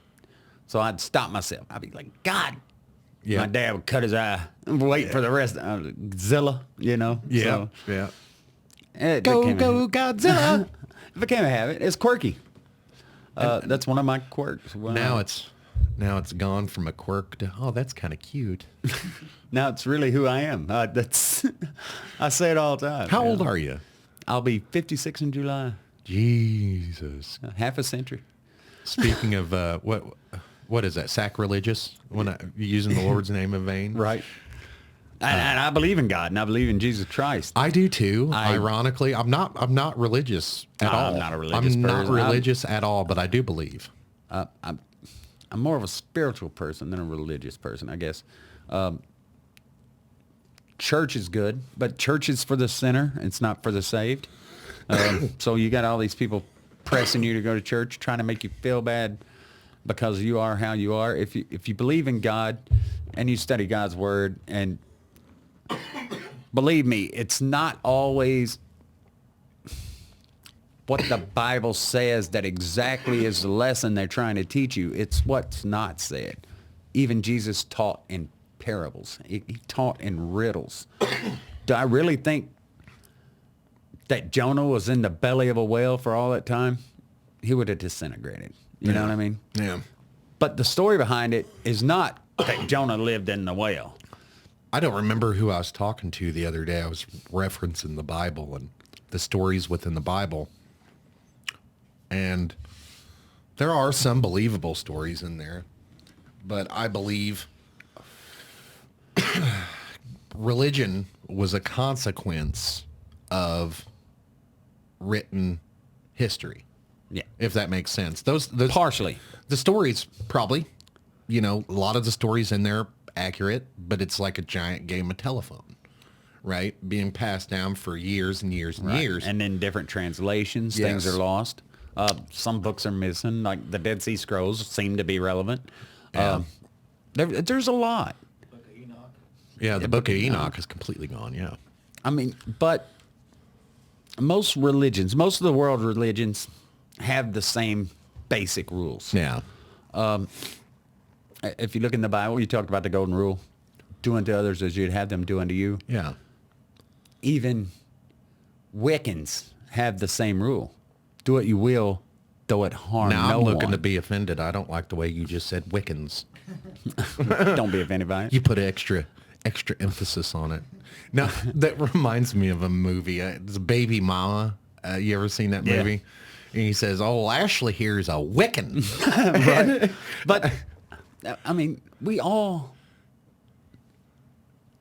So I'd stop myself. I'd be like, God. Yeah. My dad would cut his eye and wait for the rest. Zilla, Yeah, So yeah. it Go, became Godzilla. It became a habit. It's quirky. That's one of my quirks. Wow. Now it's gone from a quirk to, oh, that's kind of cute. Now it's really who I am. I say it all the time. How old are you? I'll be 56 in July. Jesus. Half a century. Speaking of what is that? Sacrilegious? When using the Lord's name in vain? Right. And I believe in God, and I believe in Jesus Christ. I do too. Ironically, I'm not religious at all. I'm not a religious person. I'm not religious at all, but I do believe. I'm more of a spiritual person than a religious person, I guess. Church is good, but church is for the sinner. It's not for the saved. So you got all these people pressing you to go to church, trying to make you feel bad because you are how you are. If you believe in God and you study God's word, and believe me, it's not always what the Bible says that exactly is the lesson they're trying to teach you. It's what's not said. Even Jesus taught in parables. He taught in riddles. Do I really think that Jonah was in the belly of a whale for all that time? He would have disintegrated. You know what I mean? Yeah. But the story behind it is not that Jonah lived in the whale. I don't remember who I was talking to the other day. I was referencing the Bible and the stories within the Bible. And there are some believable stories in there. But I believe religion was a consequence of written history. Yeah. If that makes sense. Those Partially. the stories probably, a lot of the stories in there accurate, but it's like a giant game of telephone, right? Being passed down for years and years and Right. years. And then different translations, things Yes. are lost. Some books are missing, like the Dead Sea Scrolls seem to be relevant. Yeah. There's a lot. Book of Enoch. Yeah, the Book of Enoch is completely gone, yeah. I mean, but most of the world religions have the same basic rules. Yeah. If you look in the Bible, you talked about the golden rule. Do unto others as you'd have them do unto you. Yeah. Even Wiccans have the same rule. Do what you will, though it harm Now no I'm looking one. to be offended. I don't like the way you just said Wiccans. Don't be offended by it. You put extra emphasis on it. Now, that reminds me of a movie. It's Baby Mama. You ever seen that Yeah. movie? And he says, "Oh, Ashley here is a Wiccan." Right. But, I mean, we all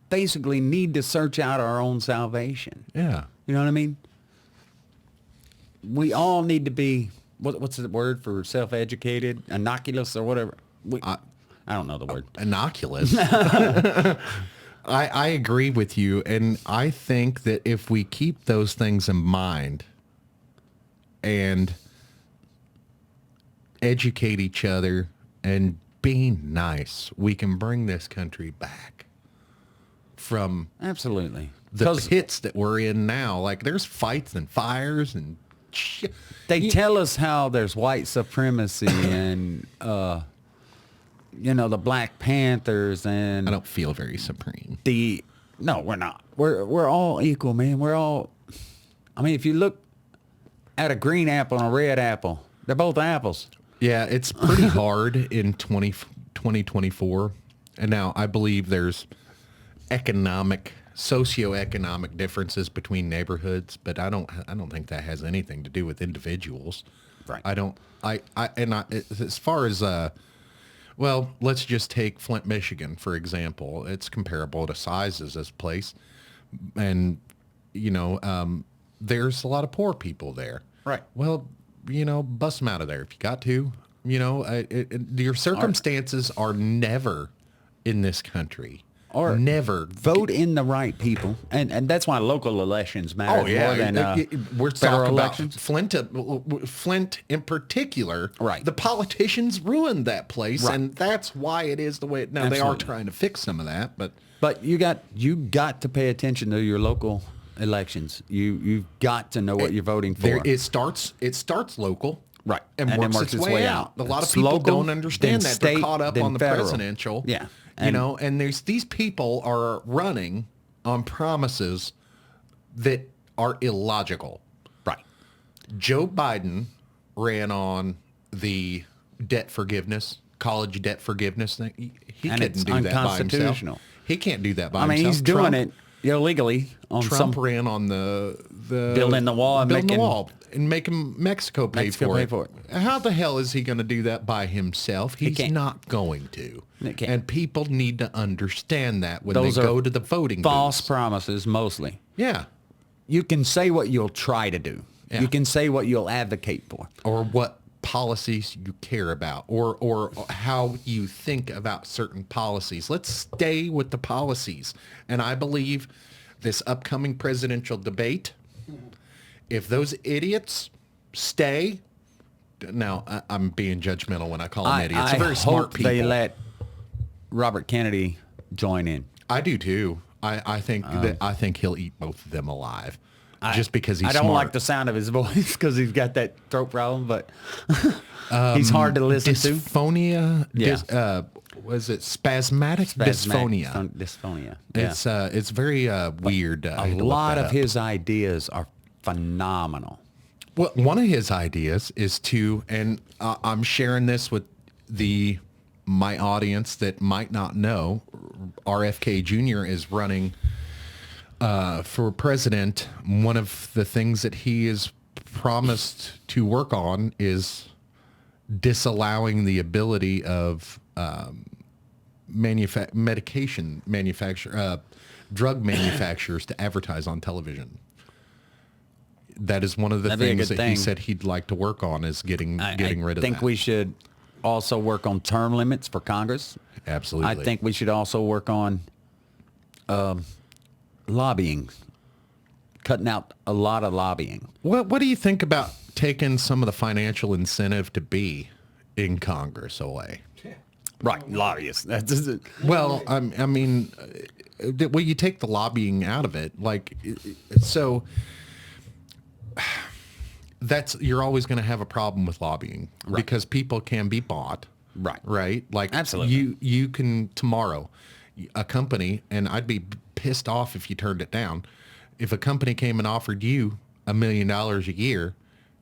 basically need to search out our own salvation. Yeah. You know what I mean? We all need to be, what's the word for self-educated? Innocuous or whatever? I don't know the word. Innocuous. I agree with you. And I think that if we keep those things in mind and educate each other and be nice, we can bring this country back from Absolutely. the pits that we're in now. Like, there's fights and fires and shit. They tell us how there's white supremacy and, the Black Panthers and I don't feel very supreme. no, we're not. We're all equal, man. We're all, I mean, if you look at a green apple and a red apple, they're both apples. Yeah, it's pretty hard in 2024. And now I believe there's socioeconomic differences between neighborhoods, but I don't think that has anything to do with individuals. Right. As far as well, let's just take Flint, Michigan, for example. It's comparable to size as this place. And, there's a lot of poor people there. Right. Well, bust them out of there if you got to. Your circumstances are never in this country. Or never. vote in the right people, and that's why local elections matter more than We're federal talking about elections. Flint in particular. Right. The politicians ruined that place, Right. and that's why it is the way. Now they are Absolutely. trying to fix some of that, but But you got to pay attention to your local elections. You've got to know what you're voting for. it starts local. Right. And, And then works its way out. A lot of people local, don't understand then that. They're state, caught up then on the federal. presidential. Yeah. And there's these people are running on promises that are illogical. Right. Joe Biden ran on the debt forgiveness, college debt forgiveness thing. He And couldn't it's do that by himself. unconstitutional. He can't do that by I mean, himself. he's doing it illegally on Trump some ran on the Building the wall and building the making- wall and making Mexico pay for it. How the hell is he going to do that by himself? He's can't. not going to. He can't. And people need to understand that when Those they are go to the voting false booths. promises mostly. Yeah. You can say what you'll try to do. Yeah. You can say what you'll advocate for. Or what policies you care about, or how you think about certain policies. Let's stay with the policies. And I believe this upcoming presidential debate, if those idiots stay, now I'm being judgmental when I call them idiots. They're very smart people. They let Robert Kennedy join in. I do too. I think he'll eat both of them alive. Just because he's I don't smart. like the sound of his voice because he's got that throat problem, but he's hard to listen to. Dysphonia. Yeah. Was it spasmatic dysphonia? Dysphonia. Yeah. It's very weird. A lot of his ideas are phenomenal. Well, one of his ideas is to, and I'm sharing this with the my audience that might not know, RFK Jr. is running for president. One of the things that he is promised to work on is disallowing the ability of drug manufacturers to advertise on television. That is one of the things that he said he'd like to work on, is getting rid of that. I think we should also work on term limits for Congress. Absolutely. I think we should also work on lobbying, cutting out a lot of lobbying. What do you think about taking some of the financial incentive to be in Congress away? Right, lobbyists. Well, I mean, well, you take the lobbying out of it, like, so you're always going to have a problem with lobbying, right? Because people can be bought, right? Like, absolutely, you can tomorrow, a company, and I'd be pissed off if you turned it down. If a company came and offered you $1 million a year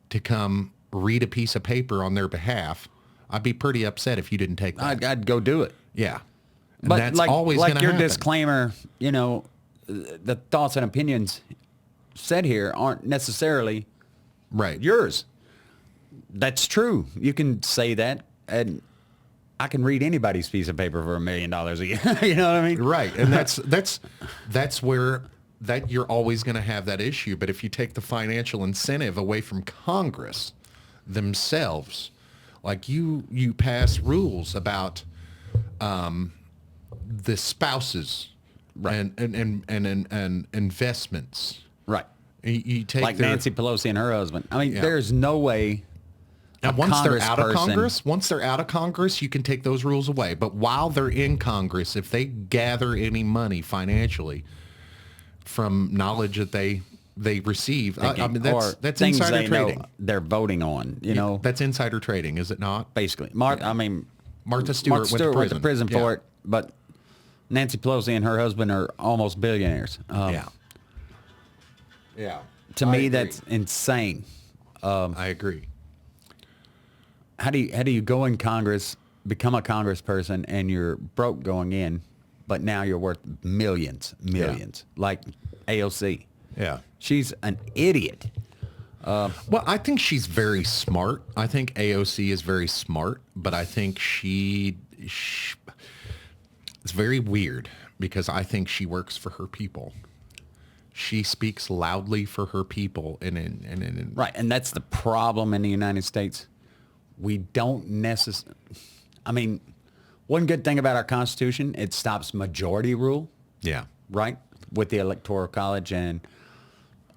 to come read a piece of paper on their behalf, I'd be pretty upset if you didn't take that. I'd go do it. Yeah. And but that's like, always like gonna your happen. disclaimer, the thoughts and opinions said here aren't necessarily right yours. That's true. You can say that, and I can read anybody's piece of paper for $1 million a year. You know what I mean? Right. And that's where that you're always going to have that issue. But if you take the financial incentive away from Congress themselves, like you pass rules about the spouses, right, and investments, right. You take like Nancy Pelosi and her husband. I mean, there's no way. And once they're out of Congress, you can take those rules away. But while they're in Congress, if they gather any money financially from knowledge that they receive, I mean, that's things insider they trading. Know they're voting on, know. That's insider trading, is it not? Basically. Martha Stewart went to prison for it, but Nancy Pelosi and her husband are almost billionaires. Yeah. To me, that's insane. I agree. How do you go in Congress, become a congressperson, and you're broke going in, but now you're worth millions, like AOC. Yeah. She's an idiot. Well, I think she's very smart. I think AOC is very smart, but I think it's very weird because I think she works for her people. She speaks loudly for her people, right, and that's the problem in the United States. We don't necessarily. I mean, one good thing about our Constitution, it stops majority rule. Yeah. Right, with the Electoral College and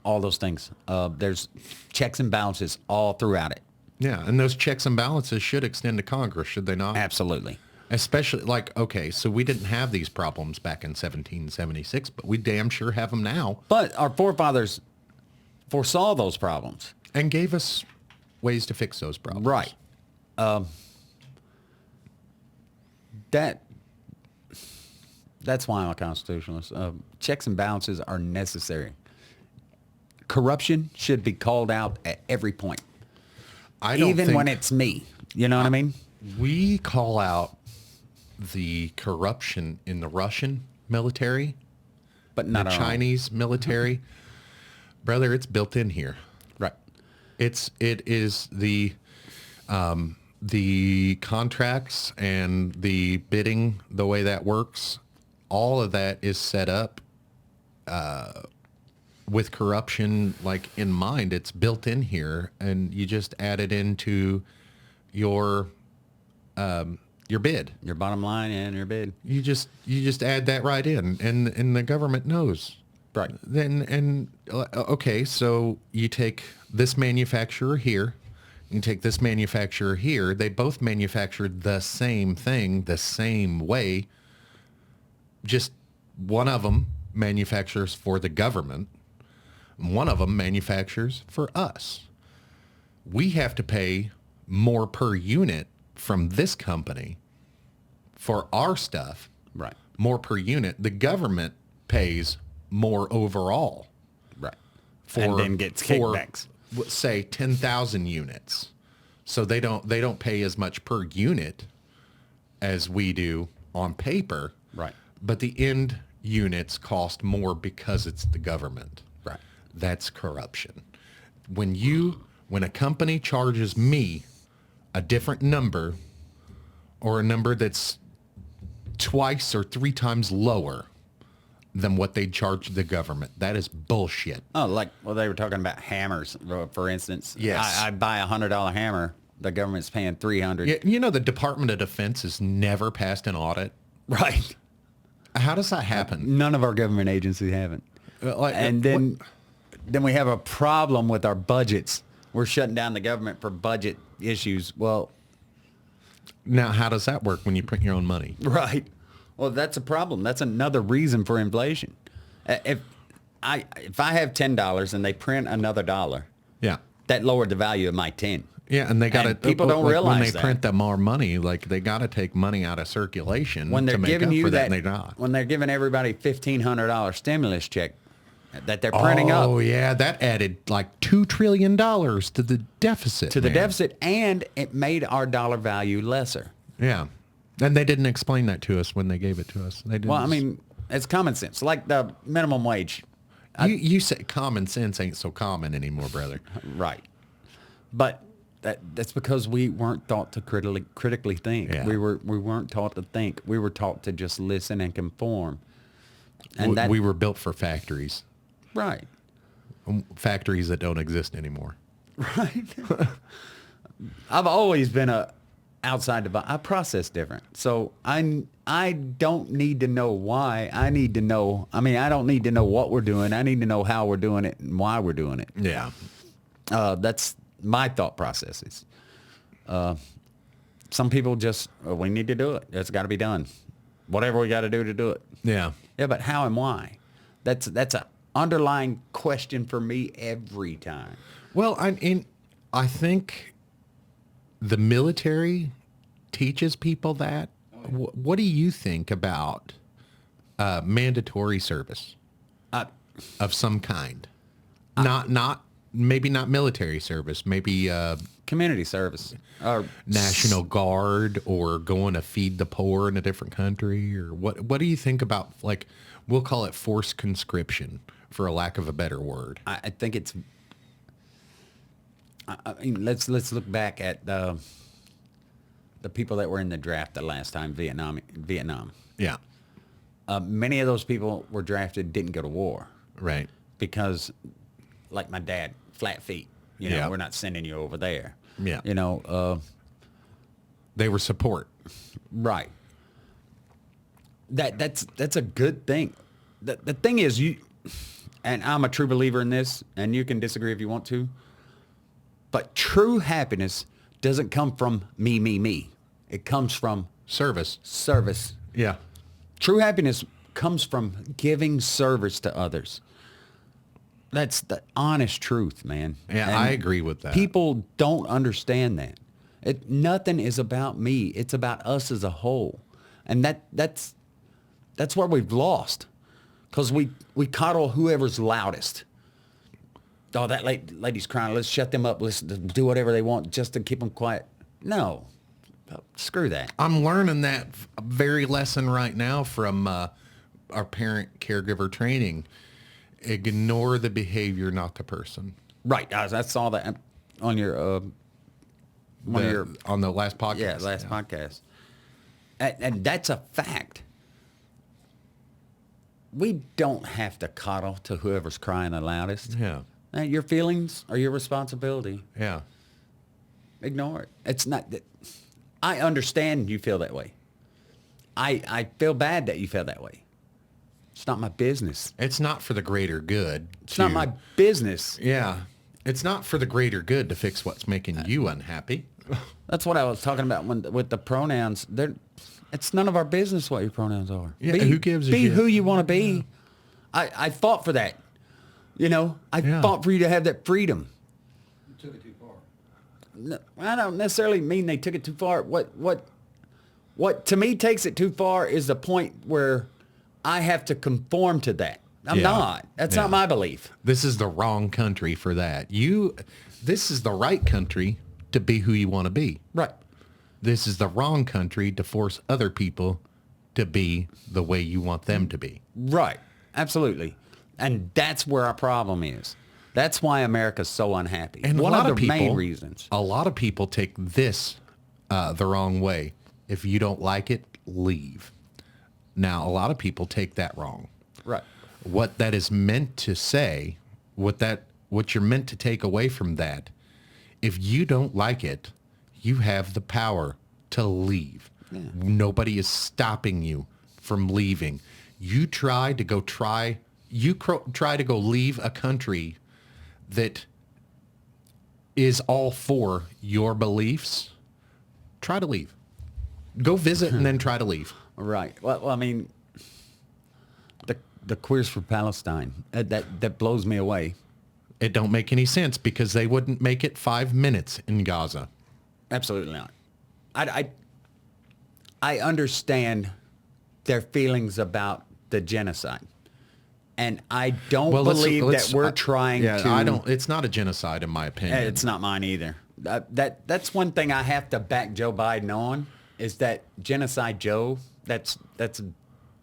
all those things. There's checks and balances all throughout it. Yeah, and those checks and balances should extend to Congress, should they not? Absolutely. Especially, like, okay, so we didn't have these problems back in 1776, but we damn sure have them now. But our forefathers foresaw those problems. And gave us ways to fix those problems. Right. That's why I'm a constitutionalist. Checks and balances are necessary. Corruption should be called out at every point. Even when it's me. You know what I mean? We call out the corruption in the Russian military, but not the Chinese military. Brother, it's built in here. Right. It is the contracts and the bidding, the way that works, all of that is set up with corruption like in mind. It's built in here, and you just add it into your bid, your bottom line, and your bid. You just add that right in, and the government knows. Right. Then okay, so you take this manufacturer here, you take this manufacturer here. They both manufactured the same thing the same way. Just one of them manufactures for the government. One of them manufactures for us. We have to pay more per unit from this company for our stuff. Right. More per unit. The government pays more overall. Right. And then gets kickbacks. Say 10,000 units. So they don't pay as much per unit as we do on paper. Right. But the end units cost more because it's the government. Right. That's corruption. When a company charges me a different number or a number that's twice or three times lower than what they charge the government, that is bullshit. Oh, they were talking about hammers, for instance. Yes. I buy $100 hammer. The government's paying $300. Yeah, you know, the Department of Defense has never passed an audit. Right. How does that happen? None of our government agencies haven't. Then we have a problem with our budgets. We're shutting down the government for budget issues. Well, now, how does that work when you print your own money? right. Well, that's a problem. That's another reason for inflation. If I have $10 and they print another dollar, Yeah. that lowered the value of my 10. Yeah, and they got to people don't realize when they that. print them more money, like they got to take money out of circulation When they're to make giving up you for that, that, and they're not. when they're giving everybody $1,500 stimulus check that they're printing up. Oh yeah, that added like $2 trillion to the deficit. To the man. deficit, and it made our dollar value lesser. Yeah, and they didn't explain that to us when they gave it to us. They didn't. Well, I mean, it's common sense, like the minimum wage. you say common sense ain't so common anymore, brother. Right. But that's because we weren't taught to critically think. Yeah. We weren't taught to think. We were taught to just listen and conform. And We were built for factories, right. factories that don't exist anymore. Right. I've always been outside the box. I process different. So I don't need to know why. I need to know. I mean, I don't need to know what we're doing. I need to know how we're doing it and why we're doing it. Yeah. That's my thought processes. Some people just, we need to do it. It's got to be done. Whatever we got to do it. Yeah. Yeah, but how and why? That's an underlying question for me every time. Well, I think the military teaches people that. What do you think about mandatory service of some kind? Maybe not military service. Maybe Community service. National Guard or going to feed the poor in a different country, or what do you think about, like, we'll call it forced conscription for a lack of a better word? I think it's. I mean, let's look back at the people that were in the draft the last time Vietnam. Yeah. Many of those people were drafted, didn't go to war Right. because, like my dad, flat feet. You know, Yeah. we're not sending you over there. Yeah. You know, They were support. right. That's a good thing. The thing is, and I'm a true believer in this, and you can disagree if you want to, but true happiness doesn't come from me. It comes from Service. service. Yeah. True happiness comes from giving service to others. That's the honest truth, man. Yeah, And I agree with that. People don't understand that. Nothing is about me. It's about us as a whole. And that's where we've lost. Because we coddle whoever's loudest. Oh, that lady's crying. Let's shut them up. Let's do whatever they want just to keep them quiet. No. Screw that. I'm learning that very lesson right now from our parent caregiver training. Ignore the behavior, not the person. Right. I saw that on your one of your On the last podcast. last podcast. And that's a fact. We don't have to coddle to whoever's crying the loudest. Yeah. Your feelings are your responsibility. Yeah. Ignore it. It's not that. I understand you feel that way. I feel bad that you feel that way. It's not my business. It's not for the greater good. It's not my business. Yeah. It's not for the greater good to fix what's making you unhappy. That's what I was talking about with the pronouns. It's none of our business what your pronouns are. Yeah, who gives a be shit? who you want to be. I fought for that. You know, I Yeah. fought for you to have that freedom. You took it too far. No, I don't necessarily mean they took it too far. What to me takes it too far is the point where I have to conform to that. I'm Yeah. not. That's Yeah. not my belief. This is the wrong country for that. This is the right country to be who you want to be. Right. This is the wrong country to force other people to be the way you want them to be. Right. Absolutely. And that's where our problem is. That's why America's so unhappy. And one a lot of of the people, main reasons. A lot of people take this the wrong way. If you don't like it, leave. Now, a lot of people take that wrong. Right. What that is meant to say, what you're meant to take away from that, if you don't like it, you have the power to leave. Yeah. Nobody is stopping you from leaving. You try to go leave a country that is all for your beliefs. Try to leave. Go visit and then try to leave. Right. Well, I mean, the Queers for Palestine, that blows me away. It don't make any sense because they wouldn't make it 5 minutes in Gaza. Absolutely not. I understand their feelings about the genocide. And I don't believe that we're trying to... I don't. It's not a genocide, in my opinion. It's not mine either. That's one thing I have to back Joe Biden on, is that Genocide Joe, that's a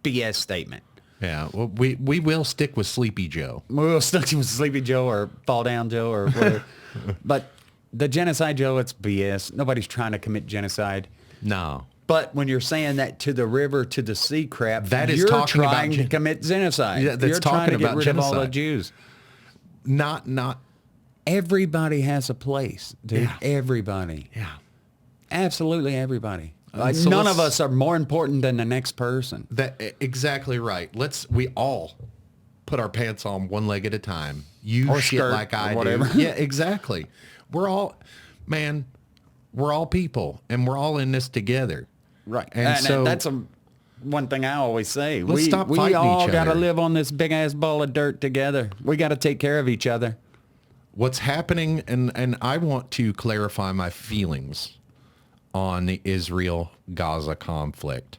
BS statement. Yeah, well, we will stick with Sleepy Joe. We'll stick with Sleepy Joe or Fall Down Joe or whatever. But the Genocide Joe, it's BS. Nobody's trying to commit genocide. No. But when you're saying that to the river, to the sea crap, that is you're talking trying about to commit genocide. Yeah, that's you're talking trying to get about rid genocide. of all the Jews. Not. Everybody has a place, dude. Yeah. Everybody. Yeah. Absolutely everybody. So none of us are more important than the next person. Exactly right. We all put our pants on one leg at a time. You or shit skirt, like I or whatever. do. Yeah, exactly. We're all people, and we're all in this together. Right. And so that's one thing I always say. Let's stop we fighting all each got to other. live on this big ass ball of dirt together. We got to take care of each other. What's happening, and I want to clarify my feelings on the Israel-Gaza conflict.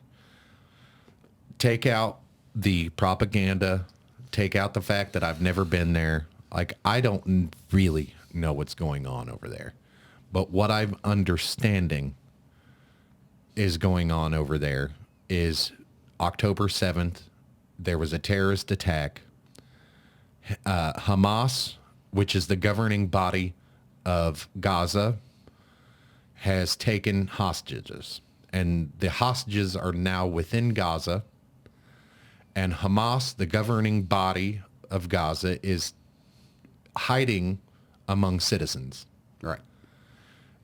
Take out the propaganda. Take out the fact that I've never been there. Like, I don't really know what's going on over there. But what I'm understanding is going on over there is October 7th, there was a terrorist attack. Hamas, which is the governing body of Gaza, has taken hostages. And the hostages are now within Gaza. And Hamas, the governing body of Gaza, is hiding among citizens. Right.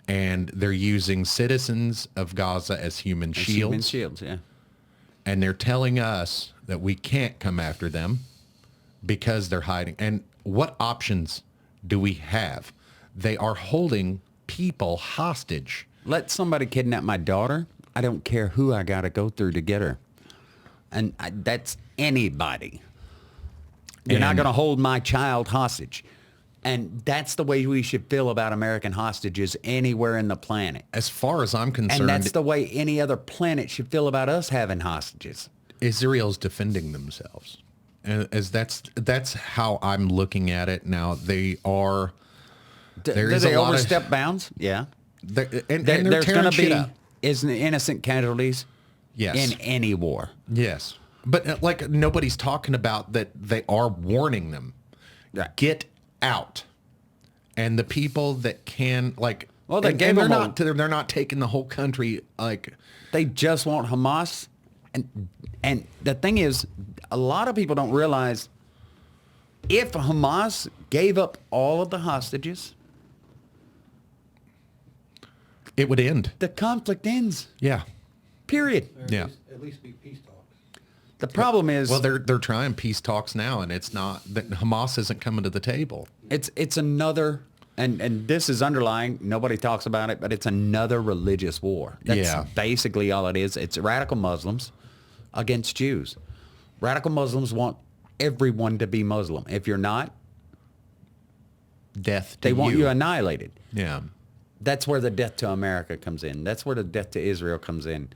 And they're using citizens of Gaza as human shields. Human shields, yeah. And they're telling us that we can't come after them because they're hiding. And what options do we have? They are holding people hostage. Let somebody kidnap my daughter. I don't care who I got to go through to get her. And that's anybody. You're not going to hold my child hostage. And that's the way we should feel about American hostages anywhere in the planet. As far as I'm concerned, And that's the way any other planet should feel about us having hostages. Israel's defending themselves. And that's how I'm looking at it now. They are. Do they overstep bounds? Yeah. And There's going to be innocent casualties. Yes. In any war. Yes. But like nobody's talking about that they are warning them. Right. Get out. And the people that can they gave them they're not taking the whole country like they just want Hamas. And the thing is, a lot of people don't realize if Hamas gave up all of the hostages, it would end. the conflict ends. Yeah. Period. Yeah. At least be peace talks. The problem is, Well, they're trying peace talks now, and it's not that Hamas isn't coming to the table. it's another, and this is underlying. Nobody talks about it, but it's another religious war. That's basically all it is. It's radical Muslims against Jews. Radical Muslims want everyone to be Muslim. If you're not, Death. they want you annihilated. Yeah. That's where the death to America comes in. That's where the death to Israel comes in.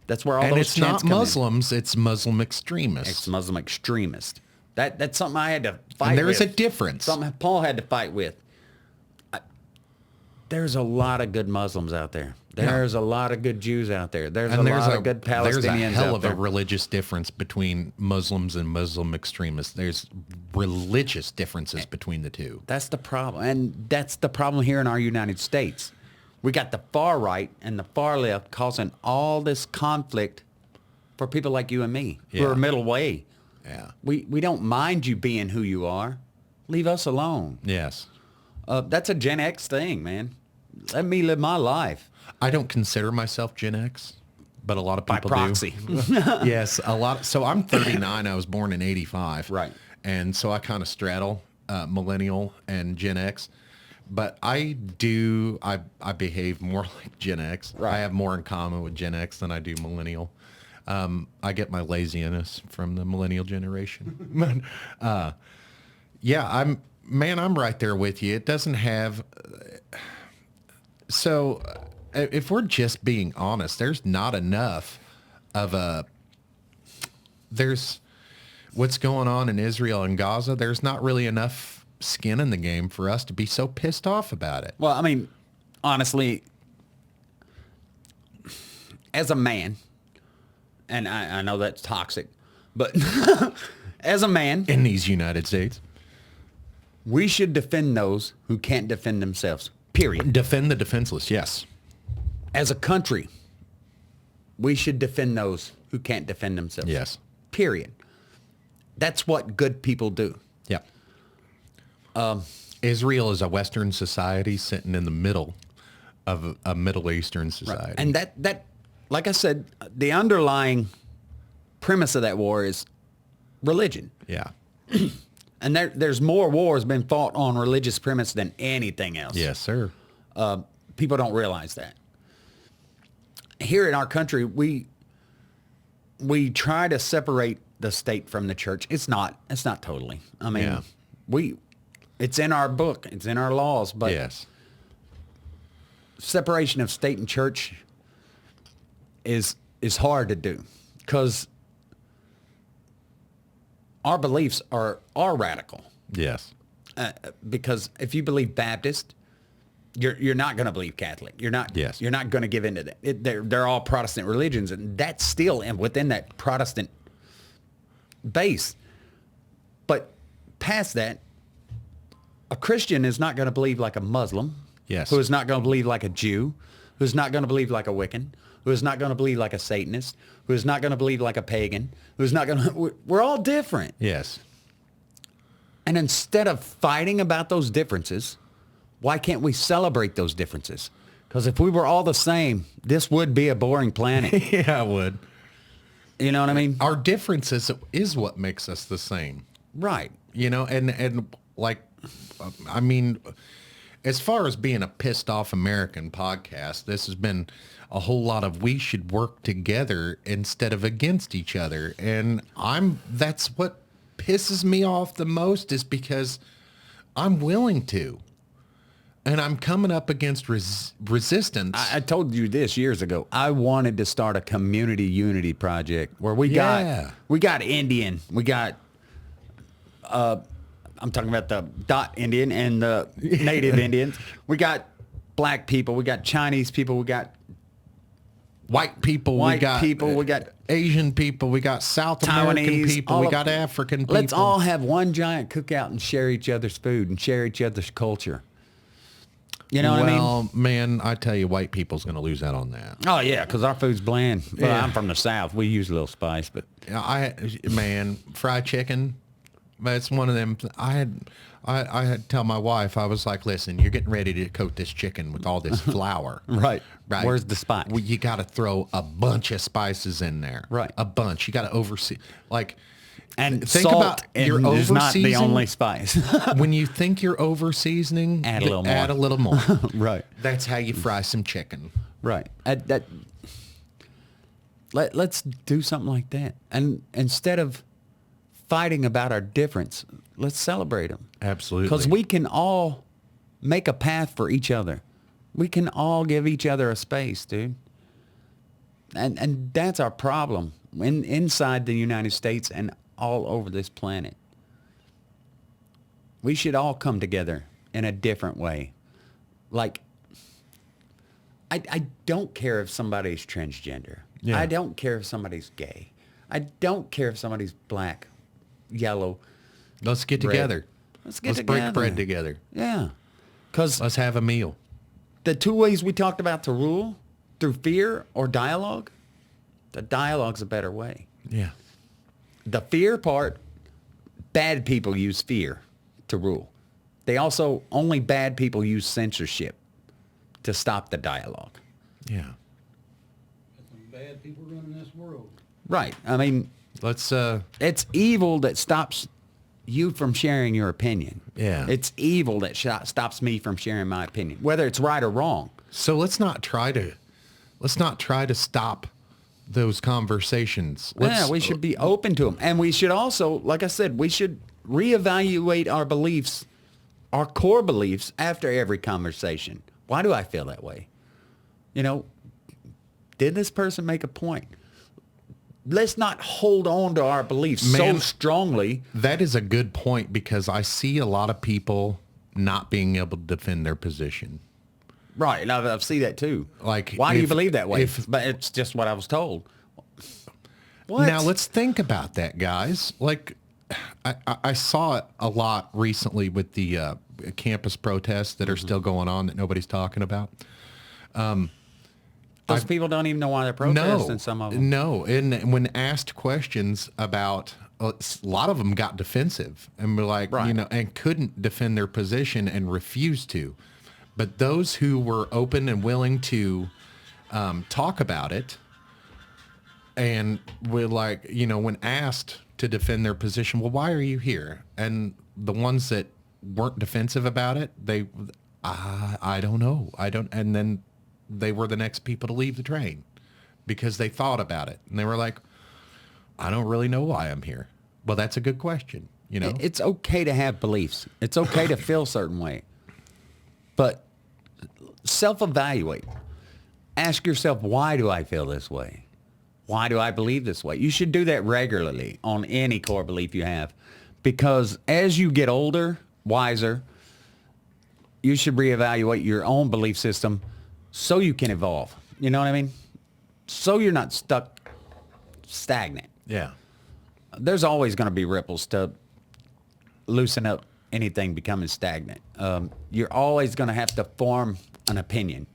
That's where all And those it's chants not come Muslims, it's Muslim extremists. It's Muslim extremist. That's something I had to fight with. And there's a difference. Something Paul had to fight with. there's a lot of good Muslims out there. There's a lot of good Jews out there. There's a there's lot of good Palestinians There's a hell out of there. a religious difference between Muslims and Muslim extremists. There's religious differences between the two. That's the problem. And that's the problem here in our United States. We got the far right and the far left causing all this conflict for people like you and me who Yeah. are middle way. Yeah. We don't mind you being who you are. Leave us alone. Yes. That's a Gen X thing, man. Let me live my life. I don't consider myself Gen X, but a lot of By people proxy. do. Yes, a lot. So I'm 39. I was born in 85. Right. And so I kind of straddle millennial and Gen X. But I behave more like Gen X. Right. I have more in common with Gen X than I do millennial. I get my laziness from the millennial generation. Yeah, I'm right there with you. It doesn't have... So if we're just being honest, there's not enough of there's what's going on in Israel and Gaza. There's not really enough skin in the game for us to be so pissed off about it. Well, I mean, honestly, as a man, and I know that's toxic, but as a man, In these United States, we should defend those who can't defend themselves, period. defend the defenseless. Yes. As a country, we should defend those who can't defend themselves. Yes. Period. That's what good people do. Yeah. Israel is a Western society sitting in the middle of a Middle Eastern society. And that, like I said, the underlying premise of that war is religion. Yeah. And there's more wars been fought on religious premise than anything else. Yes, sir. People don't realize that. Here in our country, we try to separate the state from the church. It's not totally. I mean, Yeah. it's in our book, it's in our laws, but Yes. separation of state and church is hard to do because our beliefs are radical. Yes. Because if you believe Baptist, you're not going to believe Catholic. You're not. Yes. You're not going to give into that. They're all Protestant religions, and that's still within that Protestant base. But past that, a Christian is not going to believe like a Muslim. Yes. Who is not going to believe like a Jew, who's not going to believe like a Wiccan, who is not going to believe like a Satanist, who is not going to believe like a pagan, who's not going to... We're all different. Yes. And instead of fighting about those differences, why can't we celebrate those differences? Because if we were all the same, this would be a boring planet. Yeah, I would. You know what I mean? Our differences is what makes us the same. Right. You know, and like, I mean, as far as being a pissed off American podcast, this has been a whole lot of we should work together instead of against each other. And that's what pisses me off the most is because I'm willing to. And I'm coming up against resistance. I told you this years ago. I wanted to start a community unity project where we got Indian, we got I'm talking about the Dot Indian and the Native Indians. We got black people, we got Chinese people, we got white people, we got Asian people, we got South American Taiwanese people, we got African people. Let's all have one giant cookout and share each other's food and share each other's culture. You know what I mean? Well, man, I tell you, white people's going to lose out on that. Oh yeah, because our food's bland. Well, Yeah. I'm from the South. We use a little spice, but Fried chicken. It's one of them. I had to tell my wife. I was like, listen, you're getting ready to coat this chicken with all this flour. Right. Right. Where's the spice? Well, you got to throw a bunch of spices in there. Right. A bunch. You got to oversee. Like, and think salt about your is not the over-seasoning. only spice. When you think you're over seasoning, Add a little more. Add a little more. Right. That's how you fry some chicken. Right. Let's do something like that. And instead of fighting about our difference, let's celebrate them. Absolutely. Because we can all make a path for each other. We can all give each other a space, dude. And that's our problem inside the United States and all over this planet. We should all come together in a different way. Like, I don't care if somebody's transgender. Yeah. I don't care if somebody's gay. I don't care if somebody's black, yellow. Let's get Red. together. Let's get Let's together. break bread together. Yeah. Because Let's have a meal. the two ways we talked about to rule, through fear or dialogue, the dialogue's a better way. Yeah. The fear part, bad people use fear to rule. They also, only bad people use censorship to stop the dialogue. Yeah. There's some bad people running this world. Right. I mean, Let's it's evil that stops you from sharing your opinion. Yeah. It's evil that stops me from sharing my opinion, whether it's right or wrong. so let's not try to stop those conversations. Yeah, we should be open to them. And we should also, like I said, we should reevaluate our beliefs, our core beliefs, after every conversation. Why do I feel that way? You know, did this person make a point? Let's not hold on to our beliefs Man, so strongly. That is a good point, because I see a lot of people not being able to defend their position. Right, and I've seen that too. Like, why do you if- believe that way? if- But it's just what I was told. What? Now let's think about that, guys. Like, I saw it a lot recently with the campus protests that are still going on that nobody's talking about. Those people don't even know why they're protesting. No, Some of them. no. And when asked questions about, a lot of them got defensive and were like, Right. and couldn't defend their position and refused to. But those who were open and willing to talk about it, and were like, when asked to defend their position, well, why are you here? And the ones that weren't defensive about it, I don't know. And then they were the next people to leave the train because they thought about it. And they were like, I don't really know why I'm here. Well, that's a good question. It's okay to have beliefs. It's okay to feel a certain way. But self-evaluate. Ask yourself, why do I feel this way? Why do I believe this way? You should do that regularly on any core belief you have. Because as you get older, wiser, you should reevaluate your own belief system so you can evolve. You know what I mean? So you're not stuck stagnant. Yeah. There's always going to be ripples to loosen up anything becoming stagnant. You're always going to have to form an opinion.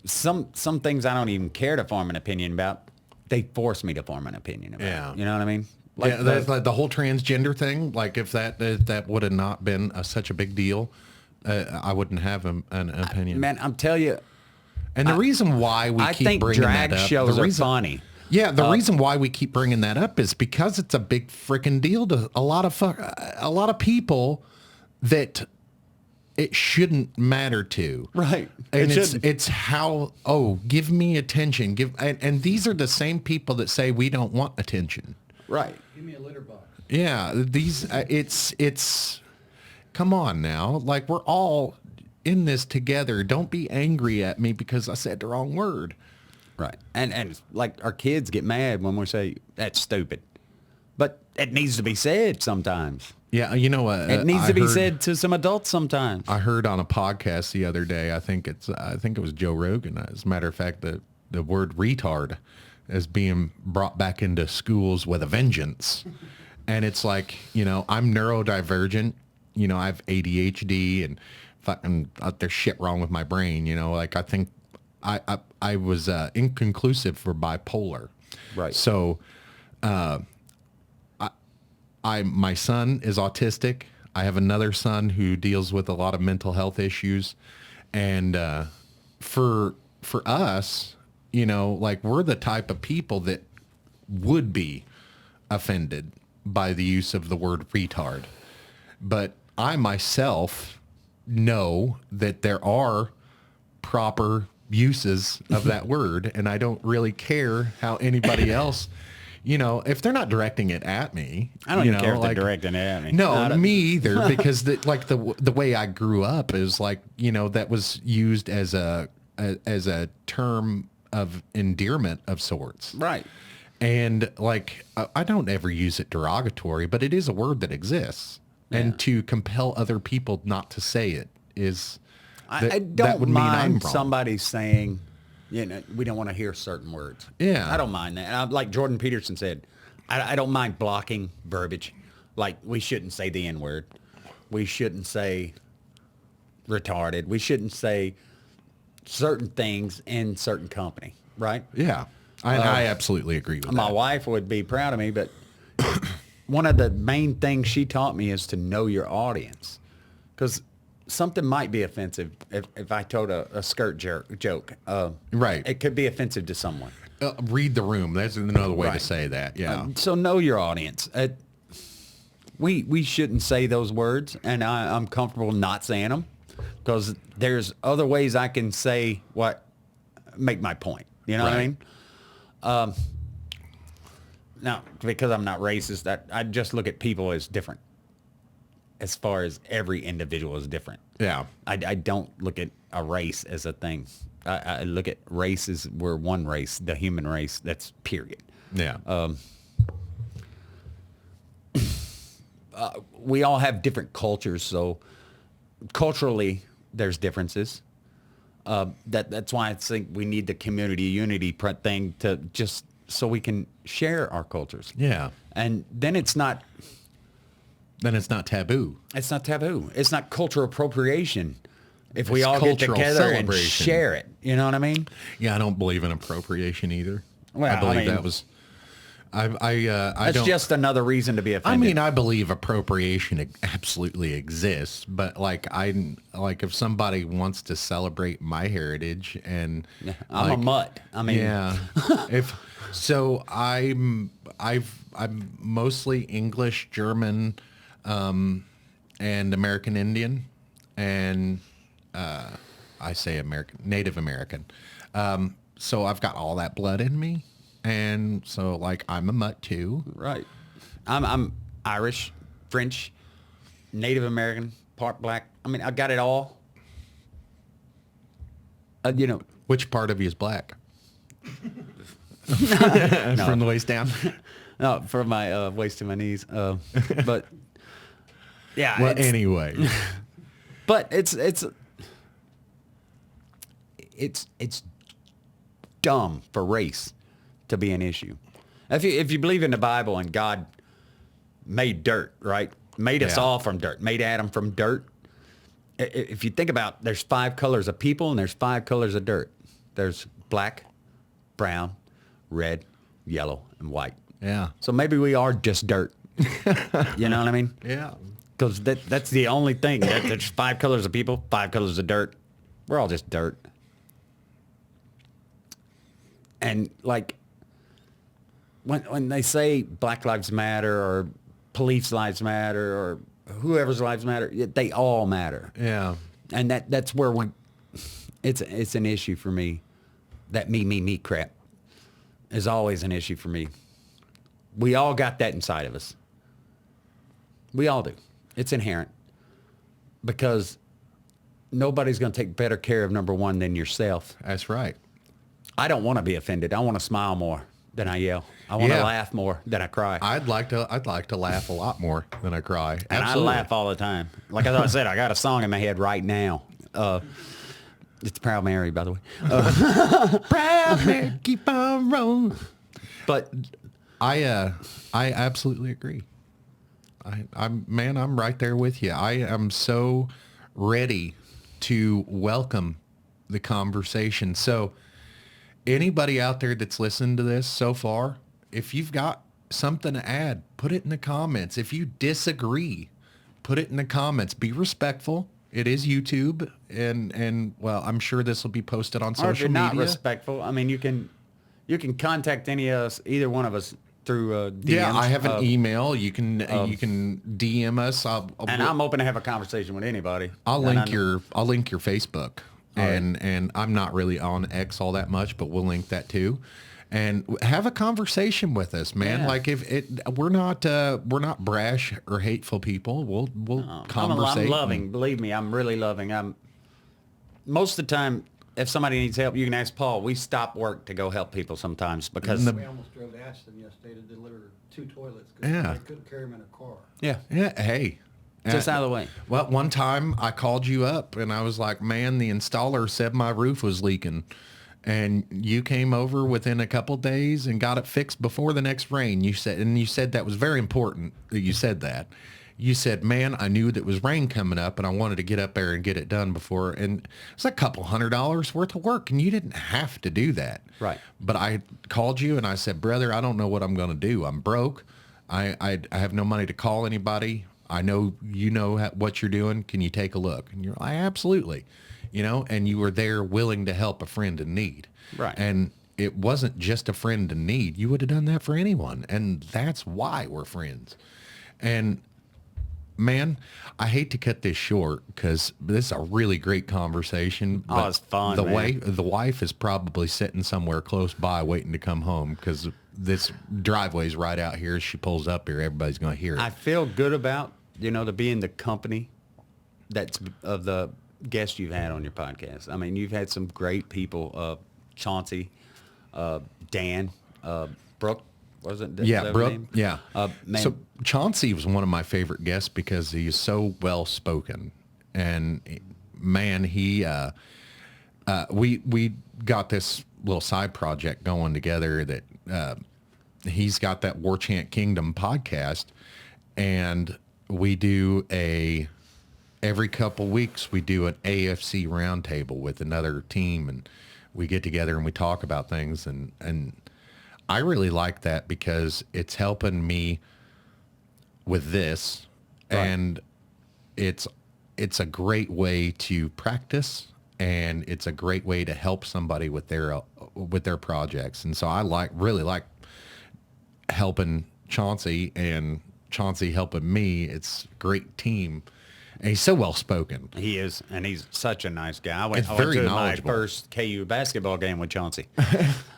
Some things I don't even care to form an opinion about. They force me to form an opinion about. Yeah. You know what I mean? Like the whole transgender thing. Like if that would have not been such a big deal, I wouldn't have an opinion. Man, I'm telling you, And the reason why we I keep think bringing drag that up, shows the are reason, funny. Yeah, the reason why we keep bringing that up is because it's a big freaking deal to a lot of people that it shouldn't matter to. Right. And It it's shouldn't. it's how, give me attention. And these are the same people that say we don't want attention. Right. Give me a litter box. Yeah, these it's come on now. Like, we're all in this together. Don't be angry at me because I said the wrong word. Right. And like our kids get mad when we say that's stupid. But it needs to be said sometimes. Yeah, It needs to be said to some adults sometimes. I heard on a podcast the other day, I think it was Joe Rogan. As a matter of fact, the word retard is being brought back into schools with a vengeance. And it's like, I'm neurodivergent. I have ADHD and fucking there's shit wrong with my brain. Like I think I was inconclusive for bipolar. Right. So my son is autistic. I have another son who deals with a lot of mental health issues. And for us, like we're the type of people that would be offended by the use of the word retard. But I myself know that there are proper uses of that word, and I don't really care how anybody else, if they're not directing it at me. I don't even care if they're directing it at me. No, me either, because the way I grew up is like, that was used as a term of endearment of sorts. Right. And like, I don't ever use it derogatory, but it is a word that exists. Yeah. And to compel other people not to say it is I that don't would mean I'm mind wrong. somebody saying, we don't want to hear certain words. Yeah. I don't mind that. Like Jordan Peterson said, I don't mind blocking verbiage. Like, we shouldn't say the N word. We shouldn't say retarded. We shouldn't say certain things in certain company, right? Yeah. I absolutely agree with My that. wife would be proud of me, but one of the main things she taught me is to know your audience. Because something might be offensive if I told a skirt joke. Right. It could be offensive to someone. Read the room. That's another way to Right. say that. Yeah. So know your audience. We shouldn't say those words, and I'm comfortable not saying them because there's other ways I can say make my point. You know what I Right. mean? Now, because I'm not racist, I just look at people as different. As far as every individual is different. Yeah. I don't look at a race as a thing. I look at race as we're one race, the human race. That's period. Yeah. We all have different cultures, so culturally there's differences. That's why I think we need the community unity thing to just so we can share our cultures. Yeah. And then it's not taboo. It's not taboo. It's not cultural appropriation. If we It's all get cultural together and celebration. share it, you know what I mean? Yeah, I don't believe in appropriation either. Well, I believe I mean, that was. I That's don't. just another reason to be I offended. mean, I believe appropriation absolutely exists, but like if somebody wants to celebrate my heritage and I'm a mutt. I mean, yeah, I'm mostly English, German, and American Indian, and I say Native American. So I've got all that blood in me, and so like I'm a mutt too. right. I'm Irish, French, Native American, part black. I mean, I got it all. Which part of you is black? From the waist down. No, from my waist to my knees. But yeah. Well, anyway, But it's dumb for race to be an issue. If you believe in the Bible and God made dirt, right? Made us Yeah. all from dirt. Made Adam from dirt. If you think about, there's 5 colors of people and there's 5 colors of dirt. There's black, brown, red, yellow, and white. yeah, So maybe we are just dirt. You know what I mean? yeah, Because that's the only thing. There's 5 colors of people, 5 colors of dirt. We're all just dirt. And like when they say Black Lives Matter or police lives matter or whoever's lives matter, they all matter. yeah. And that's where it's an issue for me. That me crap is always an issue for me. We all got that inside of us. We all do. It's inherent. Because nobody's going to take better care of number one than yourself. That's right. I don't want to be offended. I want to smile more than I yell. I want to Yeah. laugh more than I cry. I'd like to laugh a lot more than I cry. And Absolutely. I laugh all the time. Like I said, I got a song in my head right now. It's Proud Mary, by the way. Proud man, keep on rolling. But I absolutely agree. I'm right there with you. I am so ready to welcome the conversation. So anybody out there that's listened to this so far, if you've got something to add, put it in the comments. If you disagree, put it in the comments. Be respectful. It is YouTube, and well, I'm sure this will be posted on or if social you're not media. respectful, I mean, you can contact any of us, either one of us, through DMs. Yeah, I have an email. You can DM us. And I'm open to have a conversation with anybody. I'll And link your Facebook, All right. and I'm not really on X all that much, but we'll link that too, and have a conversation with us, man. Yeah. Like we're not brash or hateful people. We'll conversate. I'm loving. Believe me, I'm really loving. Most of the time, if somebody needs help, you can ask Paul. We stop work to go help people sometimes because We almost drove to Ashton yesterday to deliver 2 toilets because Yeah. they couldn't carry them in a car. yeah. Yeah, hey, Just out of the way. Well, one time I called you up and I was like, man, the installer said my roof was leaking. And you came over within a couple days and got it fixed before the next rain. You said that was very important that you said that. You said, man, I knew that was rain coming up and I wanted to get up there and get it done before. And it's a couple $100 worth of work and you didn't have to do that. Right. But I called you and I said, brother, I don't know what I'm going to do. I'm broke. I have no money to call anybody. I know you know what you're doing. Can you take a look? And you're like, absolutely. And you were there willing to help a friend in need. Right. And it wasn't just a friend in need. You would have done that for anyone. And that's why we're friends. And man, I hate to cut this short because this is a really great conversation. Oh, it's fun, The man. the wife is probably sitting somewhere close by waiting to come home because this driveway's right out here. As she pulls up here, everybody's going to hear it. I feel good about, to be in the company that's of the guests you've had on your podcast. I mean, you've had some great people, Chauncey, Dan, Brooke, was it? Yeah, Is that her Brooke. name? Yeah. Man, So Chauncey was one of my favorite guests because he's so well spoken, and man, we got this little side project going together that he's got that War Chant Kingdom podcast, and we do every couple weeks we do an AFC roundtable with another team, and we get together and we talk about things, and I really like that because it's helping me with this, Right. and it's a great way to practice, and it's a great way to help somebody with their projects. And so I really like helping Chauncey and Chauncey helping me. It's a great team. And he's so well spoken. he is, and he's such a nice guy. I It's went very to my knowledgeable. first KU basketball game with Chauncey.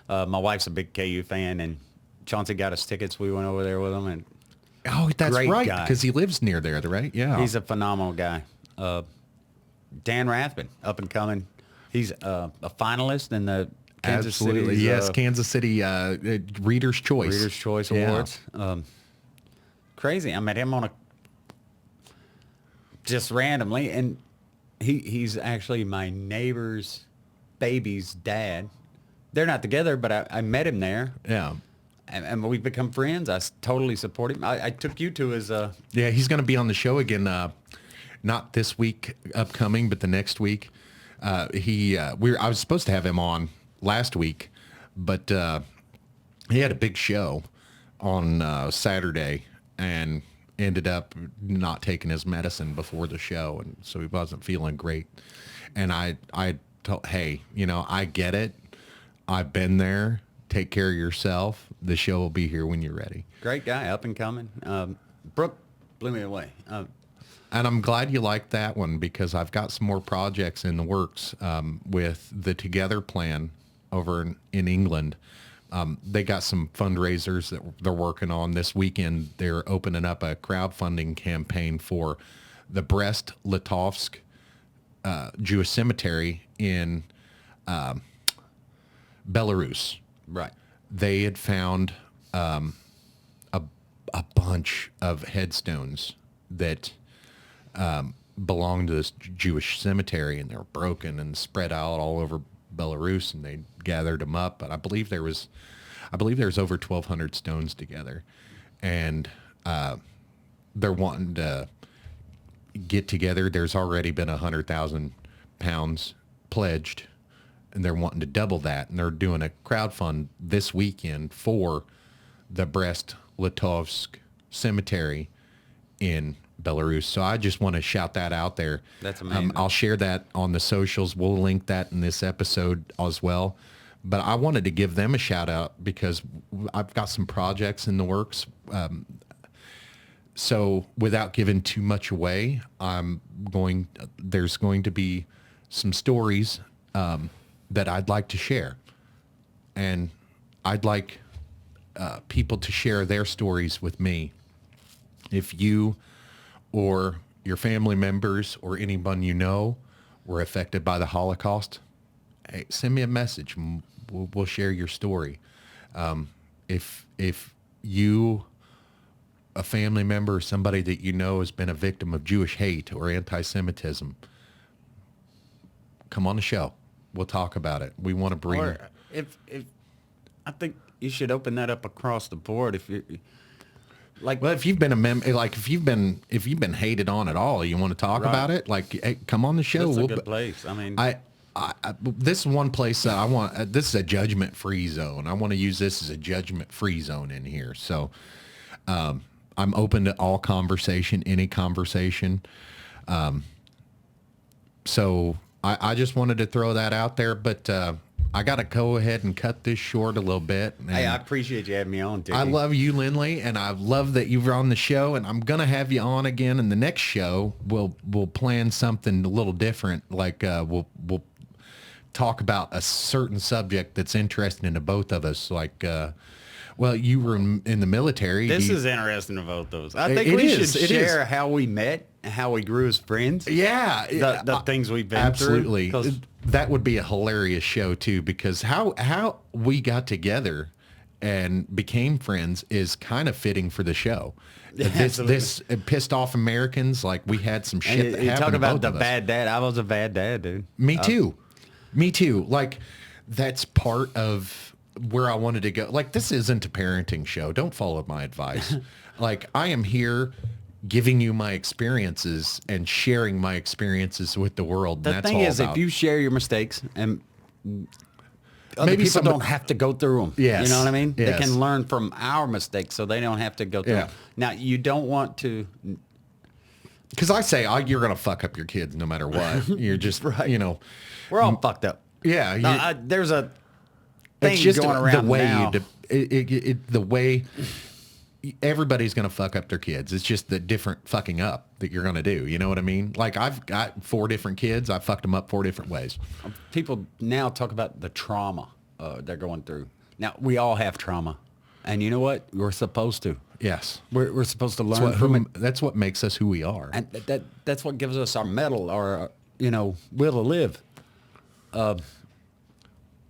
My wife's a big KU fan, and Chauncey got us tickets. We went over there with him, and Oh, that's Great right, guy. because he lives near there, right? Yeah. he's a phenomenal guy. Dan Rathbun, up and coming. He's a finalist in the Kansas absolutely City's, yes, Kansas City Reader's Choice. Reader's Choice Yeah. Awards. Crazy. I met him on just randomly, and he's actually my neighbor's baby's dad. They're not together, but I met him there, Yeah. and we've become friends. I totally support him. I took you to his. Yeah, he's going to be on the show again. Not this week upcoming, but the next week. I was supposed to have him on last week, but he had a big show on Saturday and ended up not taking his medicine before the show, and so he wasn't feeling great. And I told, hey, I get it. I've been there. Take care of yourself. The show will be here when you're ready. Great guy, up and coming. Brooke blew me away. And I'm glad you liked that one because I've got some more projects in the works with the Together Plan over in England. They got some fundraisers that they're working on this weekend. They're opening up a crowdfunding campaign for the Brest-Litovsk Jewish cemetery in Belarus. Right. They had found a bunch of headstones that belonged to this Jewish cemetery, and they were broken and spread out all over Belarus, and they gathered them up. And I believe there was over 1,200 stones together, and they're wanting to get together. There's already been 100,000 pounds pledged, and they're wanting to double that, and they're doing a crowdfund this weekend for the Brest-Litovsk cemetery in Belarus. So I just want to shout that out there. That's amazing. I'll share that on the socials. We'll link that in this episode as well. But I wanted to give them a shout out because I've got some projects in the works. So without giving too much away, there's going to be some stories that I'd like to share. And I'd like people to share their stories with me. If you or your family members or anyone you know were affected by the Holocaust, hey, send me a message and we'll share your story. If you a family member or somebody that you know has been a victim of Jewish hate or anti-Semitism, come on the show. We'll talk about it. We want to bring. Or if I think you should open that up across the board. If you like, Well, if you've been a if you've been hated on at all, you want to talk Right. about it. Like, hey, come on the show. that's a We'll good be- place. I mean, this is one place that I want. This is a judgment-free zone. I want to use this as a judgment-free zone in here. So, I'm open to all conversation, any conversation. So I just wanted to throw that out there, but I got to go ahead and cut this short a little bit. hey, I And appreciate you having me on, Dickie. I love you, Lynnlee, and I love that you were on the show, and I'm gonna have you on again. In the next show, we'll plan something a little different. Like we'll talk about a certain subject that's interesting to both of us. Like, well, you were in the military. This Do you- is interesting to both those. I think It we is, should it share is. how we met and how we grew as friends. yeah, The things we've been absolutely. through. 'Cause That would be a hilarious show too, because how we got together and became friends is kind of fitting for the show. Absolutely. This pissed off Americans, like we had some shit and that you happened talk to about both the of us. bad dad. I was a bad dad, dude. Me too. Me too. Like, that's part of where I wanted to go. Like, this isn't a parenting show. Don't follow my advice. Like, I am here giving you my experiences and sharing my experiences with the world. And The that's thing all is, about. if you share your mistakes and other Maybe people some- don't have to go through them. Yes. You know what I mean? They Yes. can learn from our mistakes so they don't have to go through Yeah. them. Now, you don't want to... Because I say, you're going to fuck up your kids no matter what. You're just, you know, We're all fucked up. yeah. No, there's a thing It's just going around the way now. the way everybody's going to fuck up their kids. It's just the different fucking up that you're going to do. You know what I mean? Like, I've got 4 different kids. I fucked them up 4 different ways. People now talk about the trauma they're going through. Now, we all have trauma. And you know what? We're supposed to. Yes. We're supposed to learn from it. That's what makes us who we are. And that's what gives us our mettle, our will to live.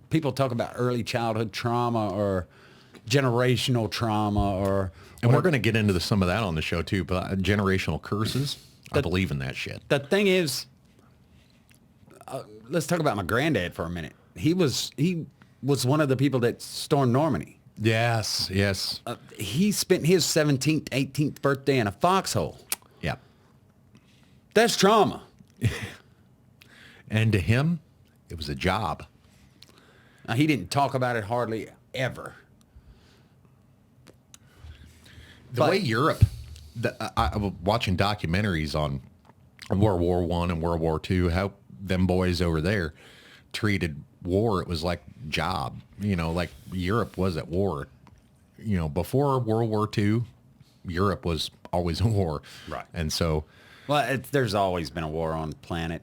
People talk about early childhood trauma or generational trauma, And we're going to get into some of that on the show too. But generational curses, I believe in that shit. the thing is, let's talk about my granddad for a minute. He was one of the people that stormed Normandy. Yes. Yes. He spent his 17th, 18th birthday in a foxhole. Yeah. That's trauma. And to him, it was a job. Now, he didn't talk about it hardly ever. The way Europe, I was watching documentaries on World War I and World War II, how them boys over there treated war. It was like job, like Europe was at war. Before World War II, Europe was always at war. Right. And so, Well, there's always been a war on the planet.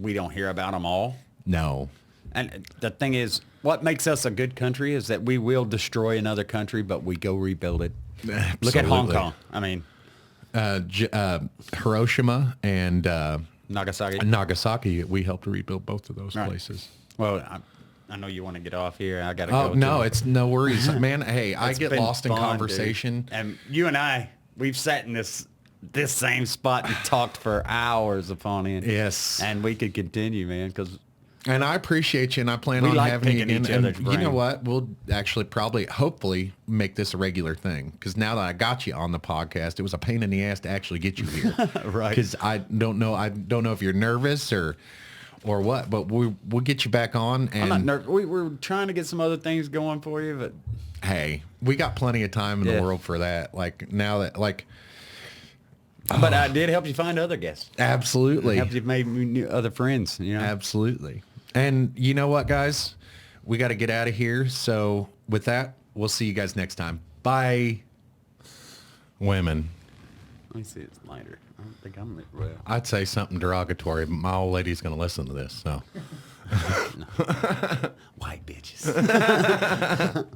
We don't hear about them all. no. And the thing is, what makes us a good country is that we will destroy another country, but we go rebuild it. Look at Hong Absolutely. Kong. I mean, Hiroshima and Nagasaki. we helped rebuild both of those Right. places. Well, I know you want to get off here. I got to Oh, go. no, it's no worries. Man, hey, I It's get been lost in fun, dude. conversation. And you and I, we've sat in this same spot and talked for hours upon end. Yes. And we could continue, man, because And I appreciate you, and I plan We on like having you picking again. each And other's you know brain. what? We'll actually hopefully make this a regular thing. Because now that I got you on the podcast, it was a pain in the ass to actually get you here. Right. Because I don't know if you're nervous or what, but we'll get you back on. I'm not And nervous. We're trying to get some other things going for you, but hey, we got plenty of time in Yeah. the world for that. Like now that but I did help you find other guests. absolutely. Helped you make new other friends. Absolutely. And you know what, guys? We got to get out of here. So with that, we'll see you guys next time. Bye. Women. Let me see. It's lighter. I don't think I'm lit well. I'd say something derogatory, but my old lady's going to listen to this. So White bitches.